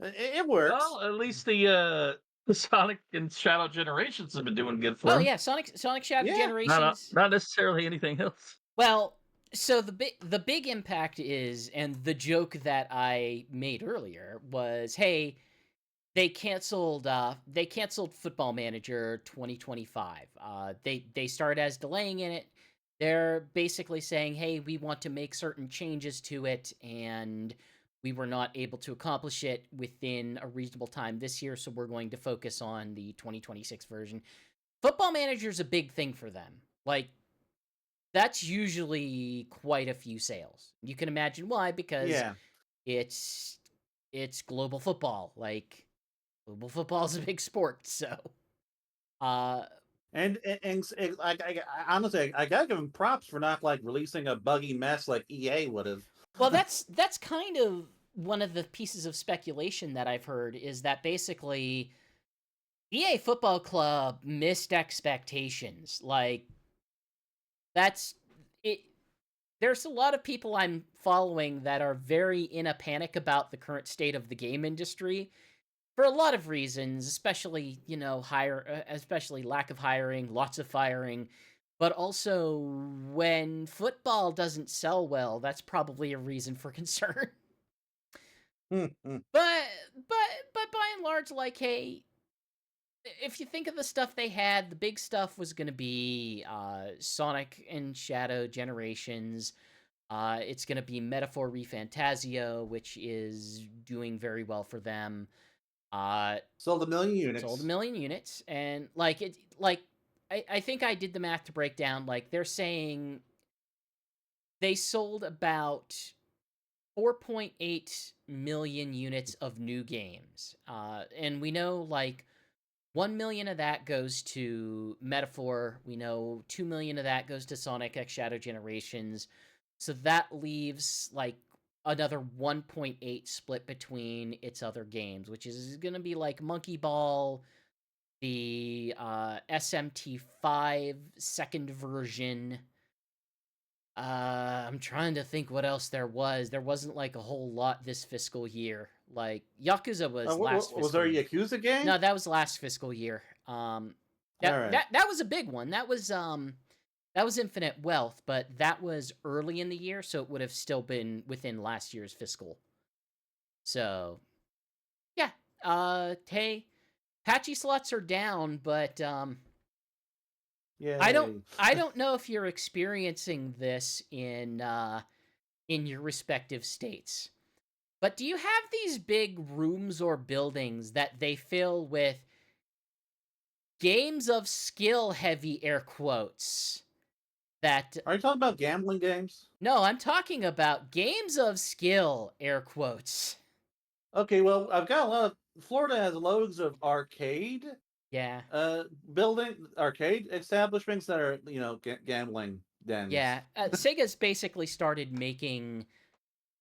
Speaker 2: It works.
Speaker 3: Well, at least the Sonic and Shadow Generations have been doing good for
Speaker 1: Oh
Speaker 3: them.
Speaker 1: yeah, Sonic Shadow
Speaker 2: Yeah.
Speaker 1: Generations.
Speaker 3: Not necessarily anything else.
Speaker 1: Well, so the big impact is, and the joke that I made earlier was, hey, they canceled Football Manager 2025. They started as delaying in it. They're basically saying, hey, we want to make certain changes to it, and we were not able to accomplish it within a reasonable time this year, so we're going to focus on the 2026 version. Football Manager is a big thing for them. Like, that's usually quite a few sales. You can imagine why, because
Speaker 2: Yeah.
Speaker 1: it's global football. Like, global football is a big sport, so
Speaker 2: And honestly, I gotta give them props for not like releasing a buggy mess like EA would have.
Speaker 1: well, that's kind of one of the pieces of speculation that I've heard, is that basically EA Football Club missed expectations. Like, that's it. There's a lot of people I'm following that are very in a panic about the current state of the game industry for a lot of reasons, especially, especially lack of hiring, lots of firing, but also when football doesn't sell well, that's probably a reason for concern. But by and large, like, hey, if you think of the stuff they had, the big stuff was going to be Sonic and Shadow Generations. It's going to be Metaphor ReFantazio, which is doing very well for them.
Speaker 2: Sold 1 million units.
Speaker 1: Sold 1 million units, and I think I did the math to break down. Like, they're saying they sold about 4.8 million units of new games, and we know like 1 million of that goes to Metaphor. We know 2 million of that goes to Sonic X Shadow Generations. So that leaves like another 1.8 split between its other games, which is going to be like Monkey Ball, the SMT5 second version. I'm trying to think what else there was. There wasn't like a whole lot this fiscal year. Like Yakuza was last
Speaker 2: was there a
Speaker 1: year.
Speaker 2: Yakuza game?
Speaker 1: No, that was last fiscal year. That was a big one. That was Infinite Wealth, but that was early in the year, so it would have still been within last year's fiscal. So, yeah. Hey, patchy slots are down, but
Speaker 2: yeah.
Speaker 1: I don't know if you're experiencing this in your respective states. But do you have these big rooms or buildings that they fill with games of skill, heavy air quotes? That
Speaker 2: Are you talking about gambling games?
Speaker 1: No, I'm talking about games of skill, air quotes.
Speaker 2: Okay, well, I've got a lot of. Florida has loads of arcade
Speaker 1: Yeah.
Speaker 2: arcade establishments that are, gambling dens.
Speaker 1: Yeah. Sega's basically started making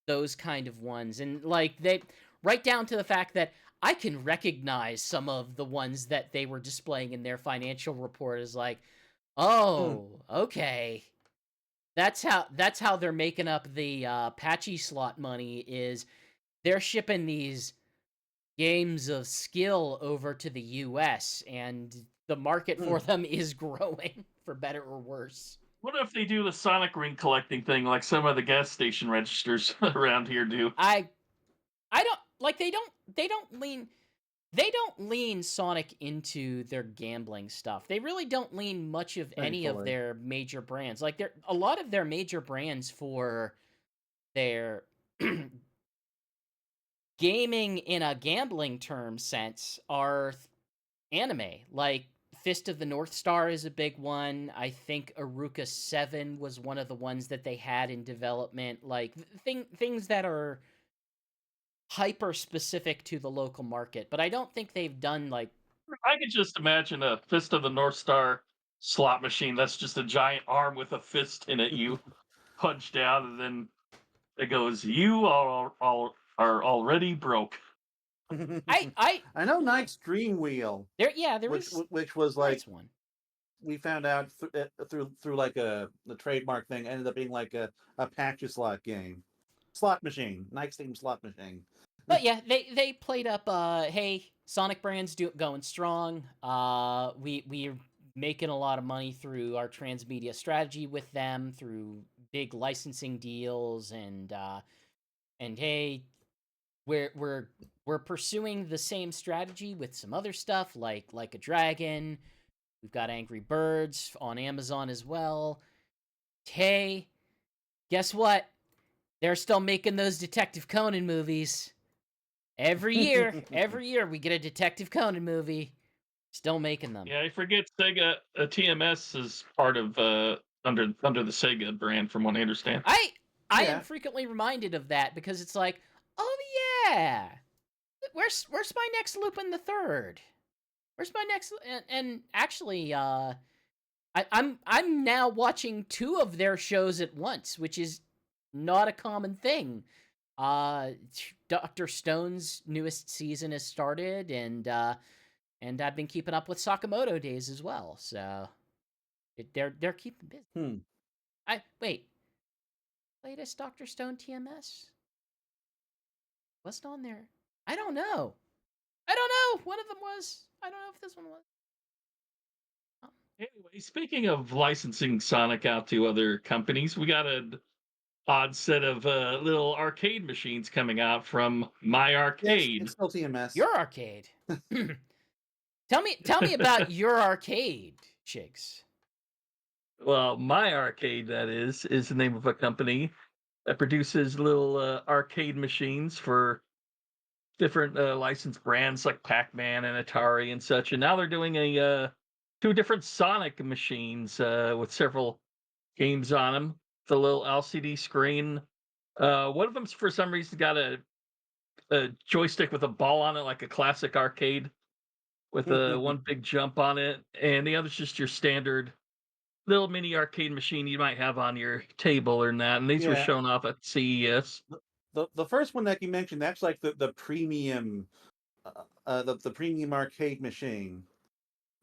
Speaker 1: those kind of ones, and like they right down to the fact that I can recognize some of the ones that they were displaying in their financial report as like, oh, okay. That's how they're making up the patchy slot money, is they're shipping these games of skill over to the US, and the market for them is growing, for better or worse.
Speaker 3: What if they do the Sonic ring collecting thing like some of the gas station registers around here do?
Speaker 1: I don't like they don't lean Sonic into their gambling stuff. They really don't lean much of any of their major brands. Like a lot of their major brands for their gaming in a gambling term sense are anime. Like Fist of the North Star is a big one. I think Aruka 7 was one of the ones that they had in development. Like things that are hyper specific to the local market. But I don't think they've done like.
Speaker 3: I could just imagine a Fist of the North Star slot machine that's just a giant arm with a fist in it. You punch down, and then it goes, "You are already broke."
Speaker 1: I
Speaker 2: know Knight's Dream Wheel.
Speaker 1: There
Speaker 2: which was like
Speaker 1: one.
Speaker 2: We found out through like the trademark thing, ended up being like a patchy slot game, slot machine, Knight's Dream slot machine.
Speaker 1: But yeah, they played up. Hey, Sonic brand's going strong. We're making a lot of money through our transmedia strategy with them, through big licensing deals, and hey, we're pursuing the same strategy with some other stuff like a Dragon. We've got Angry Birds on Amazon as well. Hey, guess what? They're still making those Detective Conan movies. Every year we get a Detective Conan movie. Still making them.
Speaker 3: Yeah, I forget Sega TMS is part of under the Sega brand, from what I understand.
Speaker 1: I am frequently reminded of that because it's like, oh yeah, where's my next Lupin the Third? Where's my next? And actually, I'm now watching 2 of their shows at once, which is not a common thing. Dr. Stone's newest season has started, and I've been keeping up with Sakamoto Days as well. So they're keeping busy. Wait, latest Dr. Stone TMS wasn't on there. I don't know. One of them was. I don't know if this one was.
Speaker 3: Anyway, speaking of licensing Sonic out to other companies, we got an odd set of little arcade machines coming out from MyArcade.
Speaker 2: It's still TMS.
Speaker 1: Your arcade. Tell me about your arcade, Chigs.
Speaker 3: Well, MyArcade, that is the name of a company that produces little arcade machines for different licensed brands like Pac-Man and Atari and such. And now they're doing 2 different Sonic machines with several games on them. The little LCD screen. One of them's for some reason got a joystick with a ball on it, like a classic arcade, with one big jump on it, and the other's just your standard little mini arcade machine you might have on your table or that. And these were shown off at CES.
Speaker 2: The first one that you mentioned, that's like the premium, the premium arcade machine.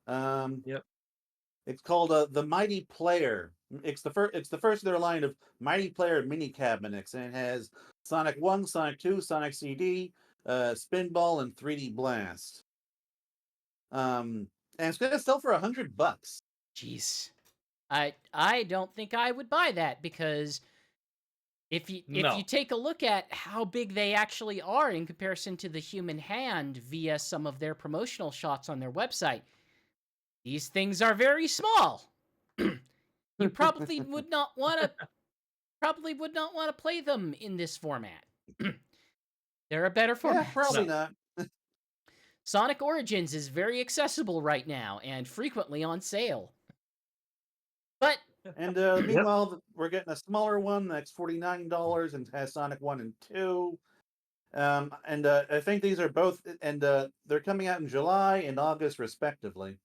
Speaker 3: Yep.
Speaker 2: It's called the Mighty Player. It's the first of their line of Mighty Player mini cabinets, and it has Sonic 1, Sonic 2, Sonic CD, Spinball, and 3D Blast. And it's gonna sell for $100.
Speaker 1: Jeez. I don't think I would buy that because if you
Speaker 3: No.
Speaker 1: take a look at how big they actually are in comparison to the human hand via some of their promotional shots on their website, these things are very small. You probably would not want to play them in this format. There are better
Speaker 2: Yeah,
Speaker 1: formats.
Speaker 2: probably
Speaker 3: No.
Speaker 2: not.
Speaker 1: Sonic Origins is very accessible right now and frequently on sale. But
Speaker 2: And
Speaker 3: Yep.
Speaker 2: meanwhile, we're getting a smaller one that's $49 and has Sonic 1 and 2. And I think these are both, and they're coming out in July and August, respectively.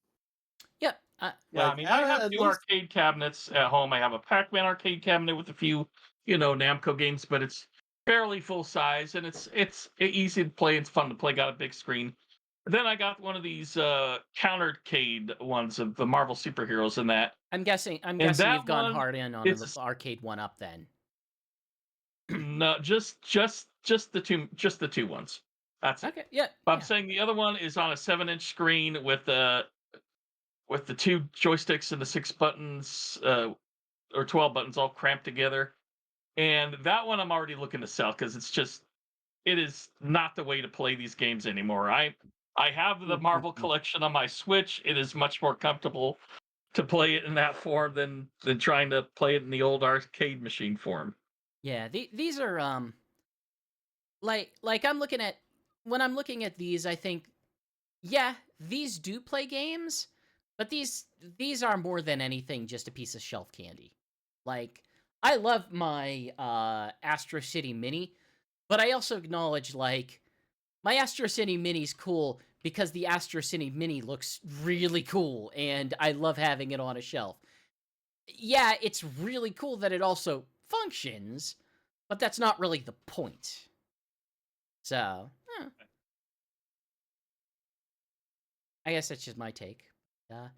Speaker 1: yep,
Speaker 3: Yeah, I
Speaker 2: Like,
Speaker 3: mean, I have
Speaker 2: at
Speaker 3: two
Speaker 2: least,
Speaker 3: arcade cabinets at home. I have a Pac-Man arcade cabinet with a few, Namco games, but it's fairly full size and it's easy to play. It's fun to play. Got a big screen. Then I got one of these countercade ones of the Marvel superheroes in that,
Speaker 1: I'm guessing
Speaker 3: and that
Speaker 1: you've gone
Speaker 3: one
Speaker 1: hard in on the
Speaker 3: it's
Speaker 1: arcade one up then.
Speaker 3: no just the two ones. That's it.
Speaker 1: Okay, yeah,
Speaker 3: But I'm
Speaker 1: yeah.
Speaker 3: saying the other one is on a 7-inch screen with the two joysticks and the 6 buttons or 12 buttons all cramped together. And that one I'm already looking to sell because it is not the way to play these games anymore. I have the Marvel collection on my Switch. It is much more comfortable to play it in that form than trying to play it in the old arcade machine form.
Speaker 1: Yeah, these are like I'm looking at when I'm looking at these, I think yeah, these do play games, but these are more than anything just a piece of shelf candy. Like I love my Astro City Mini, but I also acknowledge like my Astro City Mini's cool because the Astro City Mini looks really cool and I love having it on a shelf. Yeah, it's really cool that it also functions, but that's not really the point. So, I guess that's just my take. Yeah.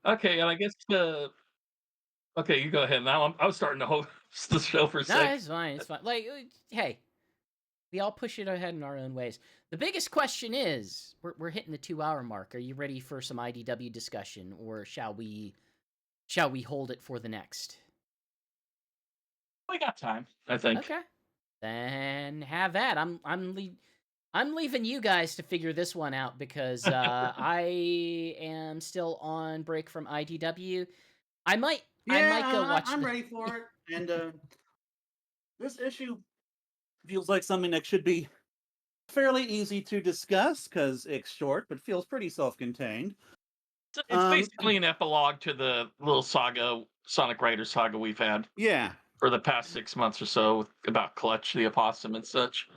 Speaker 3: Okay, and I guess okay, you go ahead. Now I was starting to host the show for a
Speaker 1: No,
Speaker 3: sec.
Speaker 1: it's fine. It's fine. Like, hey, we all push it ahead in our own ways. The biggest question is, we're hitting the 2 hour mark. Are you ready for some IDW discussion, or shall we hold it for the next?
Speaker 3: We got time, I think.
Speaker 1: Okay, then have that. I'm leaving you guys to figure this one out because I am still on break from IDW. I might go watch
Speaker 2: I'm
Speaker 1: the.
Speaker 2: ready for it. And this issue feels like something that should be fairly easy to discuss because it's short, but feels pretty self-contained.
Speaker 3: It's
Speaker 2: Um,
Speaker 3: basically an epilogue to the little saga, Sonic Rider saga we've had
Speaker 2: yeah,
Speaker 3: for the past 6 months or so about Clutch the Opossum and such.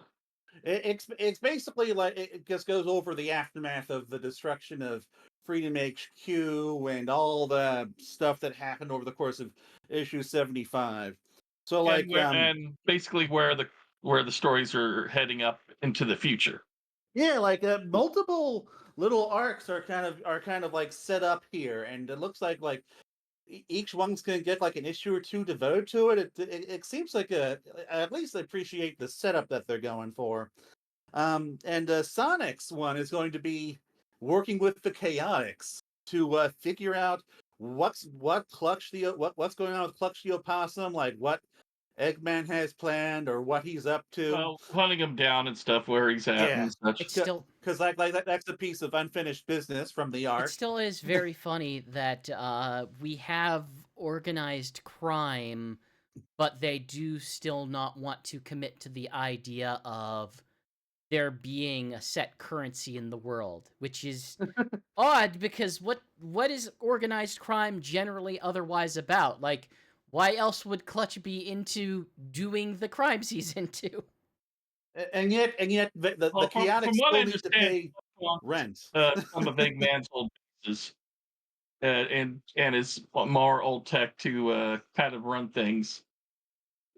Speaker 2: it's basically like it just goes over the aftermath of the destruction of Freedom HQ and all the stuff that happened over the course of issue 75. So
Speaker 3: And
Speaker 2: like
Speaker 3: basically where the stories are heading up into the future.
Speaker 2: yeah, like multiple little arcs are kind of like set up here, and it looks like each one's going to get like an issue or two devoted to it. It seems like at least I appreciate the setup that they're going for. And Sonic's one is going to be working with the Chaotix to figure out what's going on with Clutch the Opossum, like what Eggman has planned or what he's up to.
Speaker 3: Well, hunting him down and stuff where he's at
Speaker 2: Yeah,
Speaker 3: and such.
Speaker 1: It's still
Speaker 2: because that's a piece of unfinished business from the
Speaker 1: it
Speaker 2: arc.
Speaker 1: still is very funny that we have organized crime, but they do still not want to commit to the idea of there being a set currency in the world, which is odd because what is organized crime generally otherwise about? Like, why else would Clutch be into doing the crimes he's into?
Speaker 2: And yet, the
Speaker 3: Well,
Speaker 2: Chaotix
Speaker 3: from what I
Speaker 2: still need to
Speaker 3: understand,
Speaker 2: pay rent.
Speaker 3: some of Eggman's old business and is more old tech to kind of run things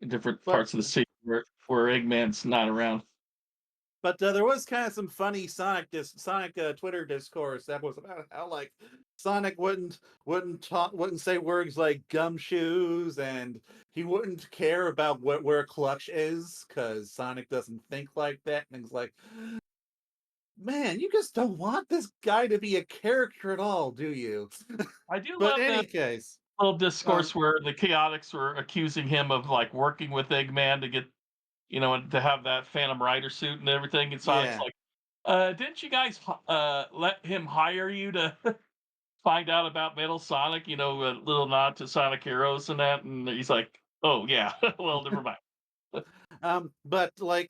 Speaker 3: in different
Speaker 2: But
Speaker 3: parts of the city where Eggman's not around.
Speaker 2: But there was kind of some funny Sonic Twitter discourse that was about how like Sonic wouldn't say words like gumshoes, and he wouldn't care about where Clutch is because Sonic doesn't think like that. And it's like, man, you just don't want this guy to be a character at all, do you?
Speaker 3: I do
Speaker 2: But
Speaker 3: love
Speaker 2: in
Speaker 3: the
Speaker 2: any case,
Speaker 3: little discourse where the Chaotix were accusing him of like working with Eggman to get, and to have that Phantom Rider suit and everything. And Sonic's
Speaker 2: yeah,
Speaker 3: like, didn't you guys let him hire you to find out about Metal Sonic? A little nod to Sonic Heroes and that. And he's like, oh yeah, well, never mind.
Speaker 2: but like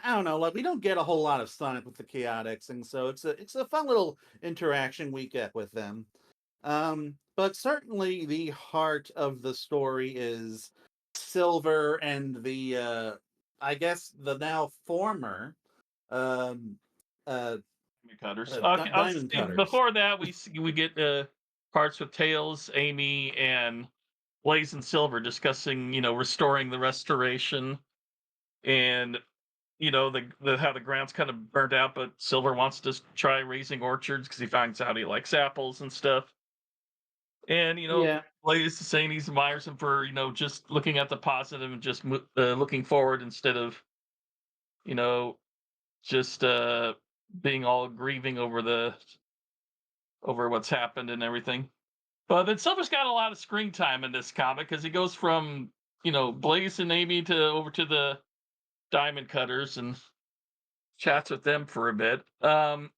Speaker 2: I don't know, like we don't get a whole lot of Sonic with the Chaotix, and so it's a fun little interaction we get with them. But certainly the heart of the story is Silver and the I guess the now former um uh,
Speaker 3: Cutters. Okay, I'll
Speaker 2: Diamond
Speaker 3: see,
Speaker 2: Cutters.
Speaker 3: before that, we get parts with Tails, Amy, and Blaze and Silver discussing, restoring the restoration and the how the ground's kind of burnt out, but Silver wants to try raising orchards because he finds out he likes apples and stuff. And
Speaker 2: Yeah,
Speaker 3: Blaze is saying he admires him for just looking at the positive and just looking forward instead of you know just being all grieving over what's happened and everything. But then Silver's got a lot of screen time in this comic because he goes from Blaze and Amy to over to the Diamond Cutters and chats with them for a bit. I'm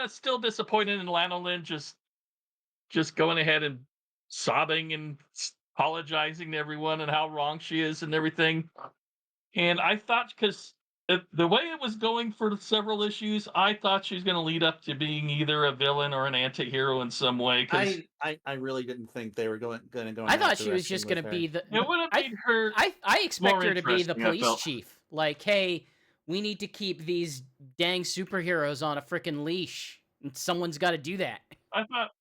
Speaker 3: still disappointed in Lanolin just going ahead and sobbing and apologizing to everyone and how wrong she is and everything. And I thought because the way it was going for several issues, I thought she was going to lead up to being either a villain or an anti-hero in some way. Because
Speaker 2: I really didn't think they were going to go in
Speaker 1: I thought
Speaker 2: that
Speaker 1: she was
Speaker 2: direction
Speaker 1: just
Speaker 2: with
Speaker 1: gonna
Speaker 2: her.
Speaker 1: be the.
Speaker 3: it would have
Speaker 1: I
Speaker 3: made her
Speaker 1: I expect
Speaker 3: more
Speaker 1: her to be the
Speaker 3: interesting, I
Speaker 1: police
Speaker 3: felt.
Speaker 1: chief. Like, hey, we need to keep these dang superheroes on a freaking leash, and someone's got to do that.
Speaker 3: I thought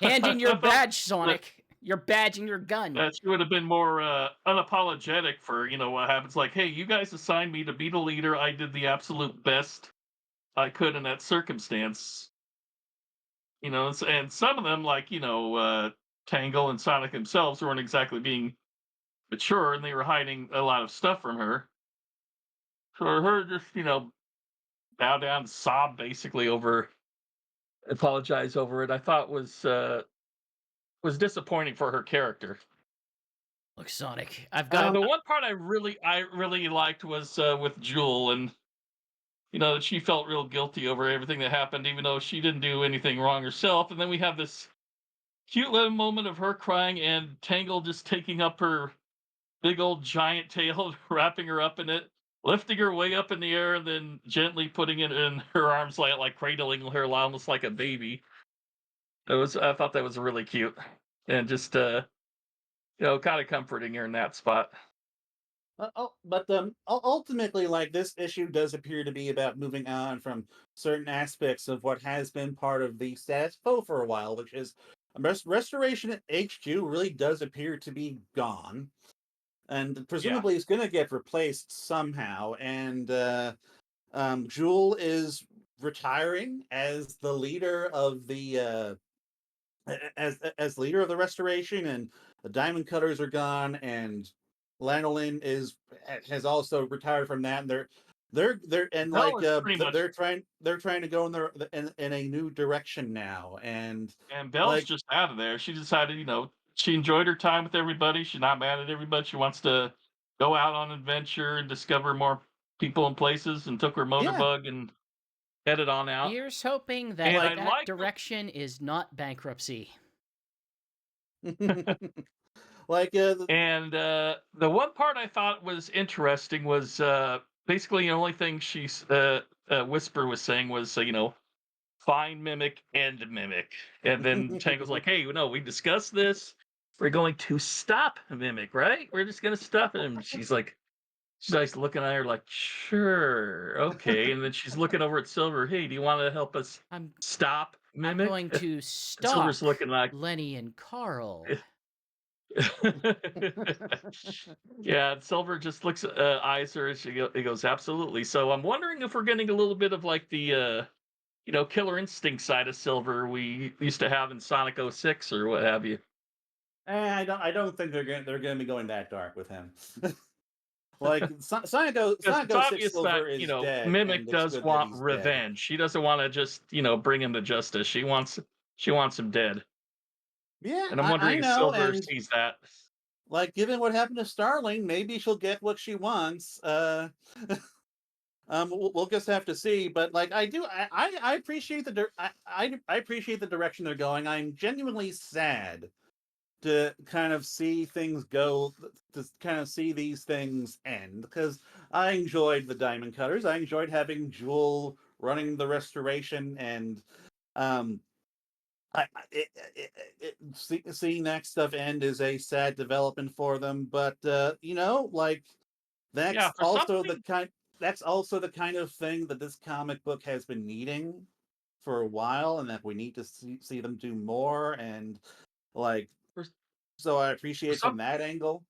Speaker 1: Hand in your
Speaker 3: I felt
Speaker 1: badge,
Speaker 3: that
Speaker 1: Sonic. Your badge and your gun.
Speaker 3: that she would have been more unapologetic for what happens. Like, hey, you guys assigned me to be the leader. I did the absolute best I could in that circumstance. And some of them, like Tangle and Sonic themselves, weren't exactly being mature, and they were hiding a lot of stuff from her. For her, just bow down, and sob basically apologize over it. I thought was disappointing for her character.
Speaker 1: Look, Sonic, I've
Speaker 3: The
Speaker 1: got.
Speaker 3: one part I really liked was with Jewel, and that she felt real guilty over everything that happened, even though she didn't do anything wrong herself. And then we have this cute little moment of her crying and Tangle just taking up her big old giant tail, wrapping her up in it, lifting her way up in the air, and then gently putting it in her arms, like cradling her almost like a baby. I thought that was really cute, and just kind of comforting her in that spot.
Speaker 2: But ultimately, like this issue does appear to be about moving on from certain aspects of what has been part of the status quo for a while, which is Restoration HQ really does appear to be gone, and
Speaker 3: Yeah.
Speaker 2: presumably it's going to get replaced somehow. And Jewel is retiring as the leader of the as leader of the Restoration, and the Diamond Cutters are gone, and Lanolin has also retired from that, and they're and
Speaker 3: Bell
Speaker 2: like
Speaker 3: is pretty much,
Speaker 2: they're trying to go in a new direction now, and
Speaker 3: and Belle's
Speaker 2: like
Speaker 3: just out of there. She decided, she enjoyed her time with everybody. She's not mad at everybody. She wants to go out on adventure and discover more people and places, and took her
Speaker 2: yeah,
Speaker 3: motorbug and headed on out.
Speaker 1: Here's hoping that
Speaker 3: And
Speaker 2: like
Speaker 3: I
Speaker 1: that
Speaker 3: like
Speaker 1: direction is not bankruptcy.
Speaker 2: like
Speaker 3: and the one part I thought was interesting was basically the only thing Whisper was saying was, find mimic, end mimic. And then Tangle's like, hey, no, we discussed this. We're going to stop mimic, right? We're just going to stop him. She's like looking at her like, sure, okay. And then she's looking over at Silver. Hey, do you want to help us
Speaker 1: I'm
Speaker 3: stop
Speaker 1: I'm
Speaker 3: mimic?
Speaker 1: going to
Speaker 3: And Silver's
Speaker 1: stop
Speaker 3: looking like,
Speaker 1: Lenny and Carl.
Speaker 3: Yeah, Silver just looks eyes her, and he goes, "Absolutely." So I'm wondering if we're getting a little bit of like the Killer Instinct side of Silver we used to have in Sonic '06 or what have you.
Speaker 2: I don't think they're gonna be going that dark with him. Like
Speaker 3: Because
Speaker 2: Sonic
Speaker 3: it's
Speaker 2: 06
Speaker 3: obvious that,
Speaker 2: Silver is dead,
Speaker 3: Mimic
Speaker 2: and it's
Speaker 3: does
Speaker 2: good that
Speaker 3: want
Speaker 2: he's dead.
Speaker 3: revenge. She doesn't want to just, bring him to justice. She wants him dead.
Speaker 2: Yeah,
Speaker 3: And I'm
Speaker 2: I
Speaker 3: wondering if
Speaker 2: know,
Speaker 3: Silver
Speaker 2: and
Speaker 3: sees that.
Speaker 2: like given what happened to Starling, maybe she'll get what she wants. We'll just have to see. But like I appreciate I appreciate the direction they're going. I'm genuinely sad to kind of see things go, to kind of see these things end, because I enjoyed the Diamond Cutters. I enjoyed having Jewel running the restoration, and um seeing that stuff end is a sad development for them. But like
Speaker 3: Yeah,
Speaker 2: that's
Speaker 3: for
Speaker 2: also the
Speaker 3: something
Speaker 2: kind that's also the kind of thing that this comic book has been needing for a while, and that we need to see them do more. And like,
Speaker 3: for,
Speaker 2: so I
Speaker 3: for
Speaker 2: appreciate from
Speaker 3: some
Speaker 2: that angle.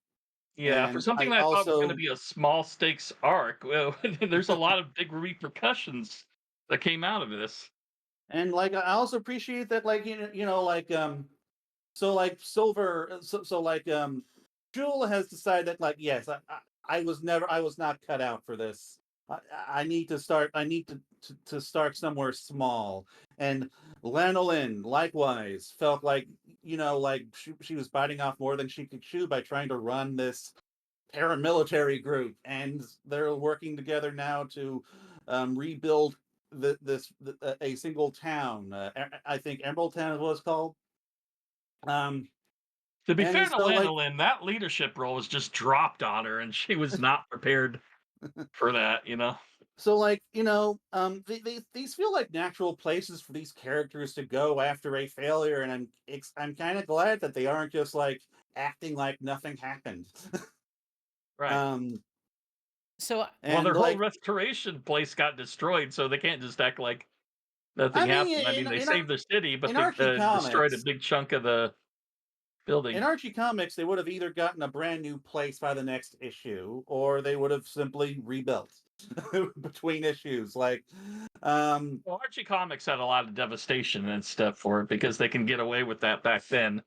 Speaker 3: yeah, for
Speaker 2: And
Speaker 3: something
Speaker 2: I
Speaker 3: that I thought was going to
Speaker 2: also
Speaker 3: be a small stakes arc, well, there's a lot of big repercussions that came out of this.
Speaker 2: and like I also appreciate that, like, like so like Silver, so like Jewel has decided that, like, yes, I was not cut out for this. I need to start. I need to start somewhere small. And Lanolin likewise felt like, like she was biting off more than she could chew by trying to run this paramilitary group, and they're working together now to rebuild a single town. I think Emerald Town is what it's called. Um,
Speaker 3: To be
Speaker 2: and
Speaker 3: fair to
Speaker 2: so like
Speaker 3: Lanolin, that leadership role was just dropped on her, and she was not prepared for that.
Speaker 2: so like these feel like natural places for these characters to go after a failure, and I'm kind of glad that they aren't just like acting like nothing happened.
Speaker 3: Right.
Speaker 2: um
Speaker 1: So
Speaker 3: Well,
Speaker 2: and
Speaker 3: their whole
Speaker 2: like
Speaker 3: restoration place got destroyed, so they can't just act like nothing
Speaker 2: I mean,
Speaker 3: happened. I mean, they saved their city, but
Speaker 2: in
Speaker 3: they
Speaker 2: Archie
Speaker 3: destroyed a
Speaker 2: comics
Speaker 3: big chunk of the building.
Speaker 2: in Archie Comics, they would have either gotten a brand new place by the next issue, or they would have simply rebuilt between issues. Like, um,
Speaker 3: Well, Archie Comics had a lot of devastation and stuff for it because they can get away with that back then,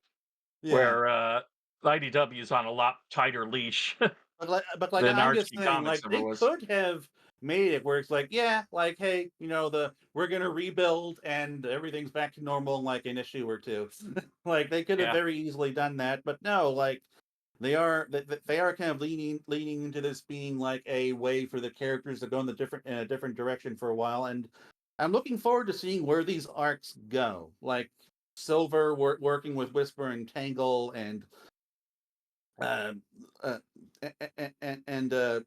Speaker 2: yeah.
Speaker 3: where IDW is on a lot tighter leash
Speaker 2: But like,
Speaker 3: than
Speaker 2: I'm just
Speaker 3: Archie
Speaker 2: saying,
Speaker 3: Comics
Speaker 2: like,
Speaker 3: ever
Speaker 2: they
Speaker 3: was.
Speaker 2: could have made it where it's like, yeah, like, hey, we're gonna rebuild and everything's back to normal in like an issue or two. Like, they could have
Speaker 3: Yeah.
Speaker 2: very easily done that, but no, like, they are kind of leaning into this being like a way for the characters to go in a different direction for a while. And I'm looking forward to seeing where these arcs go. Like Silver working with Whisper and Tangle, and uh, uh, and uh,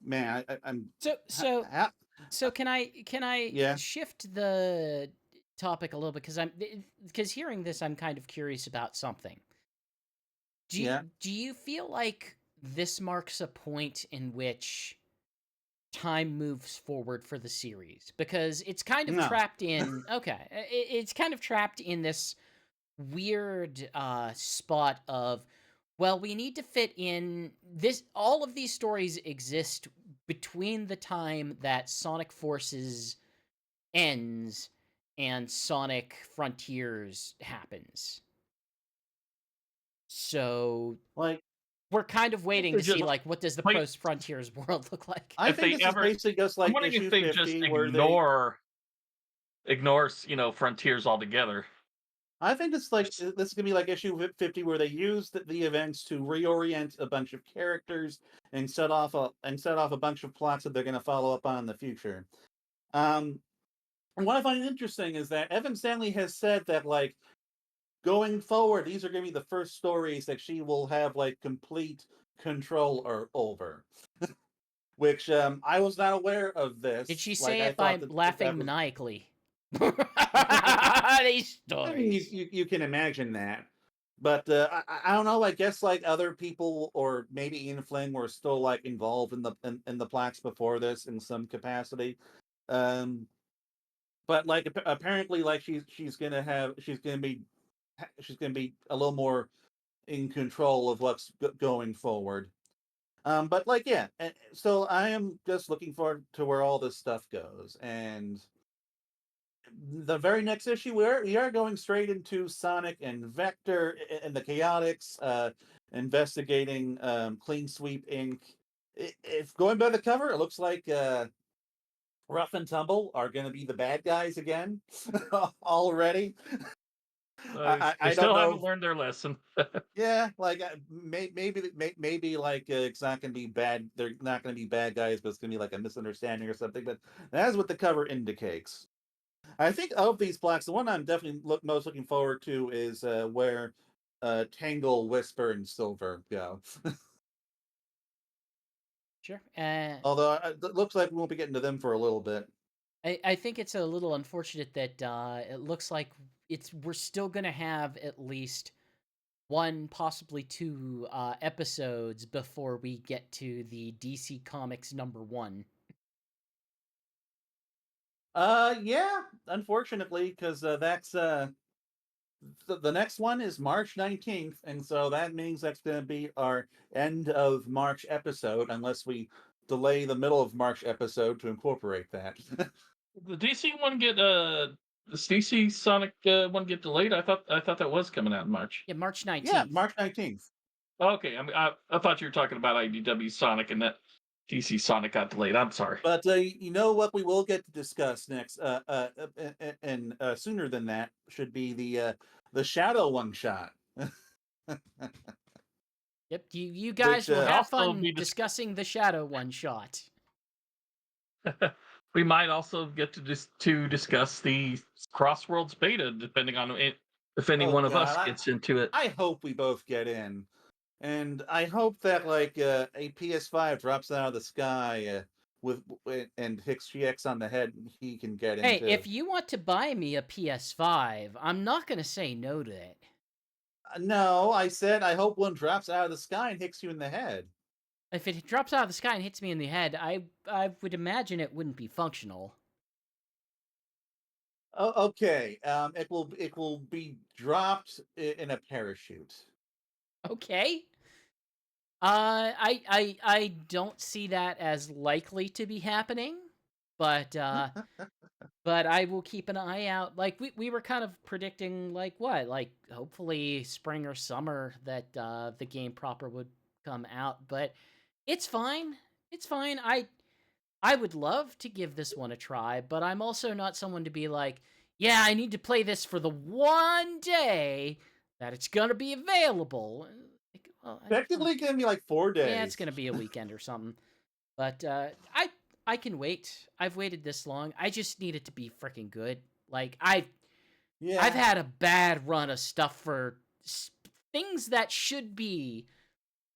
Speaker 2: man, I'm
Speaker 1: so so
Speaker 2: ha,
Speaker 1: so can I
Speaker 2: yeah,
Speaker 1: shift the topic a little bit, because hearing this I'm kind of curious about something.
Speaker 2: yeah,
Speaker 1: Do you feel like this marks a point in which time moves forward for the series, because it's kind of
Speaker 2: no,
Speaker 1: trapped in, okay, it's kind of trapped in this weird spot of, well, we need to fit in this, all of these stories exist between the time that Sonic Forces ends and Sonic Frontiers happens. So
Speaker 2: like
Speaker 1: we're kind of
Speaker 3: I think
Speaker 1: waiting
Speaker 3: they
Speaker 1: to see,
Speaker 3: just
Speaker 1: like, what does the
Speaker 3: like
Speaker 1: post Frontiers world look like.
Speaker 2: I
Speaker 3: if
Speaker 2: think
Speaker 3: they
Speaker 2: this is
Speaker 3: ever.
Speaker 2: basically just
Speaker 3: I'm
Speaker 2: like
Speaker 3: wondering if
Speaker 2: issue
Speaker 3: they just
Speaker 2: 50 where they
Speaker 3: ignores Frontiers altogether.
Speaker 2: I think it's like
Speaker 3: Just-
Speaker 2: this is gonna be like issue 50 where they use the events to reorient a bunch of characters and set off a bunch of plots that they're gonna follow up on in the future. Um, and what I find interesting is that Evan Stanley has said that, like, going forward, these are gonna be the first stories that she will have like complete control over. Which I was not aware of
Speaker 1: Did she
Speaker 2: this. Like,
Speaker 1: say
Speaker 2: I
Speaker 1: it
Speaker 2: thought
Speaker 1: by
Speaker 2: that
Speaker 1: laughing
Speaker 2: was.
Speaker 1: maniacally? These
Speaker 2: I mean,
Speaker 1: stories.
Speaker 2: you can imagine that, but I don't know. I guess like other people, or maybe Ian Flynn, were still like involved in the plaques before this in some capacity. Um, but like apparently, like she's gonna be she's going to be a little more in control of what's going forward. But like, yeah, so I am just looking forward to where all this stuff goes. And the very next issue, we are going straight into Sonic and Vector and the Chaotix, investigating Clean Sweep Inc. If going by the cover, it looks like Rough and Tumble are going to be the bad guys again already.
Speaker 3: They
Speaker 2: I don't
Speaker 3: still
Speaker 2: know.
Speaker 3: haven't learned their lesson.
Speaker 2: Yeah, like maybe like it's not going to be bad. They're not going to be bad guys, but it's going to be like a misunderstanding or something. But that's what the cover indicates. I think of these blocks, the one I'm definitely most looking forward to is where Tangle, Whisper, and Silver go.
Speaker 1: Sure.
Speaker 2: Although it looks like we won't be getting to them for a little bit.
Speaker 1: I think it's a little unfortunate that it looks like we're still gonna have at least one, possibly two episodes before we get to the DC Comics #1.
Speaker 2: Yeah, unfortunately, because that's the next one is March 19th, and so that means that's going to be our end of March episode, unless we delay the middle of March episode to incorporate that.
Speaker 3: The DC one get this DC Sonic one get delayed. I thought that was coming out in March.
Speaker 1: Yeah, March 19th.
Speaker 2: Yeah, March 19th.
Speaker 3: Okay, I thought you were talking about IDW Sonic and that DC Sonic got delayed. I'm sorry.
Speaker 2: But you know what we will get to discuss next, and sooner than that should be the Shadow one shot.
Speaker 1: Yep, you guys
Speaker 2: Which,
Speaker 1: will have
Speaker 3: also
Speaker 1: fun
Speaker 3: be
Speaker 1: discussing the Shadow one shot.
Speaker 3: We might also get to discuss the CrossWorlds beta, depending on if any one of us gets into it.
Speaker 2: I hope we both get in, and I hope that like a PS5 drops out of the sky and hits GX on the head, and he can get
Speaker 1: Hey,
Speaker 2: into.
Speaker 1: if you want to buy me a PS5, I'm not gonna say no to it.
Speaker 2: No, I said I hope one drops out of the sky and hits you in the head.
Speaker 1: If it drops out of the sky and hits me in the head, I would imagine it wouldn't be functional.
Speaker 2: Oh, okay. It will be dropped in a parachute.
Speaker 1: Okay. I don't see that as likely to be happening, but but I will keep an eye out. Like we were kind of predicting, like what, like hopefully spring or summer that the game proper would come out, but it's fine. It's fine. I would love to give this one a try, but I'm also not someone to be like, yeah, I need to play this for the one day that it's gonna be available. Like, well,
Speaker 2: Technically, gonna be like 4 days.
Speaker 1: yeah, it's gonna be a weekend or something. But I can wait. I've waited this long. I just need it to be freaking good. Like I've had a bad run of stuff for things that should be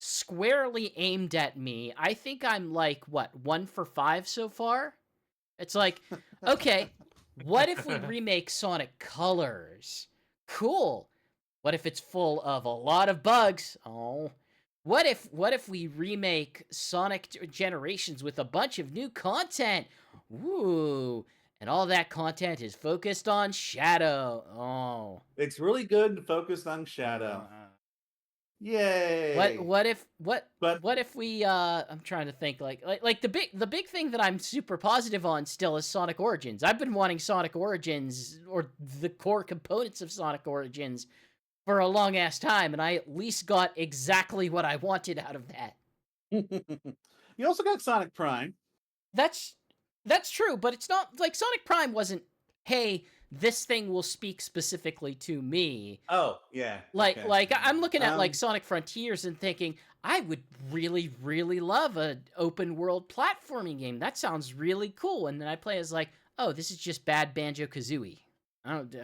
Speaker 1: squarely aimed at me. I think I'm like, what, 1 for 5 so far? It's like, okay, what if we remake Sonic Colors? Cool. What if it's full of a lot of bugs? Oh. What if we remake Sonic Generations with a bunch of new content? Ooh. And all that content is focused on Shadow. Oh.
Speaker 2: It's really good and focused on Shadow. Yay!
Speaker 1: What if we I'm trying to think like the big thing that I'm super positive on still is Sonic Origins. I've been wanting Sonic Origins, or the core components of Sonic Origins, for a long ass time, and I at least got exactly what I wanted out of that.
Speaker 2: You also got Sonic Prime.
Speaker 1: That's true, but it's not like Sonic Prime wasn't, hey, this thing will speak specifically to me.
Speaker 2: Oh, yeah.
Speaker 1: Like,
Speaker 2: okay.
Speaker 1: like I'm looking at like Sonic Frontiers and thinking, I would really, really love an open world platforming game. That sounds really cool. And then I play as like, oh, this is just bad Banjo-Kazooie. I don't.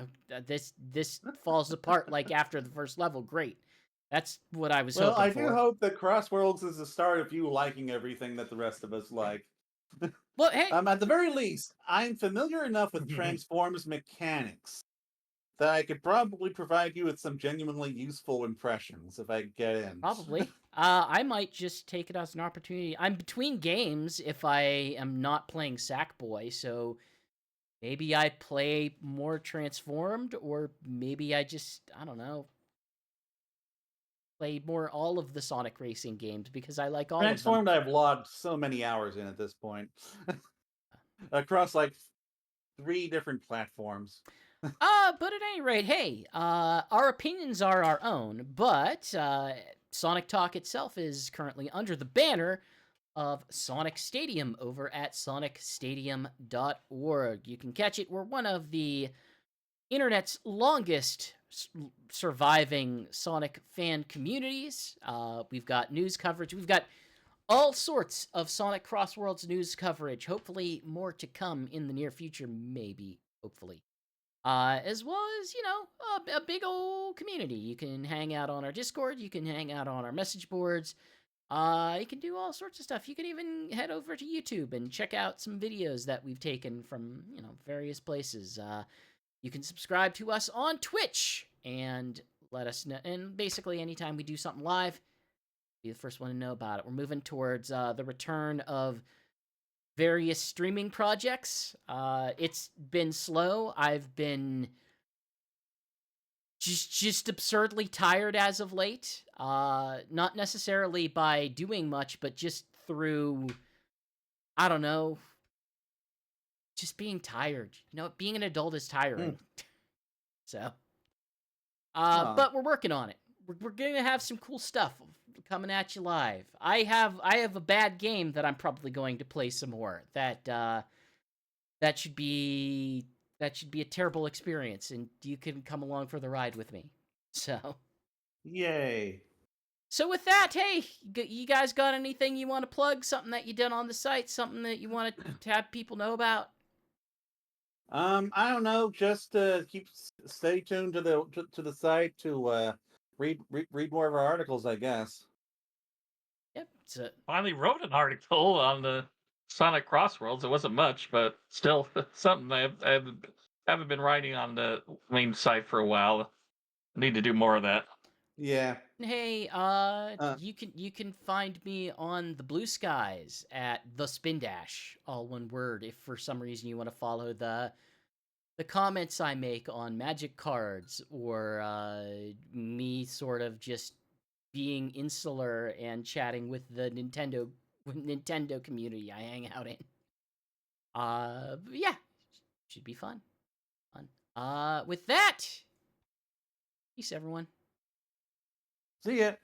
Speaker 1: This falls apart like after the first level. Great. That's what I was hoping for.
Speaker 2: Well, I do hope that CrossWorlds is the start of you liking everything that the rest of us like.
Speaker 1: Well, hey,
Speaker 2: At the very least, I'm familiar enough with Transformers mechanics that I could probably provide you with some genuinely useful impressions if I get in.
Speaker 1: probably. I might just take it as an opportunity. I'm between games if I am not playing Sackboy, so maybe I play more Transformed, or maybe I just, I don't know, play more all of the Sonic racing games because I like all of them.
Speaker 2: Transformed, I've logged so many hours in at this point. Across like 3 different platforms.
Speaker 1: But at any rate, hey, our opinions are our own, but Sonic Talk itself is currently under the banner of Sonic Stadium over at sonicstadium.org. You can catch it. We're one of the internet's longest surviving Sonic fan communities. We've got news coverage. We've got all sorts of Sonic CrossWorlds news coverage. Hopefully more to come in the near future, maybe, hopefully. As well as, a big old community. You can hang out on our Discord. You can hang out on our message boards. You can do all sorts of stuff. You can even head over to YouTube and check out some videos that we've taken from, various places. You can subscribe to us on Twitch and let us know. And basically, anytime we do something live, be the first one to know about it. We're moving towards the return of various streaming projects. It's been slow. I've been just absurdly tired as of late. Not necessarily by doing much, but just through, I don't know, just being tired. Being an adult is tiring. So, but we're working on it. We're gonna have some cool stuff coming at you live. I have a bad game that I'm probably going to play some more. That should be a terrible experience, and you can come along for the ride with me. So,
Speaker 2: Yay.
Speaker 1: So with that, hey, you guys got anything you want to plug? Something that you done on the site? Something that you want to have people know about?
Speaker 2: I don't know. Just stay tuned to the site to read more of our articles, I guess.
Speaker 1: Yep.
Speaker 3: Finally wrote an article on the Sonic CrossWorlds. It wasn't much, but still something. I haven't been writing on the main site for a while. I need to do more of that.
Speaker 2: Yeah.
Speaker 1: Hey, you can find me on the Blue Skies at the Spin Dash, all one word. If for some reason you want to follow the comments I make on Magic cards, or me sort of just being insular and chatting with the Nintendo community I hang out in. Yeah, should be fun. With that, peace, everyone.
Speaker 2: See ya.